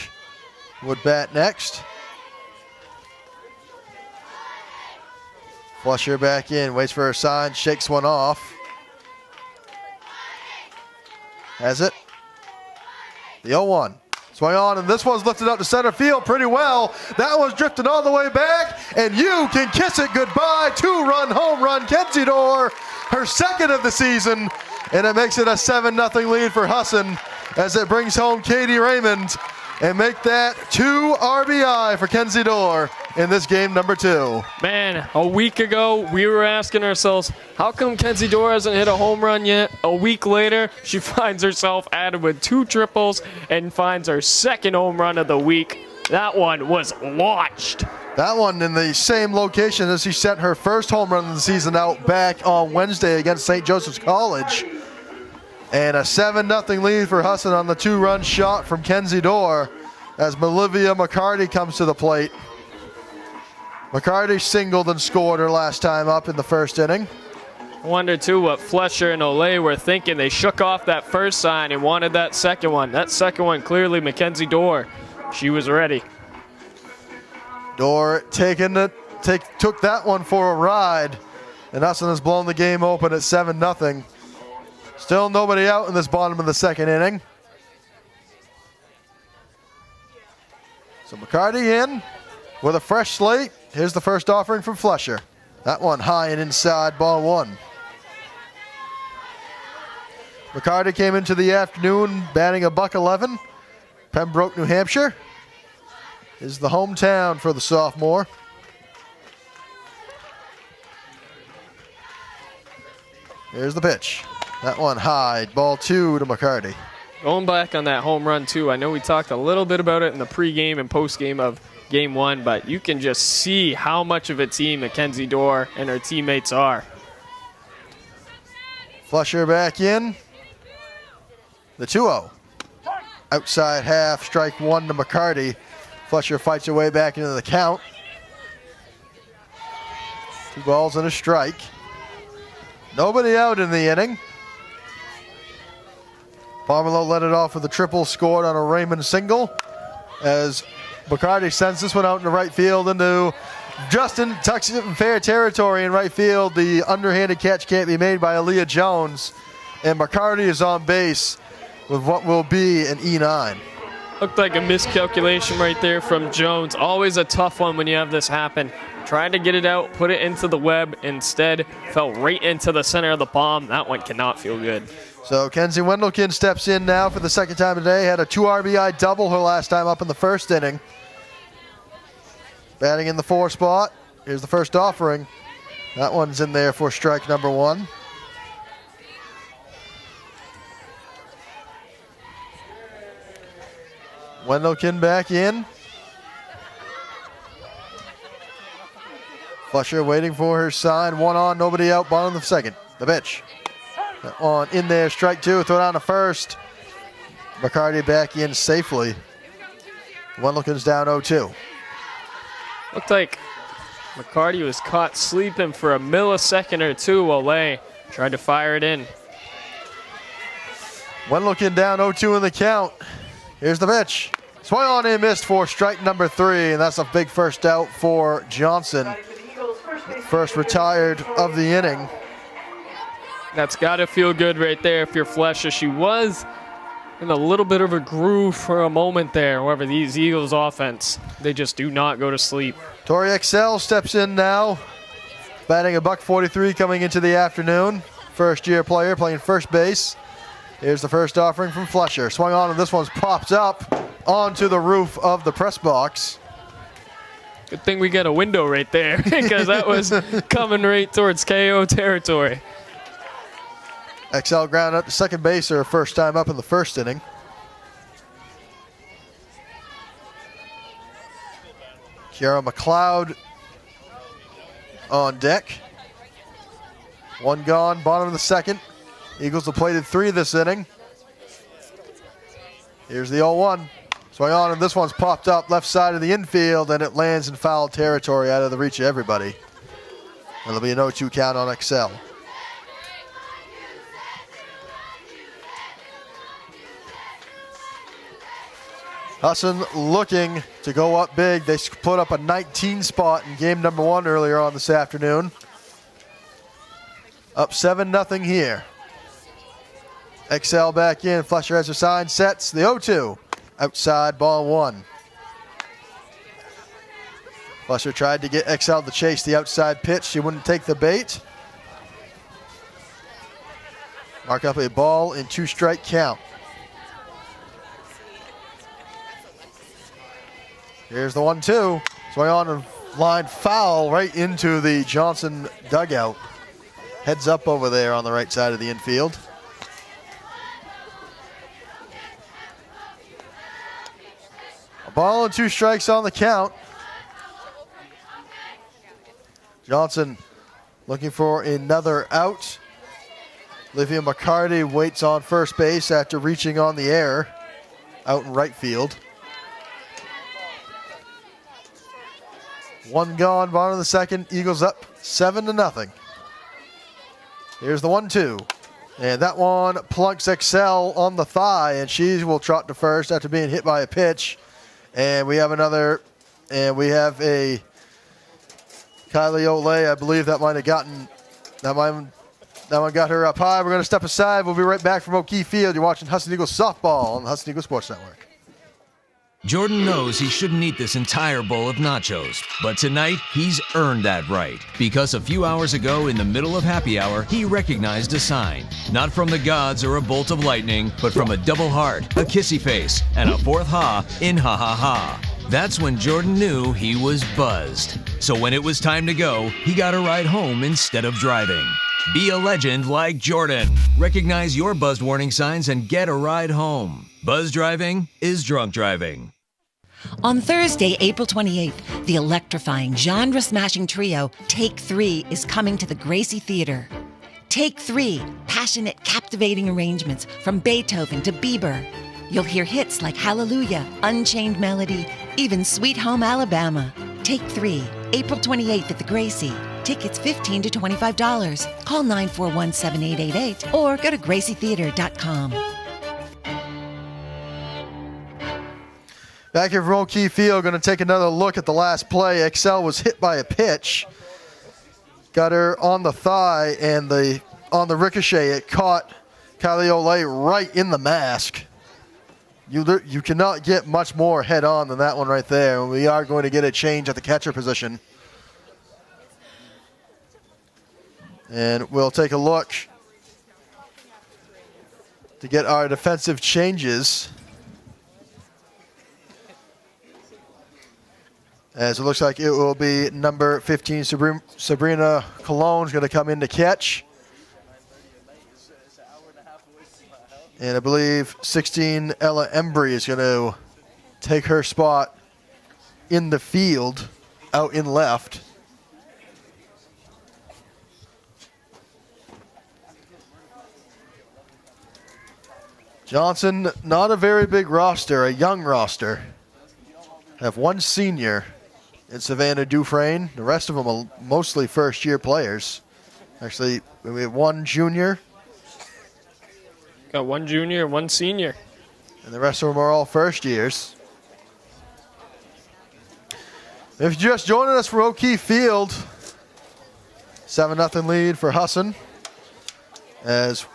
would bat next. Flusher back in, waits for her sign, shakes one off. Has it. The 0-1. Swung on, and this one's lifted up to center field pretty well. That one's drifting all the way back, and you can kiss it goodbye. 2-run home run, Kenzie Dorr, her second of the season, and it makes it a 7-0 lead for Husson as it brings home Katie Raymond and make that 2 RBI for Kenzie Dorr in this game number 2.
Man, a week ago, we were asking ourselves, how come Kenzie Dorr hasn't hit a home run yet? A week later, she finds herself added with 2 triples and finds her second home run of the week. That one was launched.
That one in the same location as she sent her first home run of the season out back on Wednesday against St. Joseph's College. And a 7-0 lead for Husson on the 2-run shot from Kenzie Dorr as Olivia McCarty comes to the plate. McCarty singled and scored her last time up in the first inning.
I wonder, too, what Fletcher and Olay were thinking. They shook off that first sign and wanted that second one. That second one, clearly Mackenzie Dorr. She was ready.
Dorr took that one for a ride, and Husson has blown the game open at 7-0. Still nobody out in this bottom of the second inning. So McCarty in with a fresh slate. Here's the first offering from Fletcher. That one high and inside, ball 1. McCarty came into the afternoon batting a .111. Pembroke, New Hampshire is the hometown for the sophomore. Here's the pitch. That one high, ball 2 to McCarty.
Going back on that home run, too, I know we talked a little bit about it in the pregame and postgame of Game 1, but you can just see how much of a team Mackenzie Dorr and her teammates are.
Flusher back in. The 2-0. Outside half, strike 1 to McCarty. Fletcher fights her way back into the count. 2 balls and a strike. Nobody out in the inning. Pomerleau led it off with a triple, scored on a Raymond single as Bacardi sends this one out into right field into Justin, tucks it in fair territory in right field. The underhanded catch can't be made by Aaliyah Jones, and Bacardi is on base with what will be an E9.
Looked like a miscalculation right there from Jones. Always a tough one when you have this happen. Tried to get it out, put it into the web, instead fell right into the center of the palm. That one cannot feel good.
So Kenzie Wendelken steps in now for the second time today. Had a 2 RBI double her last time up in the first inning. Batting in the 4 spot. Here's the first offering. That one's in there for strike number 1. Wendelken back in. Flusher waiting for her sign. 1 on, nobody out, bottom of the second. The pitch. That one in there, strike 2, throw down to first. McCarty back in safely. Wendelken's down 0-2.
Looked like McCarty was caught sleeping for a millisecond or two while Lay tried to fire it in.
Wendelken down 0-2 in the count. Here's the pitch. Swung on and missed for strike number 3, and that's a big first out for Johnson. First retired of the inning.
That's got to feel good right there if you're Fletcher. She was in a little bit of a groove for a moment there. However, these Eagles offense, they just do not go to sleep.
Tori Excel steps in now, batting $143 coming into the afternoon. First-year player playing first base. Here's the first offering from Fletcher. Swung on, and this one's popped up onto the roof of the press box.
Good thing we got a window right there because that was coming right towards KO territory.
XL ground up to second base, her first time up in the first inning. Kiara McLeod on deck. 1 gone, bottom of the second. Eagles have plated 3 this inning. Here's the 0-1. Swing on, and this one's popped up left side of the infield, and it lands in foul territory out of the reach of everybody. It'll be an 0-2 count on XL. Husson looking to go up big. They put up a 19 spot in game number 1 earlier on this afternoon. Up 7-0 here. XL back in. Fletcher has her sign, sets the 0-2. Outside, ball 1. Fletcher tried to get XL to chase the outside pitch. She wouldn't take the bait. Mark up a ball and 2 strike count. Here's the 1-2. Swing on and line foul right into the Johnson dugout. Heads up over there on the right side of the infield. A ball and 2 strikes on the count. Johnson looking for another out. Olivia McCarty waits on first base after reaching on the air out in right field. 1 gone, bottom of the second. Eagles up 7-0. Here's the 1-2. And that one plunks XL on the thigh, and she will trot to first after being hit by a pitch. And we have another, and we have a Kylie Olay. I believe that might have gotten, that one got her up high. We're going to step aside. We'll be right back from O'Keefe Field. You're watching Husson Eagles softball on the Husson Eagles Sports Network.
Jordan knows he shouldn't eat this entire bowl of nachos, but tonight he's earned that right. Because a few hours ago in the middle of happy hour, he recognized a sign. Not from the gods or a bolt of lightning, but from a double heart, a kissy face, and a 4th ha in ha ha ha. That's when Jordan knew he was buzzed. So when it was time to go, he got a ride home instead of driving. Be a legend like Jordan. Recognize your buzzed warning signs and get a ride home. Buzz driving is drunk driving.
On Thursday, April 28th, the electrifying, genre-smashing trio Take 3 is coming to the Gracie Theater. Take 3, passionate, captivating arrangements from Beethoven to Bieber. You'll hear hits like Hallelujah, Unchained Melody, even Sweet Home Alabama. Take 3, April 28th at the Gracie. Tickets $15 to $25. Call 941-7888 or go to gracietheater.com.
Back here from O'Keefe Field, going to take another look at the last play. Excel was hit by a pitch. Got her on the thigh, and on the ricochet, it caught Kylie Olay right in the mask. You cannot get much more head-on than that one right there. We are going to get a change at the catcher position. And we'll take a look to get our defensive changes. As it looks like it will be number 15, Sabrina Cologne's going to come in to catch. And I believe 16, Ella Embry is going to take her spot in the field, out in left. Johnson, not a very big roster, a young roster. Have one senior in Savannah Dufresne. The rest of them are mostly first-year players. Actually, we have one junior.
Got one junior and one senior.
And the rest of them are all first years. If you're just joining us from O'Keefe Field, 7-0 lead for Husson. As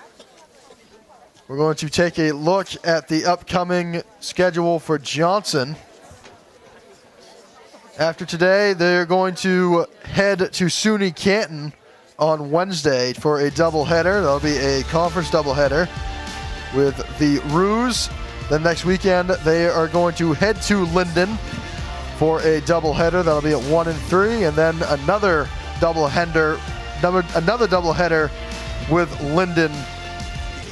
we're going to take a look at the upcoming schedule for Johnson. After today, they're going to head to SUNY Canton on Wednesday for a doubleheader. That'll be a conference doubleheader with the Roos. Then next weekend, they are going to head to Linden for a doubleheader. That'll be at 1 and 3, and then another doubleheader with Linden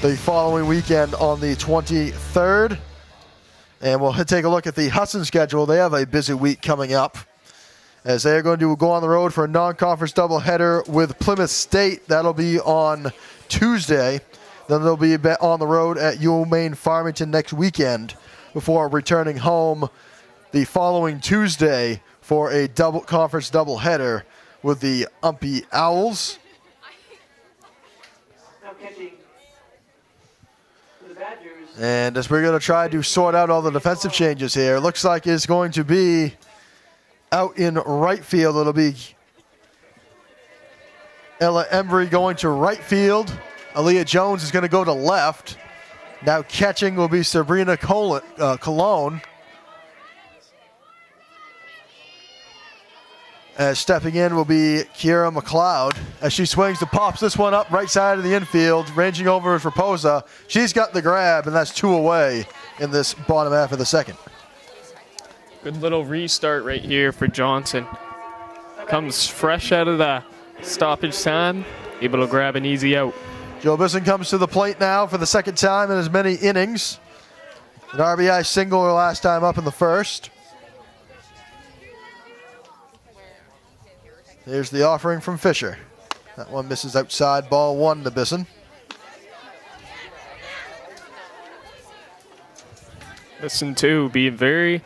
the following weekend on the 23rd. And we'll take a look at the Husson schedule. They have a busy week coming up as they are going to go on the road for a non-conference doubleheader with Plymouth State. That'll be on Tuesday. Then they'll be on the road at Maine Farmington next weekend before returning home the following Tuesday for a conference doubleheader with the Umpy Owls. And as we're going to try to sort out all the defensive changes here, it looks like it's going to be out in right field. It'll be Ella Embry going to right field. Aaliyah Jones is going to go to left. Now catching will be Sabrina Cologne. As stepping in will be Kiera McLeod. As she swings and pops this one up right side of the infield, ranging over is Raposa. She's got the grab, and that's 2 away in this bottom half of the second.
Good little restart right here for Johnson. Comes fresh out of the stoppage time, able to grab an easy out.
Joe Bisson comes to the plate now for the second time in as many innings. An RBI single last time up in the first. Here's the offering from Fisher. That one misses outside, ball 1 to Bisson.
Bisson too, being very,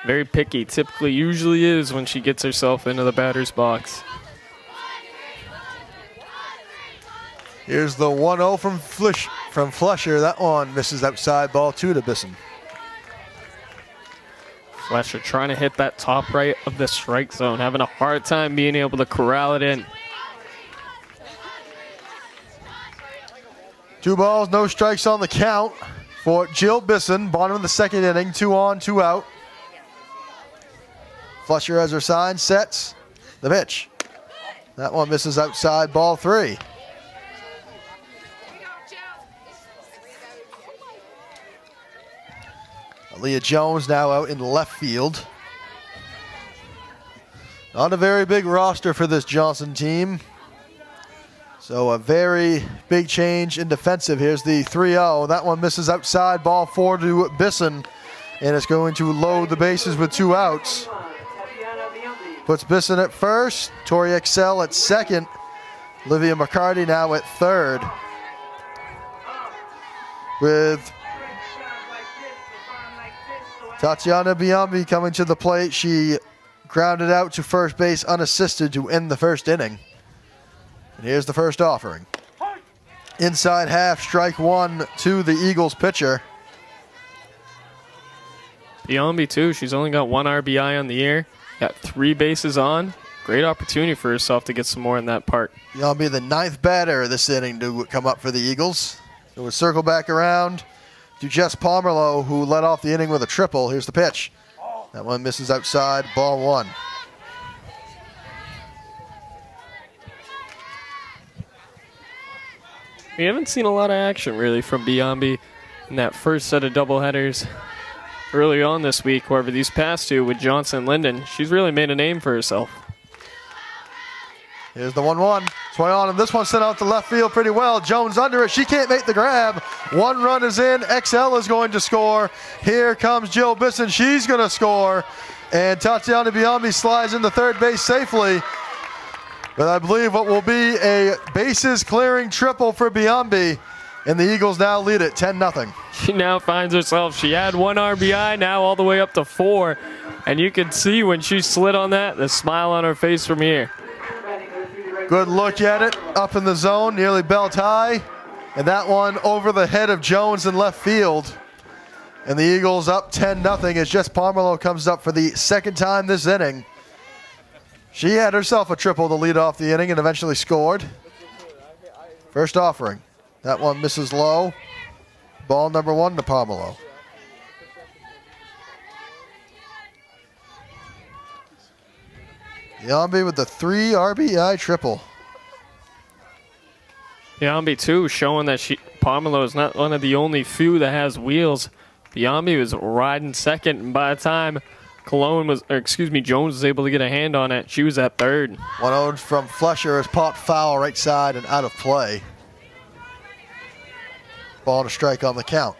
very picky. Typically, usually is when she gets herself into the batter's box.
Here's the 1-0 from Fletcher. That one misses outside, ball 2 to Bisson.
Fletcher trying to hit that top right of the strike zone, having a hard time being able to corral it in.
2 balls, no strikes on the count for Jill Bisson. Bottom of the second inning, 2 on, 2 out. Fletcher has her sign, sets the pitch. That one misses outside, ball 3. Aaliyah Jones now out in left field. Not a very big roster for this Johnson team. So a very big change in defensive. Here's the 3-0. That one misses outside, ball 4 to Bisson. And it's going to load the bases with 2 outs. Puts Bisson at first, Tori Excel at second. Olivia McCarty now at third. With Tatiana Biambi coming to the plate. She grounded out to first base unassisted to end the first inning. And here's the first offering. Inside half, strike one to the Eagles pitcher.
Biombi too, she's only got 1 RBI on the year. Got 3 bases on. Great opportunity for herself to get some more in that part.
Biombi, the 9th batter this inning to come up for the Eagles. So we'll circle back around to Jess Pomerleau, who led off the inning with a triple. Here's the pitch. That one misses outside, ball 1.
We haven't seen a lot of action really from Biombi in that first set of doubleheaders early on this week. However, these past two with Johnson and Linden, she's really made a name for herself.
Here's the 1-1. Swing on, and this one sent out to left field pretty well. Jones under it. She can't make the grab. 1 run is in. XL is going to score. Here comes Jill Bisson. she's going to score. And Tatiana Biombi slides into third base safely. But I believe what will be a bases clearing triple for Biombi. And the Eagles now lead it 10-0.
She now finds herself, she had 1 RBI, now all the way up to 4. And you can see when she slid on that, the smile on her face from here.
Good look at it, up in the zone, nearly belt high. And that one over the head of Jones in left field. And the Eagles up 10-0 as Jess Pomerleau comes up for the 2nd time this inning. She had herself a triple to lead off the inning and eventually scored. First offering. That one misses low. Ball number 1 to Pomerleau. Biombi with the 3 RBI triple.
Biombi too, showing that Pomerleau is not one of the only few that has wheels. Biombi was riding second, and by the time Jones was able to get a hand on it, she was at third.
1-0 from Flesher is popped foul right side and out of play. Ball to strike on the count.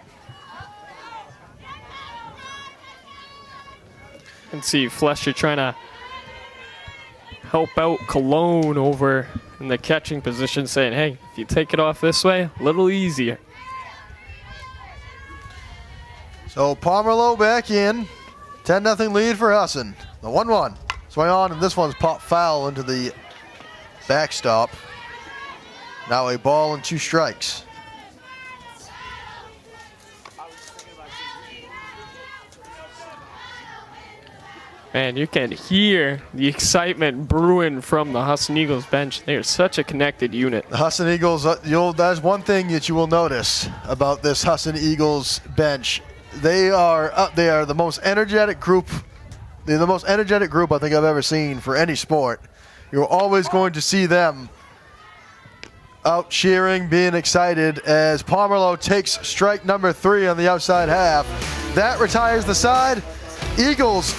You can see Flesher trying to help out Cologne over in the catching position, saying, hey, if you take it off this way, a little easier.
So Pomerleau back in. 10-0 lead for Husson. The 1-1. Swing on, and this one's popped foul into the backstop. Now a ball and 2 strikes.
Man, you can hear the excitement brewing from the Husson Eagles bench. They are such a connected unit.
The Husson Eagles, that's one thing that you will notice about this Husson Eagles bench. They are the most energetic group. They're the most energetic group I think I've ever seen for any sport. You're always going to see them out cheering, being excited as Pomerleau takes strike number 3 on the outside half. That retires the side. Eagles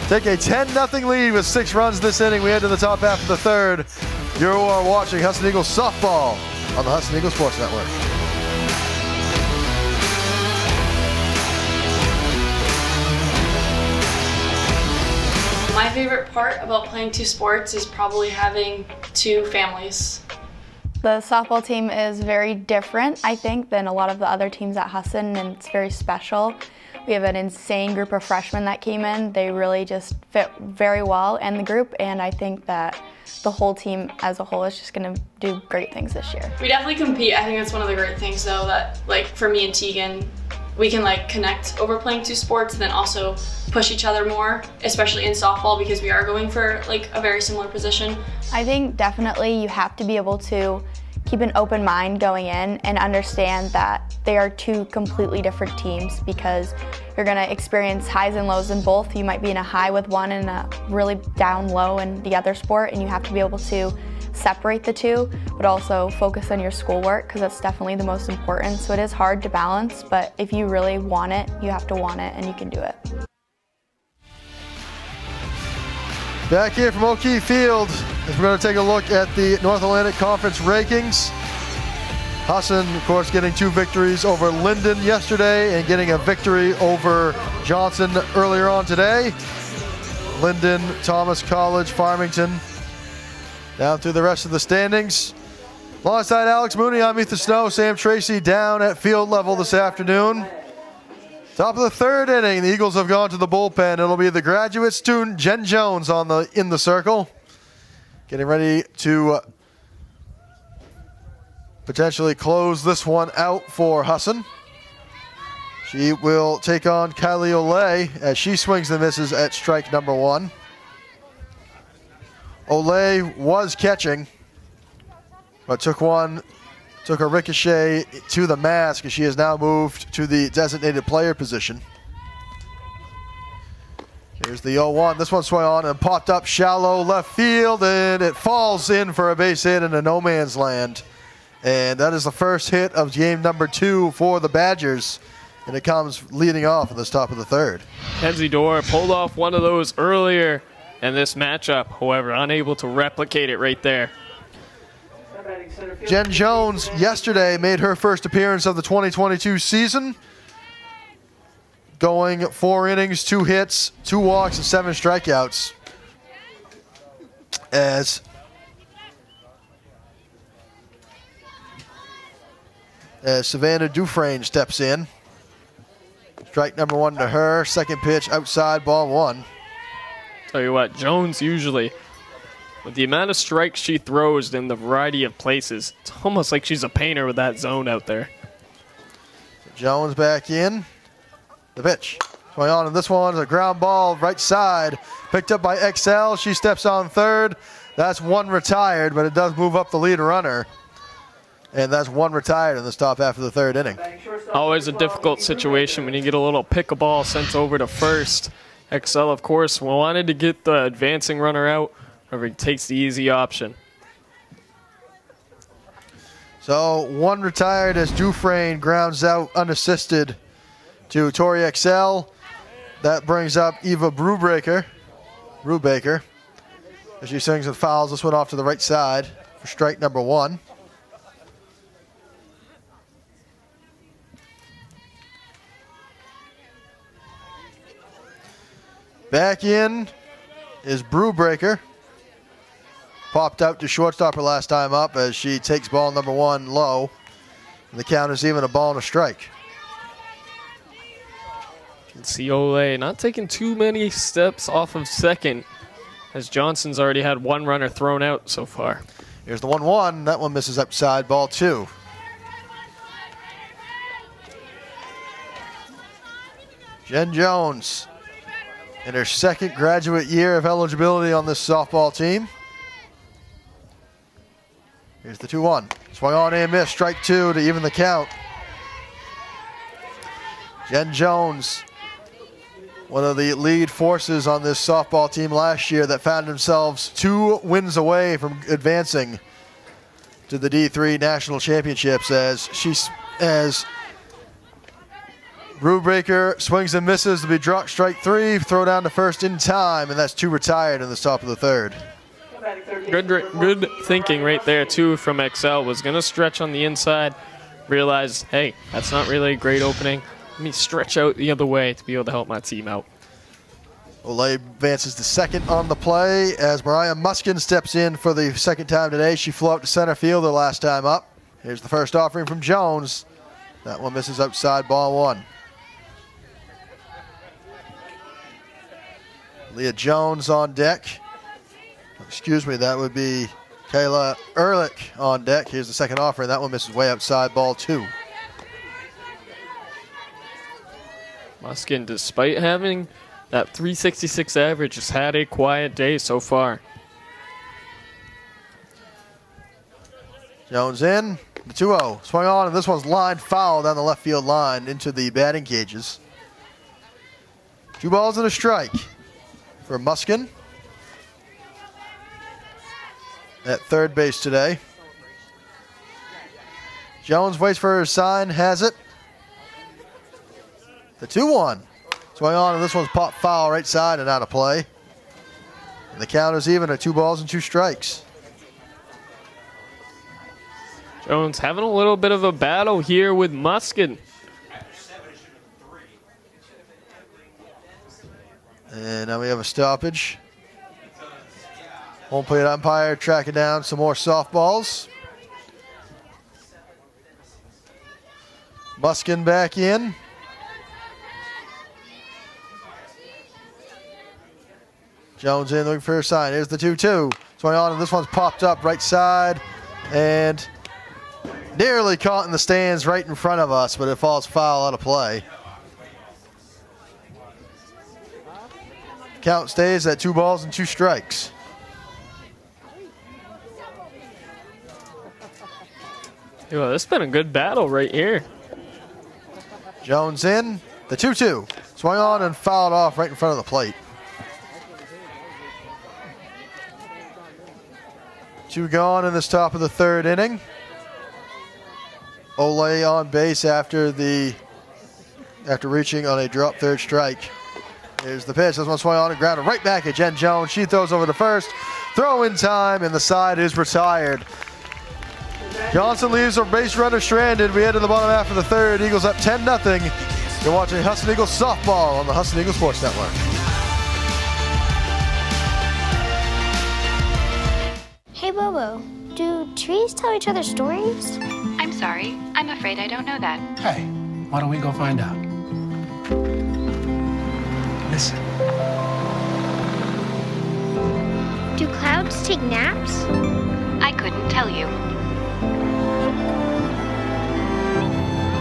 take a 10-0 lead with 6 runs this inning. We head to the top half of the 3rd. You are watching Husson Eagles softball on the Husson Eagles Sports Network.
My favorite part about playing 2 sports is probably having 2 families.
The softball team is very different, I think, than a lot of the other teams at Husson, and it's very special. We have an insane group of freshmen that came in. They really just fit very well in the group, and I think that the whole team as a whole is just going to do great things this year.
We definitely compete. I think that's one of the great things, though, that like for me and Tegan, we can like connect over playing 2 sports and then also push each other more, especially in softball because we are going for like a very similar position.
I think definitely you have to be able to keep an open mind going in and understand that they are 2 completely different teams because you're going to experience highs and lows in both. You might be in a high with one and a really down low in the other sport, and you have to be able to separate the 2, but also focus on your schoolwork because that's definitely the most important. So it is hard to balance, but if you really want it, you have to want it, and you can do it.
Back here from O'Keefe Field, as we're going to take a look at the North Atlantic Conference rankings. Husson, of course, getting 2 victories over Linden yesterday and getting a victory over Johnson earlier on today. Linden, Thomas College, Farmington. Down through the rest of the standings. Alongside Alex Mooney, I'm Ethan Snow. Sam Tracy down at field level this afternoon. Top of the third inning, the Eagles have gone to the bullpen. It'll be the graduate student Jen Jones in the circle, getting ready to potentially close this one out for Husson. She will take on Kylie Olay as she swings and misses at strike number 1. Olay was catching, but took a ricochet to the mask, as she has now moved to the designated player position. Here's the 0-1. This one swung on and popped up shallow left field, and it falls in for a base hit into no man's land. And that is the first hit of game number 2 for the Badgers, and it comes leading off at the top of the third.
Kenzie Dorr pulled off one of those earlier in this matchup, however, unable to replicate it right there.
Jen Jones yesterday made her first appearance of the 2022 season, going 4 innings, 2 hits, 2 walks, and 7 strikeouts. As Savannah Dufresne steps in. Strike number 1 to her. Second pitch outside, ball 1.
Tell you what, Jones usually, with the amount of strikes she throws in the variety of places, it's almost like she's a painter with that zone out there.
Jones back in. The pitch. Going on, and this one is a ground ball right side. Picked up by XL. She steps on third. That's 1 retired, but it does move up the lead runner. And that's 1 retired in this top half of the third inning.
Always a difficult situation when you get a little pick a ball sent over to first. XL, of course, wanted to get the advancing runner out, however, he takes the easy option.
So 1 retired as Dufresne grounds out unassisted to Tori XL. That brings up Eva Brubaker, as she swings and fouls this one off to the right side for strike number 1. Back in is Brubaker. Popped out to shortstop her last time up as she takes ball number 1 low. And the count is even, a ball and a strike.
You can see Olay not taking too many steps off of second, as Johnson's already had 1 runner thrown out so far.
Here's the 1-1. That one misses outside, ball 2. Jen Jones in her second graduate year of eligibility on this softball team. Here's the 2-1. Swung on and missed. Strike 2 to even the count. Jen Jones, one of the lead forces on this softball team last year that found themselves 2 wins away from advancing to the D3 National Championships as Brubaker swings and misses to be dropped. Strike 3, throw down to first in time, and that's 2 retired in the top of the third.
Good thinking right there, too, from XL. Was going to stretch on the inside, realized, hey, that's not really a great opening. Let me stretch out the other way to be able to help my team out.
Olay advances to second on the play as Mariah Muskin steps in for the second time today. She flew out to center field the last time up. Here's the first offering from Jones. That one misses outside, ball 1. Leah Jones on deck. Excuse me, that would be Kayla Ehrlich on deck. Here's the second offering. That one misses way outside, ball 2.
Muskin, despite having that 366 average, has had a quiet day so far.
Jones in, the 2-0. Swung on, and this one's lined foul down the left field line into the batting cages. 2 balls and a strike for Muskin at third base today. Jones waits for her sign, has it. The 2-1. Swung on, and this one's popped foul right side and out of play. And the count is even at 2 balls and 2 strikes.
Jones having a little bit of a battle here with Muskin.
And now we have a stoppage. Home plate umpire tracking down some more softballs. Muskin back in. Jones in, looking for a sign. Here's the 2-2. Swing on, and this one's popped up right side and nearly caught in the stands right in front of us, but it falls foul out of play. Count stays at 2 balls and 2 strikes.
Well, this has been a good battle right here.
Jones in, the 2-2. Swung on and fouled off right in front of the plate. 2 gone in this top of the 3rd inning. Ole on base after reaching on a drop 3rd strike. Here's the pitch. This one swung on and grounded right back at Jen Jones. She throws over to first. Throw in time, and the side is retired. Johnson leaves a base runner stranded. We head to the bottom half of the 3rd. Eagles up 10-0. You're watching Husson Eagles softball on the Husson Eagles Sports Network.
Hey, Bobo, do trees tell each other stories?
I'm sorry. I'm afraid I don't know that.
Hey, why don't we go find out? Listen.
Do clouds take naps?
I couldn't tell you.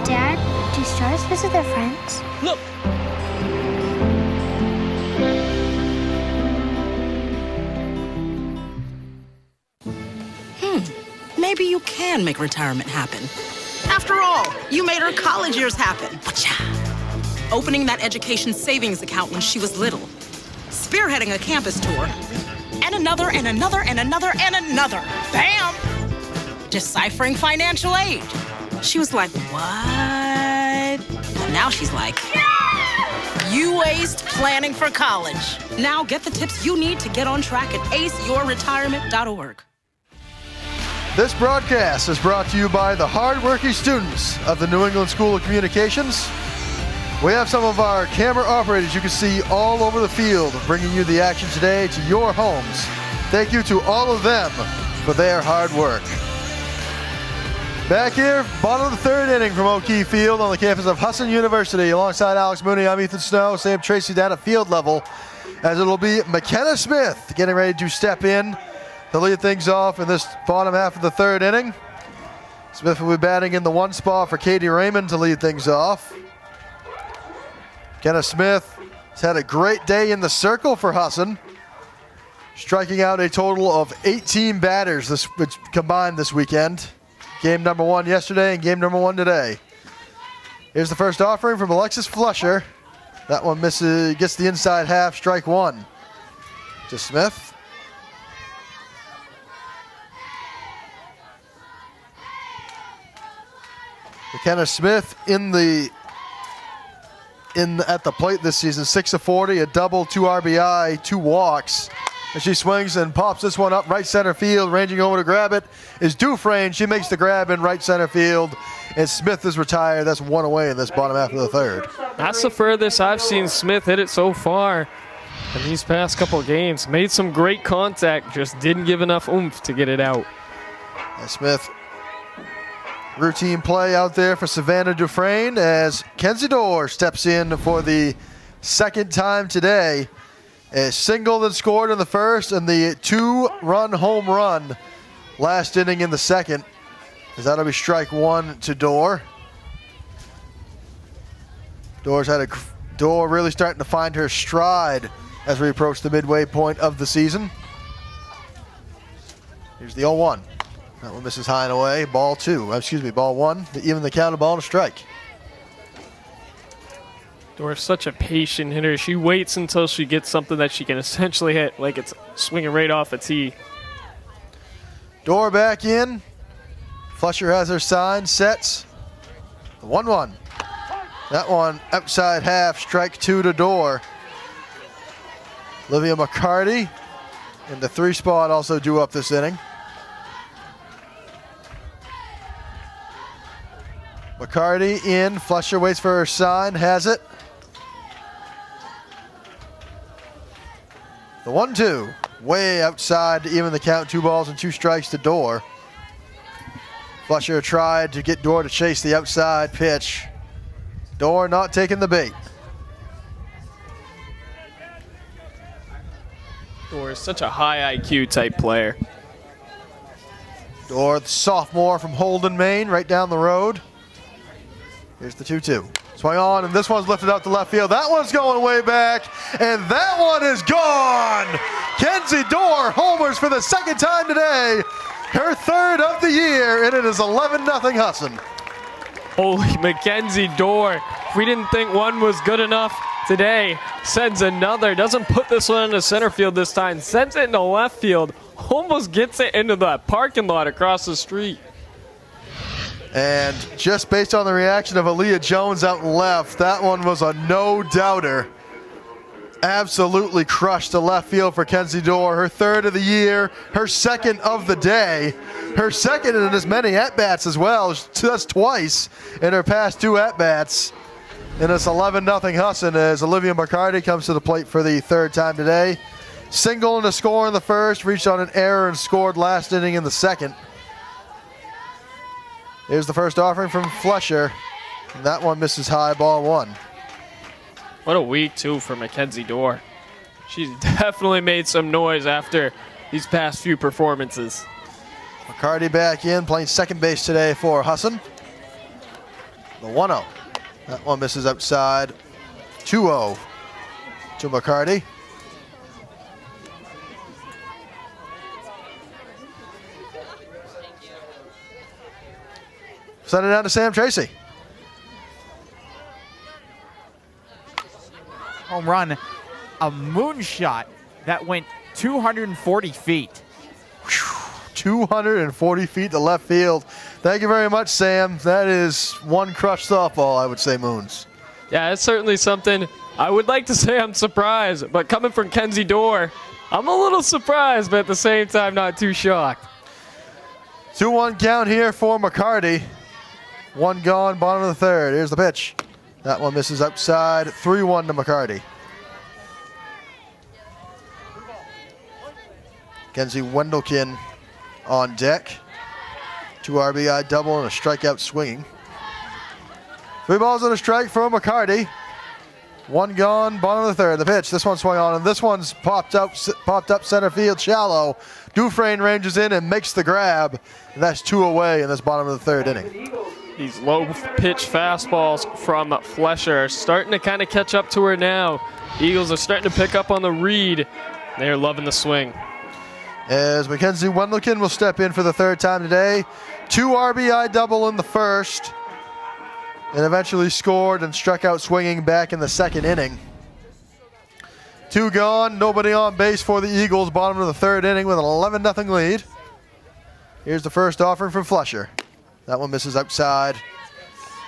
Dad, do stars visit their friends?
Look!
Maybe you can make retirement happen. After all, you made her college years happen. Opening that education savings account when she was little. Spearheading a campus tour. And another, and another, and another, and another. Bam! Deciphering financial aid. She was like, what? But now she's like, you aced planning for college. Now get the tips you need to get on track at aceyourretirement.org.
This broadcast is brought to you by the hardworking students of the New England School of Communications. We have some of our camera operators you can see all over the field, bringing you the action today to your homes. Thank you to all of them for their hard work. Back here, bottom of the 3rd inning from O'Keefe Field on the campus of Husson University. Alongside Alex Mooney, I'm Ethan Snow. Sam Tracy down at field level, as it'll be McKenna Smith getting ready to step in to lead things off in this bottom half of the 3rd inning. Smith will be batting in the 1 spot for Katie Raymond to lead things off. McKenna Smith has had a great day in the circle for Husson, striking out a total of 18 batters combined this weekend. Game number 1 yesterday and game number 1 today. Here's the first offering from Alexis Flusher. That one misses, gets the inside half, strike 1 to Smith. McKenna Smith at the plate this season, 6 of 40, a double, 2 RBI, 2 walks. And she swings and pops this one up right center field. Ranging over to grab it is Dufresne. She makes the grab in right center field, and Smith is retired. That's 1 away in this bottom half of the 3rd.
That's the furthest I've seen Smith hit it so far in these past couple of games. Made some great contact, just didn't give enough oomph to get it out.
And Smith, routine play out there for Savannah Dufresne as Kenzie Dorr steps in for the 2nd time today. A single that scored in the 1st and the 2-run home run last inning in the 2nd. As that'll be strike 1 to Dorr. Dorr really starting to find her stride as we approach the midway point of the season. Here's the 0-1. That one misses high and away. Ball 1. Even the count, a ball and a strike.
Dorr's such a patient hitter. She waits until she gets something that she can essentially hit, like it's swinging right off the tee.
Dorr back in. Flusher has her sign, sets. The 1-1. That one outside half, strike 2 to Dorr. Olivia McCarty in the 3 spot also due up this inning. McCarty in, Flusher waits for her sign, has it. The 1-2, way outside to even the count, 2 balls and 2 strikes to Dorr. Flusher tried to get Dorr to chase the outside pitch. Dorr not taking the bait.
Dorr is such a high IQ type player.
Dorr, the sophomore from Holden, Maine, right down the road. Here's the 2-2. Swing on, and this one's lifted out to left field. That one's going way back, and that one is gone. Kenzie Dorr homers for the second time today, her third of the year, and it is 11-0 Husson.
Holy Mackenzie Dorr. If we didn't think one was good enough today, sends another. Doesn't put this one into center field this time. Sends it into left field. Almost gets it into the parking lot across the street.
And just based on the reaction of Aaliyah Jones out left, that one was a no-doubter. Absolutely crushed to left field for Kenzie Dorr. Her third of the year, her second of the day, her second in as many at-bats as well. That's twice in her past two at-bats. And it's 11-0 Husson as Olivia McCarty comes to the plate for the third time today. Single and a score in the first, reached on an error and scored last inning in the second. Here's the first offering from Fletcher. And that one misses high, ball one.
What a week, too, for Mackenzie Dorr. She's definitely made some noise after these past few performances.
McCarty back in, playing second base today for Husson. The 1-0. That one misses outside. 2-0 to McCarty. Send it down to Sam Tracy.
Home run, a moonshot that went 240 feet.
240 feet to left field. Thank you very much, Sam. That is one crushed softball, I would say, Moons.
Yeah, it's certainly something. I would like to say I'm surprised, but coming from Kenzie Dorr, I'm a little surprised, but at the same time, not too shocked.
2-1 count here for McCarty. One gone, bottom of the third. Here's the pitch. That one misses outside. 3-1 to McCarty. Kenzie Wendelkin on deck. 2 RBI double and a strikeout swinging. 3 balls and a strike for McCarty. One gone, bottom of the third. The pitch. This one swung on, and this one's popped up center field shallow. Dufresne ranges in and makes the grab. And that's 2 away in this bottom of the third inning.
These low pitch fastballs from Fletcher are starting to kind of catch up to her now. The Eagles are starting to pick up on the read. They're loving the swing.
As Mackenzie Wendelkin will step in for the third time today. 2 RBI double in the first. And eventually scored and struck out swinging back in the second inning. 2 gone, nobody on base for the Eagles. Bottom of the third inning with an 11-0 lead. Here's the first offering from Fletcher. That one misses outside.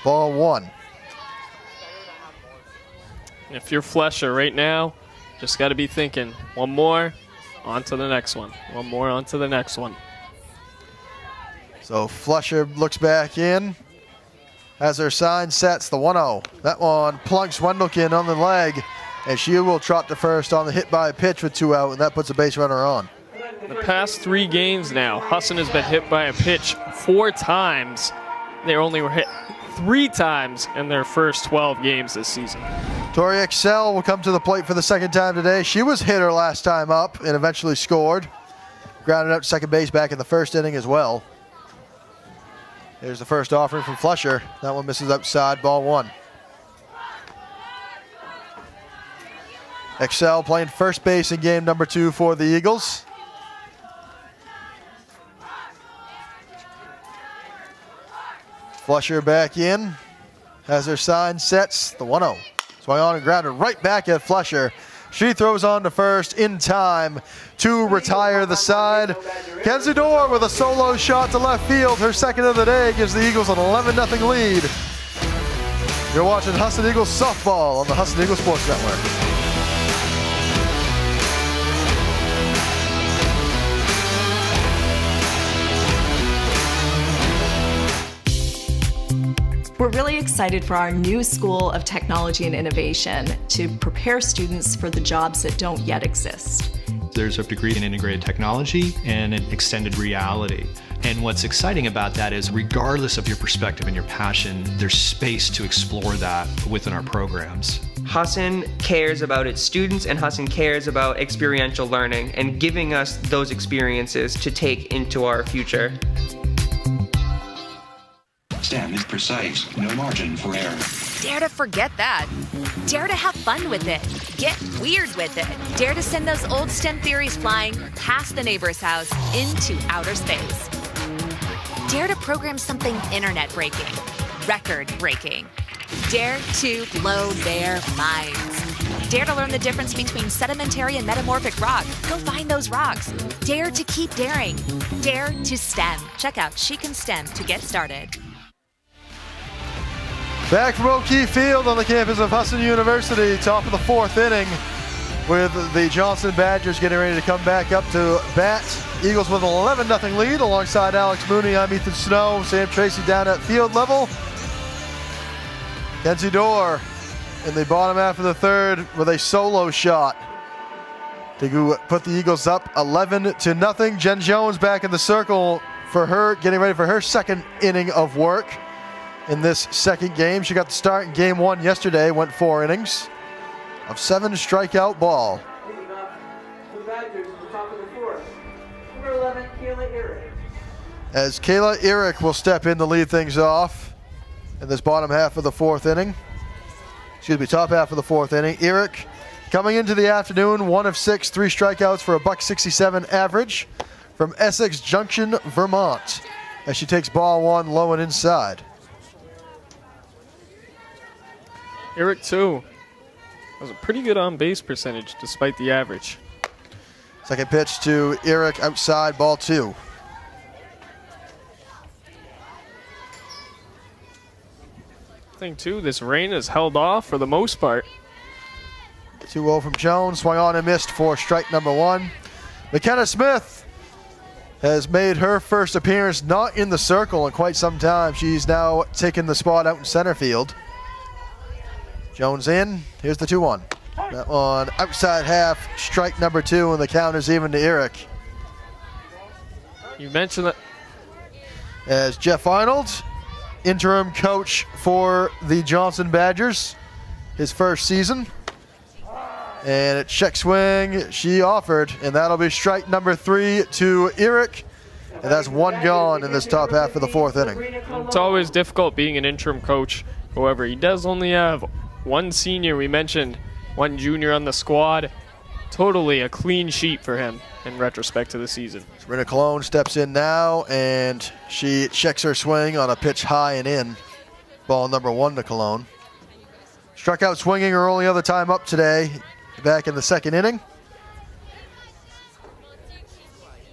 Ball one.
If you're Fletcher right now, just got to be thinking, one more, on to the next one. One more, on to the next one.
So Fletcher looks back in. As her sign sets, the 1-0. That one plunks Wendelkin on the leg, and she will trot to first on the hit by pitch with 2 out, and that puts a base runner on.
The past 3 games now, Husson has been hit by a pitch 4 times. They only were hit 3 times in their first 12 games this season.
Tori Excel will come to the plate for the second time today. She was hit her last time up and eventually scored. Grounded out to second base back in the first inning as well. Here's the first offering from Fletcher. That one misses outside, ball one. Excel playing first base in game number 2 for the Eagles. Fletcher back in. As her sign sets, the 1-0. Swung on and grounded right back at Fletcher. She throws on to first in time to retire the side. Kenzie Dorr with a solo shot to left field. Her second of the day gives the Eagles an 11-0 lead. You're watching Husson Eagles softball on the Husson Eagles Sports Network.
We're really excited for our new School of Technology and Innovation to prepare students for the jobs that don't yet exist.
There's a degree in integrated technology and an extended reality. And what's exciting about that is regardless of your perspective and your passion, there's space to explore that within our programs.
Husson cares about its students, and Husson cares about experiential learning and giving us those experiences to take into our future.
STEM is precise, no margin for error.
Dare to forget that. Dare to have fun with it. Get weird with it. Dare to send those old STEM theories flying past the neighbor's house into outer space. Dare to program something internet-breaking, record-breaking. Dare to blow their minds. Dare to learn the difference between sedimentary and metamorphic rock. Go find those rocks. Dare to keep daring. Dare to STEM. Check out She Can STEM to get started.
Back from O'Keefe Field on the campus of Husson University, top of the 4th inning, with the Johnson Badgers getting ready to come back up to bat. Eagles with an 11-0 lead. Alongside Alex Mooney, I'm Ethan Snow. Sam Tracy down at field level. Kenzie Dorr in the bottom half of the 3rd with a solo shot to go put the Eagles up 11-0. Jen Jones back in the circle for her, getting ready for her 2nd inning of work in this 2nd game. She got the start in game 1 yesterday, went 4 innings of 7 strikeout ball. As Kayla Eric will step in to lead things off in this bottom half of the 4th inning. Excuse me, top half of the 4th inning. Eric coming into the afternoon, 1 of 6, 3 strikeouts for a .167 average from Essex Junction, Vermont, as she takes ball 1 low and inside.
Eric, too, has a pretty good on-base percentage despite the average.
Second pitch to Eric outside, ball 2.
I think, too, this rain has held off for the most part.
2-0 from Jones, swung on and missed for strike number 1. McKenna Smith has made her first appearance not in the circle in quite some time. She's now taken the spot out in center field. Jones in. Here's the 2-1. That one outside half, strike number 2, and the count is even to Eric.
You mentioned that.
As Jeff Arnold, interim coach for the Johnson Badgers, his first season. And at check swing, she offered, and that'll be strike number 3 to Eric. And that's 1 gone in this top half of the 4th inning.
It's always difficult being an interim coach. However, he does only have 1 senior, we mentioned, 1 junior on the squad. Totally a clean sheet for him in retrospect to the season.
Sabrina Cologne steps in now, and she checks her swing on a pitch high and in. Ball number 1 to Cologne. Struck out swinging her only other time up today, back in the 2nd inning.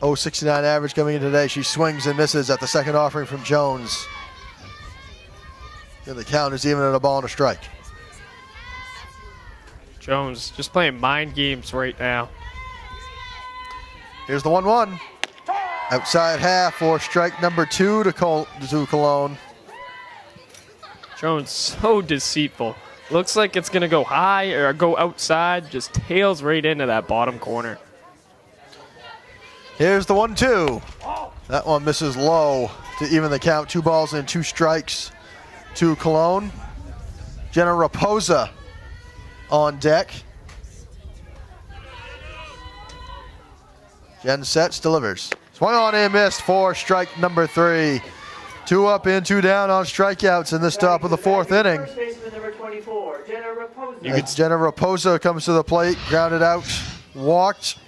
0.69 average coming in today. She swings and misses at the 2nd offering from Jones. And the count is even at a ball and a strike.
Jones just playing mind games right now.
Here's the 1-1. Outside half for strike number 2 to Cologne.
Jones so deceitful. Looks like it's going to go high or go outside, just tails right into that bottom corner.
Here's the 1-2. That one misses low to even the count. 2 balls and 2 strikes to Cologne. Jenna Raposa on deck. Jen sets, delivers. Swung on and missed for strike number 3. 2 up and 2 down on strikeouts in this top of the 4th inning. Jenna Raposa comes to the plate, grounded out, walked,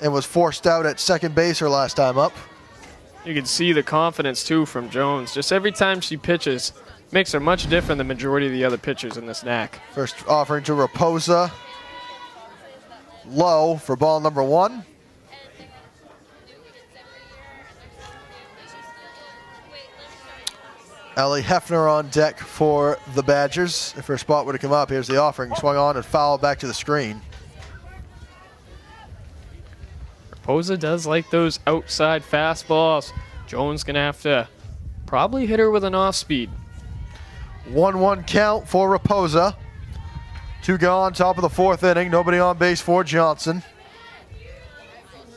and was forced out at second base her last time up.
You can see the confidence, too, from Jones. Just every time she pitches, makes her much different than the majority of the other pitchers in this knack.
First offering to Raposa. Low for ball number 1. Ellie Hefner on deck for the Badgers. If her spot were to come up, here's the offering. Swung on and fouled back to the screen.
Raposa does like those outside fastballs. Jones going to have to probably hit her with an off-speed.
1-1 count for Raposa. 2 gone, top of the 4th inning. Nobody on base for Johnson.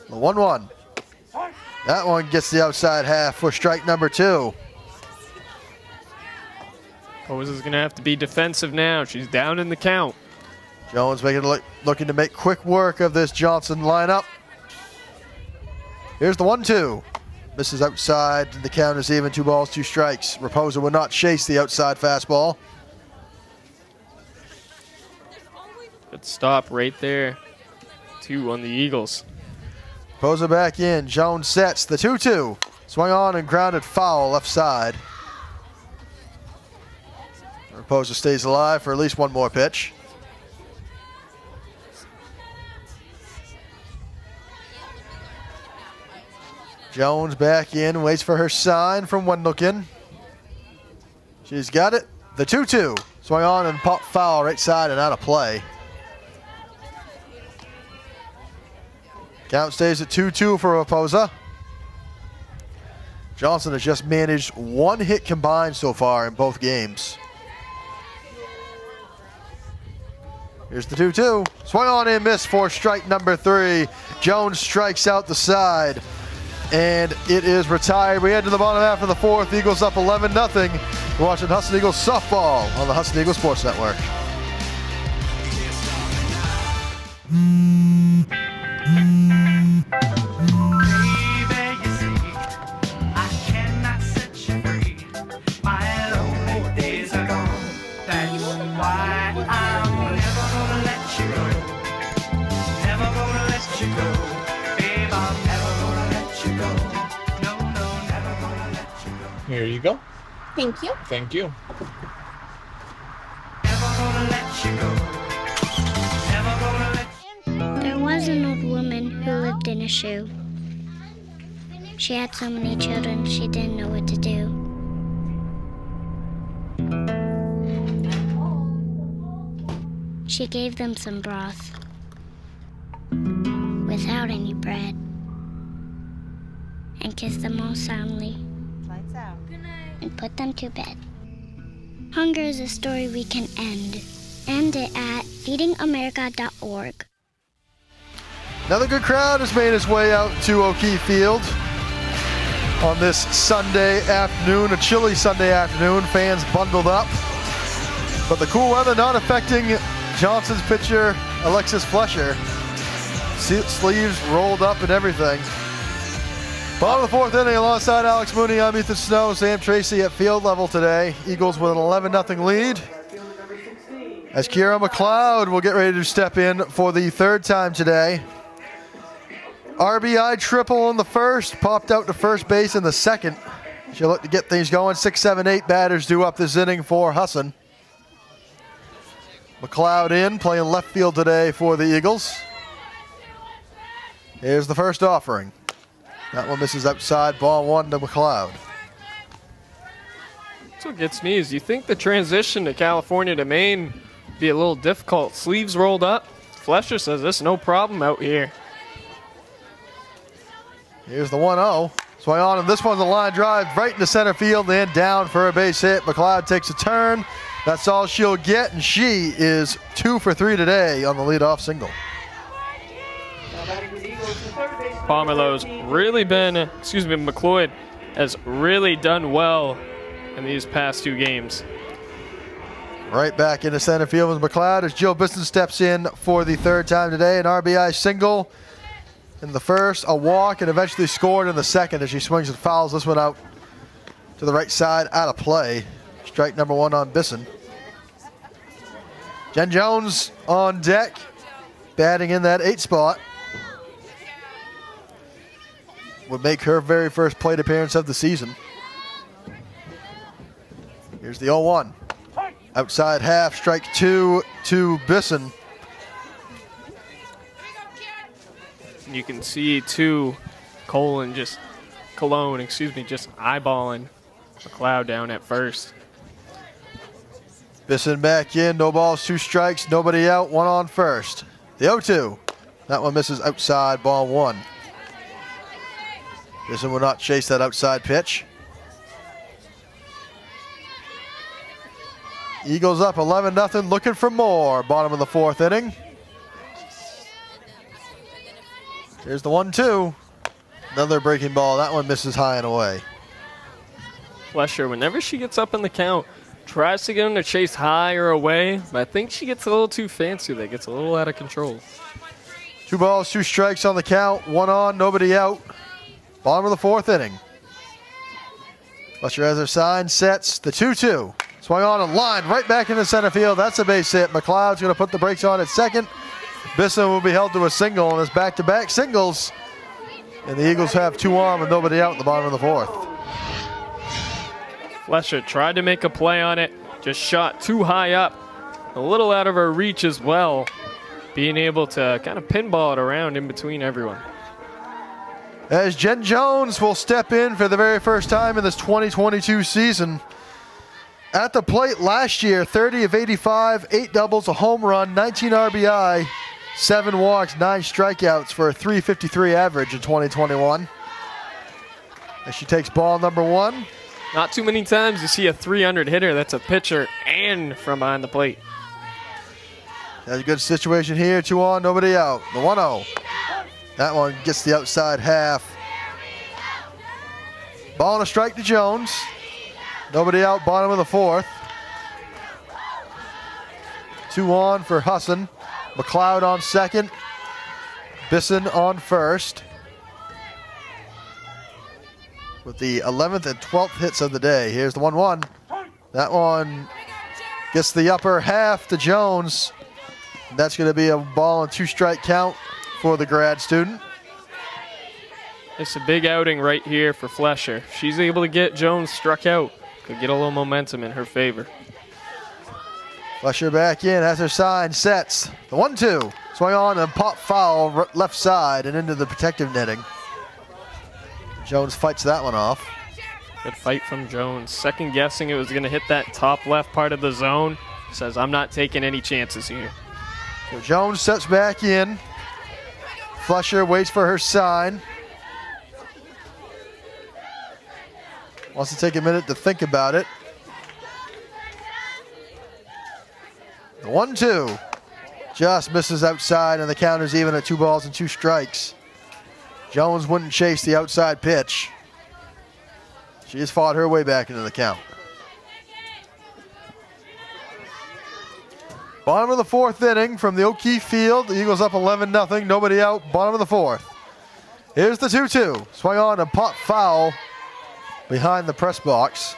The 1-1. That one gets the outside half for strike number 2.
Raposa's going to have to be defensive now. She's down in the count.
Jones looking to make quick work of this Johnson lineup. Here's the 1-2. Misses outside. The count is even. 2 balls, 2 strikes. Raposa will not chase the outside fastball.
Good stop right there. 2 on the Eagles.
Raposa back in. Jones sets the 2-2. Swung on and grounded foul left side. Raposa stays alive for at least one more pitch. Jones back in, waits for her sign from Wendelken. She's got it. The 2-2. Swung on and popped foul right side and out of play. Count stays at 2-2 for Raposa. Johnson has just managed 1 hit combined so far in both games. Here's the 2-2. Swung on and missed for strike number 3. Jones strikes out the side. And it is retired. We head to the bottom half of the 4th. Eagles up 11-0. You're watching Husson Eagles softball on the Husson Eagles Sports Network.
Here you go.
Thank you.
Thank you.
There was an old woman who lived in a shoe. She had so many children, she didn't know what to do. She gave them some broth without any bread and kissed them all soundly and put them to bed. Hunger is a story we can end. End it at feedingamerica.org.
Another good crowd has made its way out to O'Keefe Field on this Sunday afternoon, a chilly Sunday afternoon. Fans bundled up, but the cool weather not affecting Johnson's pitcher, Alexis Flesher. Sleeves rolled up and everything. Bottom of the 4th inning alongside Alex Mooney. I'm Ethan Snow. Sam Tracy at field level today. Eagles with an 11-0 lead. As Kira McLeod will get ready to step in for the 3rd time today. RBI triple in the 1st, popped out to first base in the 2nd. She'll look to get things going. 6, 7, 8 batters due up this inning for Husson. McLeod in, playing left field today for the Eagles. Here's the first offering. That one misses outside, ball 1 to McLeod.
That's what gets me is you think the transition to California to Maine be a little difficult. Sleeves rolled up. Flesher says this no problem out here.
Here's the 1-0. Swing on, and this one's a line drive right into center field and down for a base hit. McLeod takes a turn. That's all she'll get, and she is 2 for 3 today on the leadoff single.
Pomerleau's really been, McLeod has really done well in these past 2 games.
Right back into center field with McLeod as Jill Bisson steps in for the 3rd time today. An RBI single in the 1st, a walk, and eventually scored in the 2nd as she swings and fouls this one out to the right side, out of play. Strike number 1 on Bisson. Jen Jones on deck, batting in that 8 spot. Would make her very first plate appearance of the season. Here's the 0-1. Outside half, strike 2 to Bisson.
You can see too, Cologne just eyeballing McLeod down at first.
Bisson back in, no balls, 2 strikes, nobody out, 1 on first. The 0-2. That one misses outside, ball 1. Bisson will not chase that outside pitch. Eagles up 11-0, looking for more. Bottom of the 4th inning. Here's the 1-2. Another breaking ball. That one misses high and away.
Flesher, whenever she gets up in the count, Tries to get him to chase high or away, but I think she gets a little too fancy there. Gets a little out of control.
2 balls, 2 strikes on the count. 1 on, nobody out. Bottom of the 4th inning. Fletcher has her sign, sets the 2-2. Swung on and lined right back into center field. That's a base hit. McLeod's going to put the brakes on at second. Bisson will be held to a single on his back-to-back singles. And the Eagles have 2 on with nobody out in the bottom of the 4th.
Fletcher tried to make a play on it, just shot too high up. A little out of her reach as well. Being able to kind of pinball it around in between everyone.
As Jen Jones will step in for the very first time in this 2022 season. At the plate last year, 30 of 85, 8 doubles, a home run, 19 RBI, 7 walks, 9 strikeouts for a .353 average in 2021. As she takes ball number 1.
Not too many times you see a 300 hitter that's a pitcher and from behind the plate.
That's a good situation here. 2 on, nobody out. The 1-0. That one gets the outside half. Ball and a strike to Jones. Nobody out, bottom of the 4th. 2 on for Husson. McLeod on second. Bisson on first. With the 11th and 12th hits of the day. Here's the 1-1. That one gets the upper half to Jones. That's going to be a ball and 2 strike count for the grad student.
It's a big outing right here for Fletcher. She's able to get Jones struck out. Could get a little momentum in her favor.
Fletcher back in, has her sign, sets. The 1-2. Swing on and pop foul left side and into the protective netting. Jones fights that one off.
Good fight from Jones. Second guessing it was going to hit that top left part of the zone. Says, I'm not taking any chances here.
So Jones steps back in. Fletcher waits for her sign. Wants to take a minute to think about it. The 1-2 just misses outside, and the count is even at 2 balls and 2 strikes. Jones wouldn't chase the outside pitch. She has fought her way back into the count. Bottom of the 4th inning from the O'Keefe Field. The Eagles up 11-0. Nobody out. Bottom of the 4th. Here's the 2-2. Swung on and pop foul behind the press box.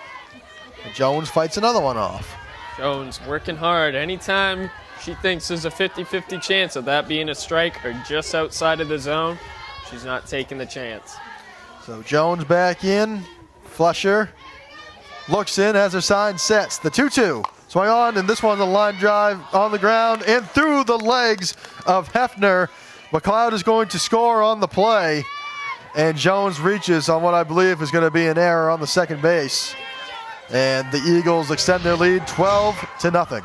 And Jones fights another one off.
Jones working hard. Anytime she thinks there's a 50-50 chance of that being a strike or just outside of the zone, she's not taking the chance.
So Jones back in. Fletcher looks in as her sign sets. The 2-2. Swung on, and this one's a line drive on the ground and through the legs of Hefner. McLeod is going to score on the play. And Jones reaches on what I believe is going to be an error on the second base. And the Eagles extend their lead 12-0.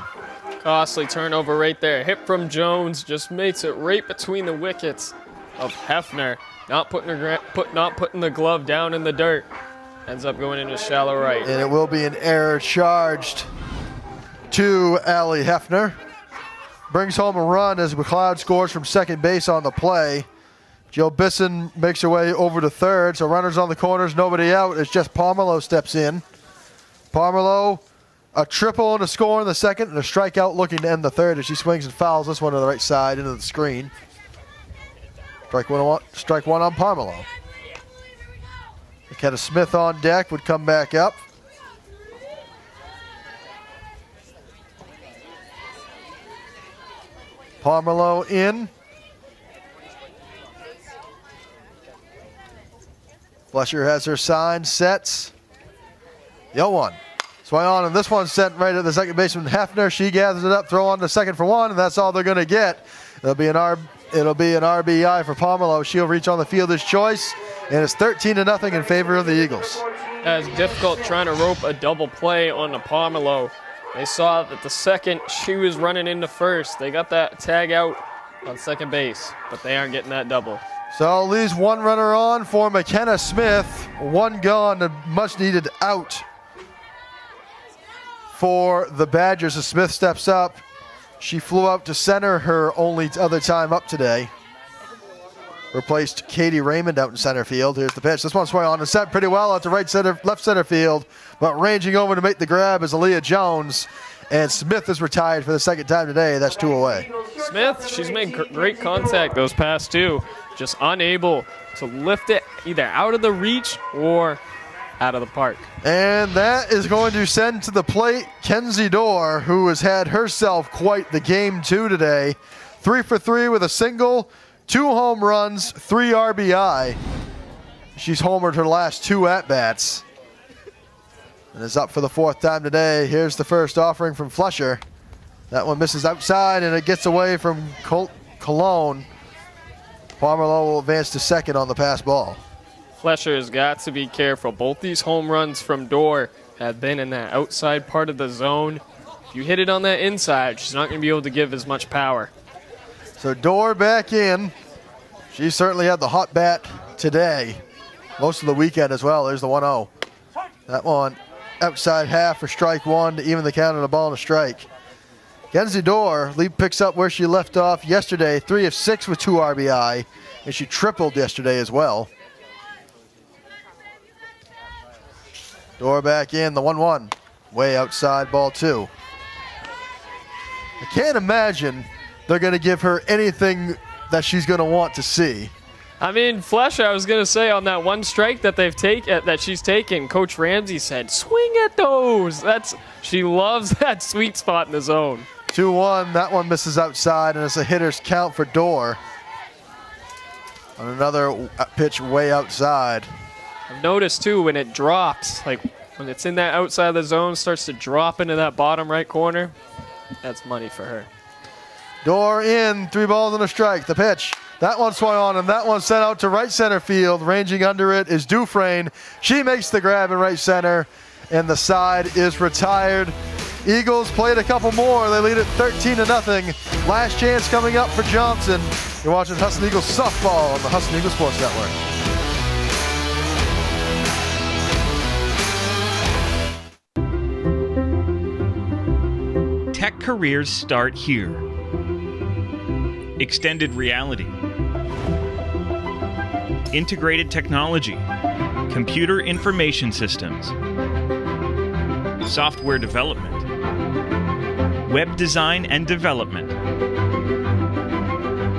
Costly turnover right there. Hit from Jones just makes it right between the wickets of Hefner. Not putting the glove down in the dirt. Ends up going into shallow right.
And it will be an error charged to Allie Hefner. Brings home a run as McLeod scores from second base on the play. Jill Bisson makes her way over to third, so runners on the corners, nobody out. It's just Pomerleau steps in. Pomerleau, a triple and a score in the second, and a strikeout looking to end the third as she swings and fouls this one to the right side into the screen. Strike one on Pomerleau. McKenna Smith on deck would come back up. Pomerleau in. Fletcher has her sign, sets. The 0-1. Swung on, and this one's sent right at the second baseman Hefner. She gathers it up, throw on to second for one, and that's all they're going to get. It'll be an RBI for Pomerleau. She'll reach on the fielder's choice, and it's 13-0 in favor of the Eagles.
It's difficult trying to rope a double play on the Pomerleau. They saw that the second she was running into first. They got that tag out on second base, but they aren't getting that double.
So leaves one runner on for McKenna Smith. One gone, a much needed out for the Badgers as Smith steps up. She flew out to center her only other time up today. replaced Katie Raymond out in center field. Here's the pitch. This one swung on and set pretty well out to left center field, but ranging over to make the grab is Aaliyah Jones. And Smith is retired for the second time today. That's 2 away.
Smith, she's made great contact those past two, just unable to lift it either out of the reach or out of the park.
And that is going to send to the plate Kenzie Dorr, who has had herself quite the game too today. 3 for 3 with a single, 2 home runs, 3 RBI. She's homered her last 2 at-bats. And is up for the 4th time today. Here's the first offering from Flesher. That one misses outside, and it gets away from Cologne. Pomerleau will advance to second on the pass ball.
Flesher has got to be careful. Both these home runs from Dorr have been in that outside part of the zone. If you hit it on that inside, she's not going to be able to give as much power.
So Dorr back in. She certainly had the hot bat today. Most of the weekend as well. There's the 1-0. That one outside half for strike 1 to even the count on a ball and a strike. Kenzie Dorr picks up where she left off yesterday, 3 of 6 with 2 RBI, and she tripled yesterday as well. Dorr back in, the 1-1, way outside, ball 2. I can't imagine they're going to give her anything that she's going to want to see.
I mean, Flesher, I was going to say on that one strike that she's taken, Coach Ramsey said, swing at those. She loves that sweet spot in the zone.
2-1, that one misses outside, and it's a hitter's count for Dorr. On another pitch way outside.
I've noticed too, when it drops, like when it's in that outside of the zone, starts to drop into that bottom right corner, that's money for her.
Dorr in, 3 balls and a strike. The pitch. That one swung on, and that one sent out to right center field. Ranging under it is Dufresne. She makes the grab in right center, and the side is retired. Eagles played a couple more. They lead it 13-0. Last chance coming up for Johnson. You're watching Husson Eagles softball on the Husson Eagles Sports Network.
Tech careers start here. Extended reality, integrated technology, computer information systems, software development, web design and development.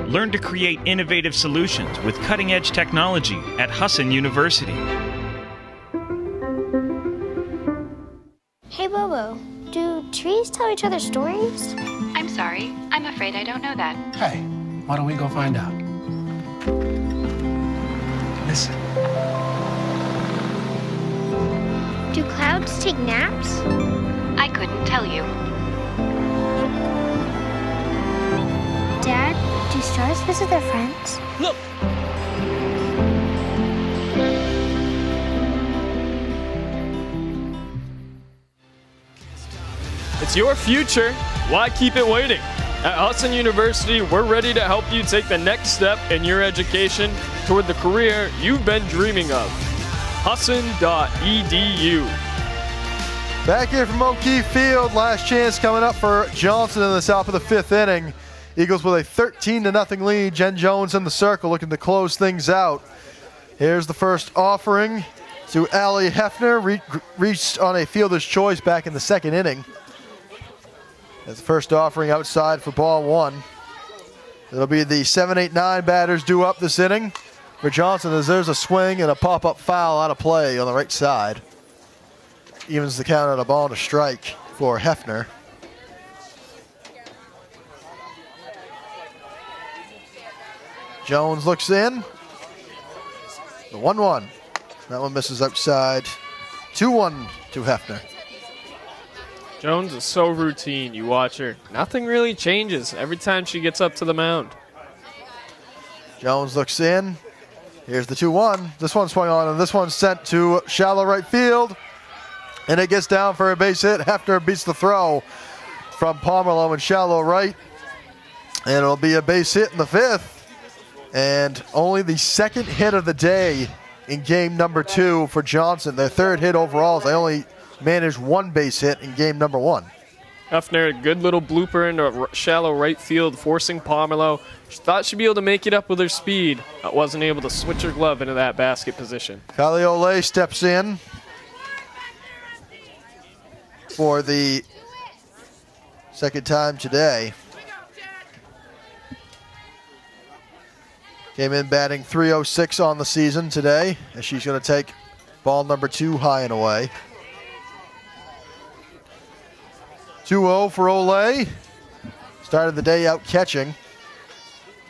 Learn to create innovative solutions with cutting-edge technology at Husson University.
Hey, Bobo, do trees tell each other stories?
I'm sorry. I'm afraid I don't know that.
Hey, why don't we go find out? Listen.
Do clouds take naps?
I couldn't tell you.
Dad, do stars visit their friends?
Look! It's your future. Why keep it waiting? At Husson University, we're ready to help you take the next step in your education toward the career you've been dreaming of. Husson.edu.
Back here from O'Keefe Field, last chance coming up for Johnson in the top of the 5th inning. Eagles with a 13-0 lead. Jen Jones in the circle looking to close things out. Here's the first offering to Allie Hefner, reached on a fielder's choice back in the 2nd inning. That's the first offering outside for ball 1. It'll be the 7-8-9 batters due up this inning for Johnson, as there's a swing and a pop-up foul out of play on the right side. Evens the count at a ball and a strike for Hefner. Jones looks in. The 1-1. That one misses outside. 2-1 to Hefner.
Jones is so routine. You watch her. Nothing really changes every time she gets up to the mound.
Jones looks in. Here's the 2-1. This one swung on, and this one's sent to shallow right field. And it gets down for a base hit. Hefner beats the throw from Pomerleau in shallow right. And it'll be a base hit in the 5th. And only the 2nd hit of the day in game number 2 for Johnson. Their 3rd hit overall. They only managed 1 base hit in game number 1.
Hefner, a good little blooper into shallow right field, forcing Pomerleau. She thought she'd be able to make it up with her speed, but wasn't able to switch her glove into that basket position.
Kylie Olay steps in for the second time today. Came in batting .306 on the season today, as she's going to take ball number 2 high and away. 2-0 for Olay. Started the day out catching.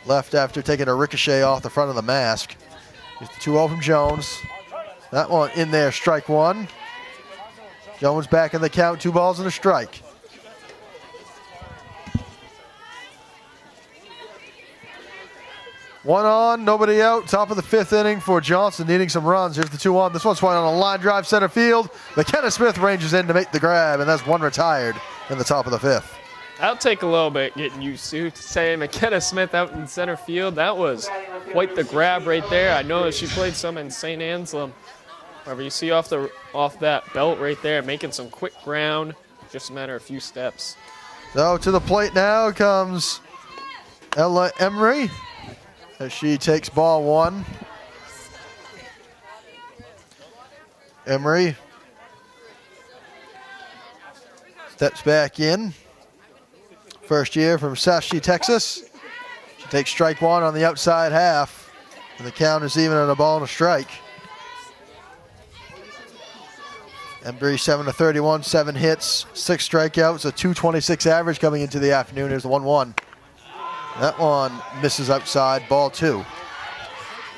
Left after taking a ricochet off the front of the mask. Here's the 2-0 from Jones. That one in there, strike one. Jones back in the count, 2 balls and a strike. One on, nobody out. Top of the 5th inning for Johnson, needing some runs. Here's the 2-1. This one's swung on a line drive center field. McKenna Smith ranges in to make the grab, and that's one retired in the top of the 5th.
That'll take a little bit getting used to. Saying McKenna Smith out in center field, that was quite the grab right there. I know she played some in St. Anselm. However, you see off that belt right there, making some quick ground. Just a matter of a few steps.
So to the plate now comes Ella Emery, as she takes ball 1. Emery steps back in. First year from Sashi, Texas. She takes strike 1 on the outside half, and the count is even at a ball and a strike. Embry 7-31, 7 hits, 6 strikeouts, a .226 average coming into the afternoon. Here's the 1-1. That one misses outside, ball 2.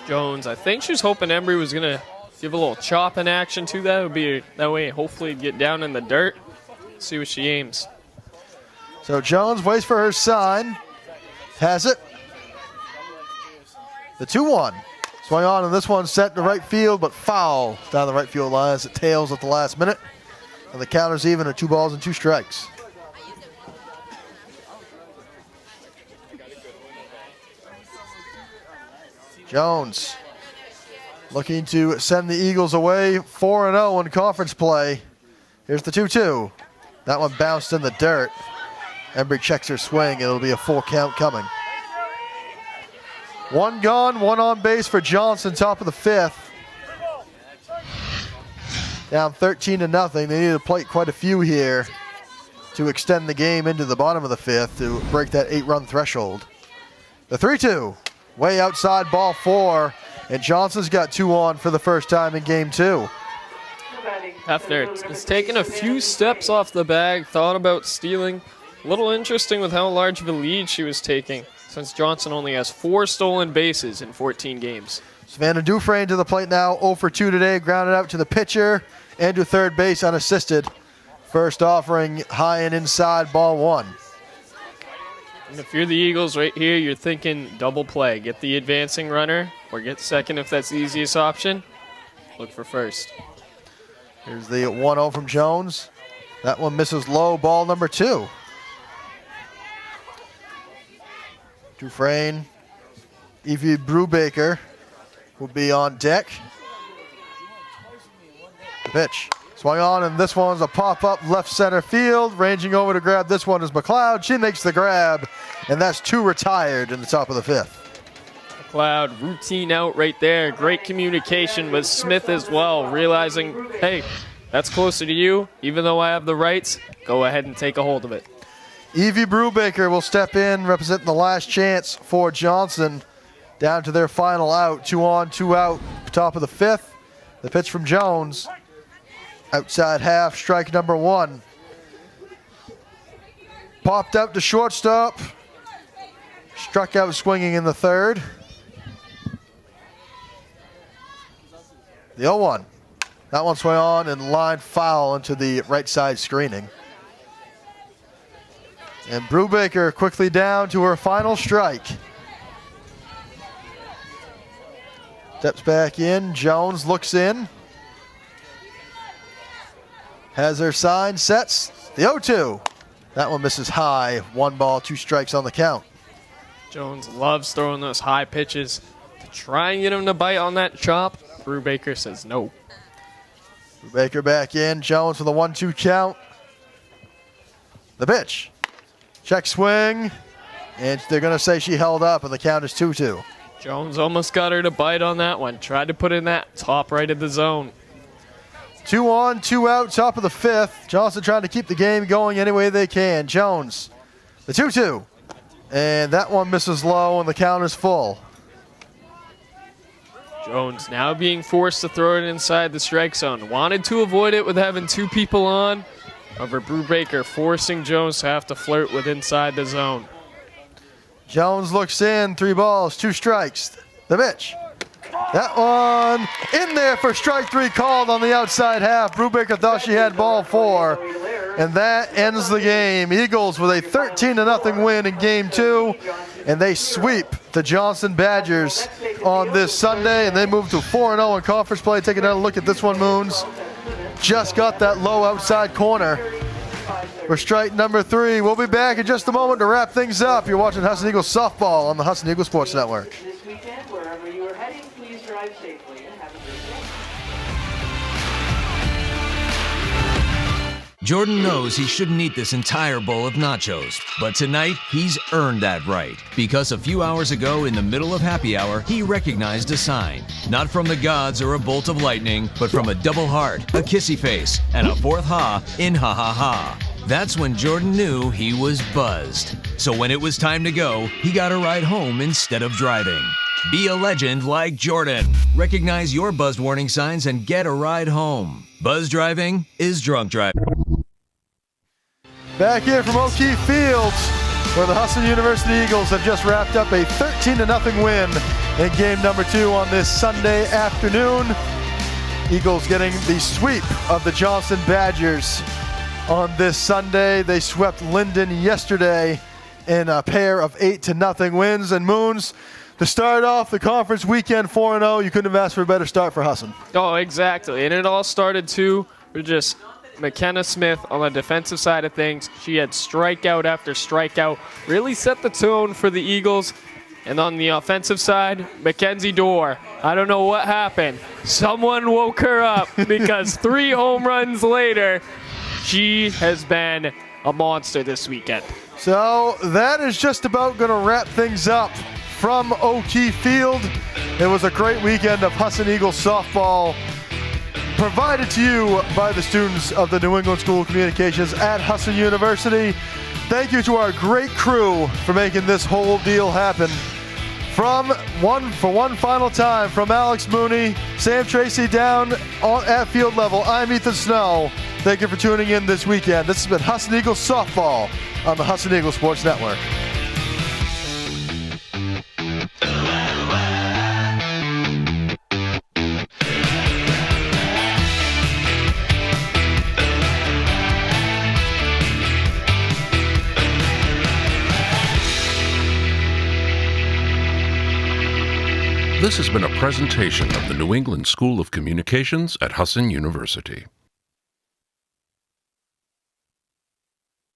Jones, I think she's hoping Embry was going to give a little chop in action to that. It would be that way, hopefully get down in the dirt, see what she aims.
So Jones waits for her sign, has it. The 2-1. Swung on, and this one set to right field, but foul down the right field line as it tails at the last minute. And the counter's even at 2 balls and 2 strikes. Jones looking to send the Eagles away 4-0 in conference play. Here's the 2-2. That one bounced in the dirt. Embry checks her swing. It'll be a full count coming. 1 gone, 1 on base for Johnson, top of the 5th. Down 13-0. They need to plate quite a few here to extend the game into the bottom of the 5th to break that 8-run threshold. The 3-2, way outside, ball 4, and Johnson's got 2 on for the first time in game 2.
Hefner has taken a few steps off the bag, thought about stealing. A little interesting with how large of a lead she was taking, since Johnson only has 4 stolen bases in 14 games.
Savannah Dufresne to the plate now, 0 for 2 today, grounded out to the pitcher and to third base unassisted. First offering high and inside, ball 1.
And if you're the Eagles right here, you're thinking double play. Get the advancing runner, or get second if that's the easiest option. Look for first.
Here's the 1-0 from Jones. That one misses low, ball number 2. Dufresne, Evie Brubaker will be on deck. The pitch swung on, and this one's a pop-up left center field. Ranging over to grab this one is McLeod. She makes the grab, and that's 2 retired in the top of the 5th.
McLeod, routine out right there. Great communication with Smith as well, realizing, hey, that's closer to you. Even though I have the rights, go ahead and take a hold of it.
Evie Brubaker will step in, representing the last chance for Johnson. Down to their final out, 2 on, 2 out, top of the 5th. The pitch from Jones. Outside half, strike number 1. Popped out to shortstop. Struck out swinging in the 3rd. The 0-1. That one swung on and lined foul into the right side screening. And Brubaker quickly down to her final strike. Steps back in. Jones looks in. Has her sign, sets. The 0-2. That one misses high. 1 ball, 2 strikes on the count.
Jones loves throwing those high pitches to try and get him to bite on that chop. Brubaker says no.
Brubaker back in. Jones for the 1-2 count. The pitch. Check swing. And they're going to say she held up, and the count is 2-2.
Jones almost got her to bite on that one. Tried to put in that top right of the zone.
2 on, 2 out, top of the 5th. Johnson trying to keep the game going any way they can. Jones, the 2-2. And that one misses low, and the count is full.
Jones now being forced to throw it inside the strike zone. Wanted to avoid it with having 2 people on. However, Brubaker forcing Jones to have to flirt with inside the zone.
Jones looks in, 3 balls, 2 strikes. The pitch. That one in there for strike 3 called on the outside half. Brubaker thought she had ball 4, and that ends the game. Eagles with a 13-0 win in game 2, and they sweep the Johnson Badgers on this Sunday, and they move to 4-0 in conference play. Take another look at this one, Moons. Just got that low outside corner for strike number 3. We'll be back in just a moment to wrap things up. You're watching Husson Eagles softball on the Husson Eagles Sports Network.
This weekend, wherever you are heading, please drive safely and have a great day.
Jordan knows he shouldn't eat this entire bowl of nachos, but tonight he's earned that right because a few hours ago in the middle of happy hour, he recognized a sign. Not from the gods or a bolt of lightning, but from a double heart, a kissy face, and a 4th ha in ha ha ha. That's when Jordan knew he was buzzed. So when it was time to go, he got a ride home instead of driving. Be a legend like Jordan. Recognize your buzzed warning signs and get a ride home. Buzz driving is drunk driving.
Back here from O'Keefe Field, where the Husson University Eagles have just wrapped up a 13-0 win in game number 2 on this Sunday afternoon. Eagles getting the sweep of the Johnson Badgers on this Sunday. They swept Linden yesterday in a pair of 8-0 wins. And Moons, to start off the conference weekend 4-0, you couldn't have asked for a better start for Husson.
Oh, exactly. And it all started, too, with just McKenna Smith on the defensive side of things. She had strikeout after strikeout, really set the tone for the Eagles. And on the offensive side, Mackenzie Dorr. I don't know what happened. Someone woke her up because 3 home runs later, she has been a monster this weekend.
So that is just about going to wrap things up from O'Keefe Field. It was a great weekend of Husson Eagles softball provided to you by the students of the New England School of Communications at Husson University. Thank you to our great crew for making this whole deal happen. For one final time, from Alex Mooney, Sam Tracy down at field level, I'm Ethan Snow. Thank you for tuning in this weekend. This has been Husson Eagles softball on the Husson Eagles Sports Network.
This has been a presentation of the New England School of Communications at Husson University.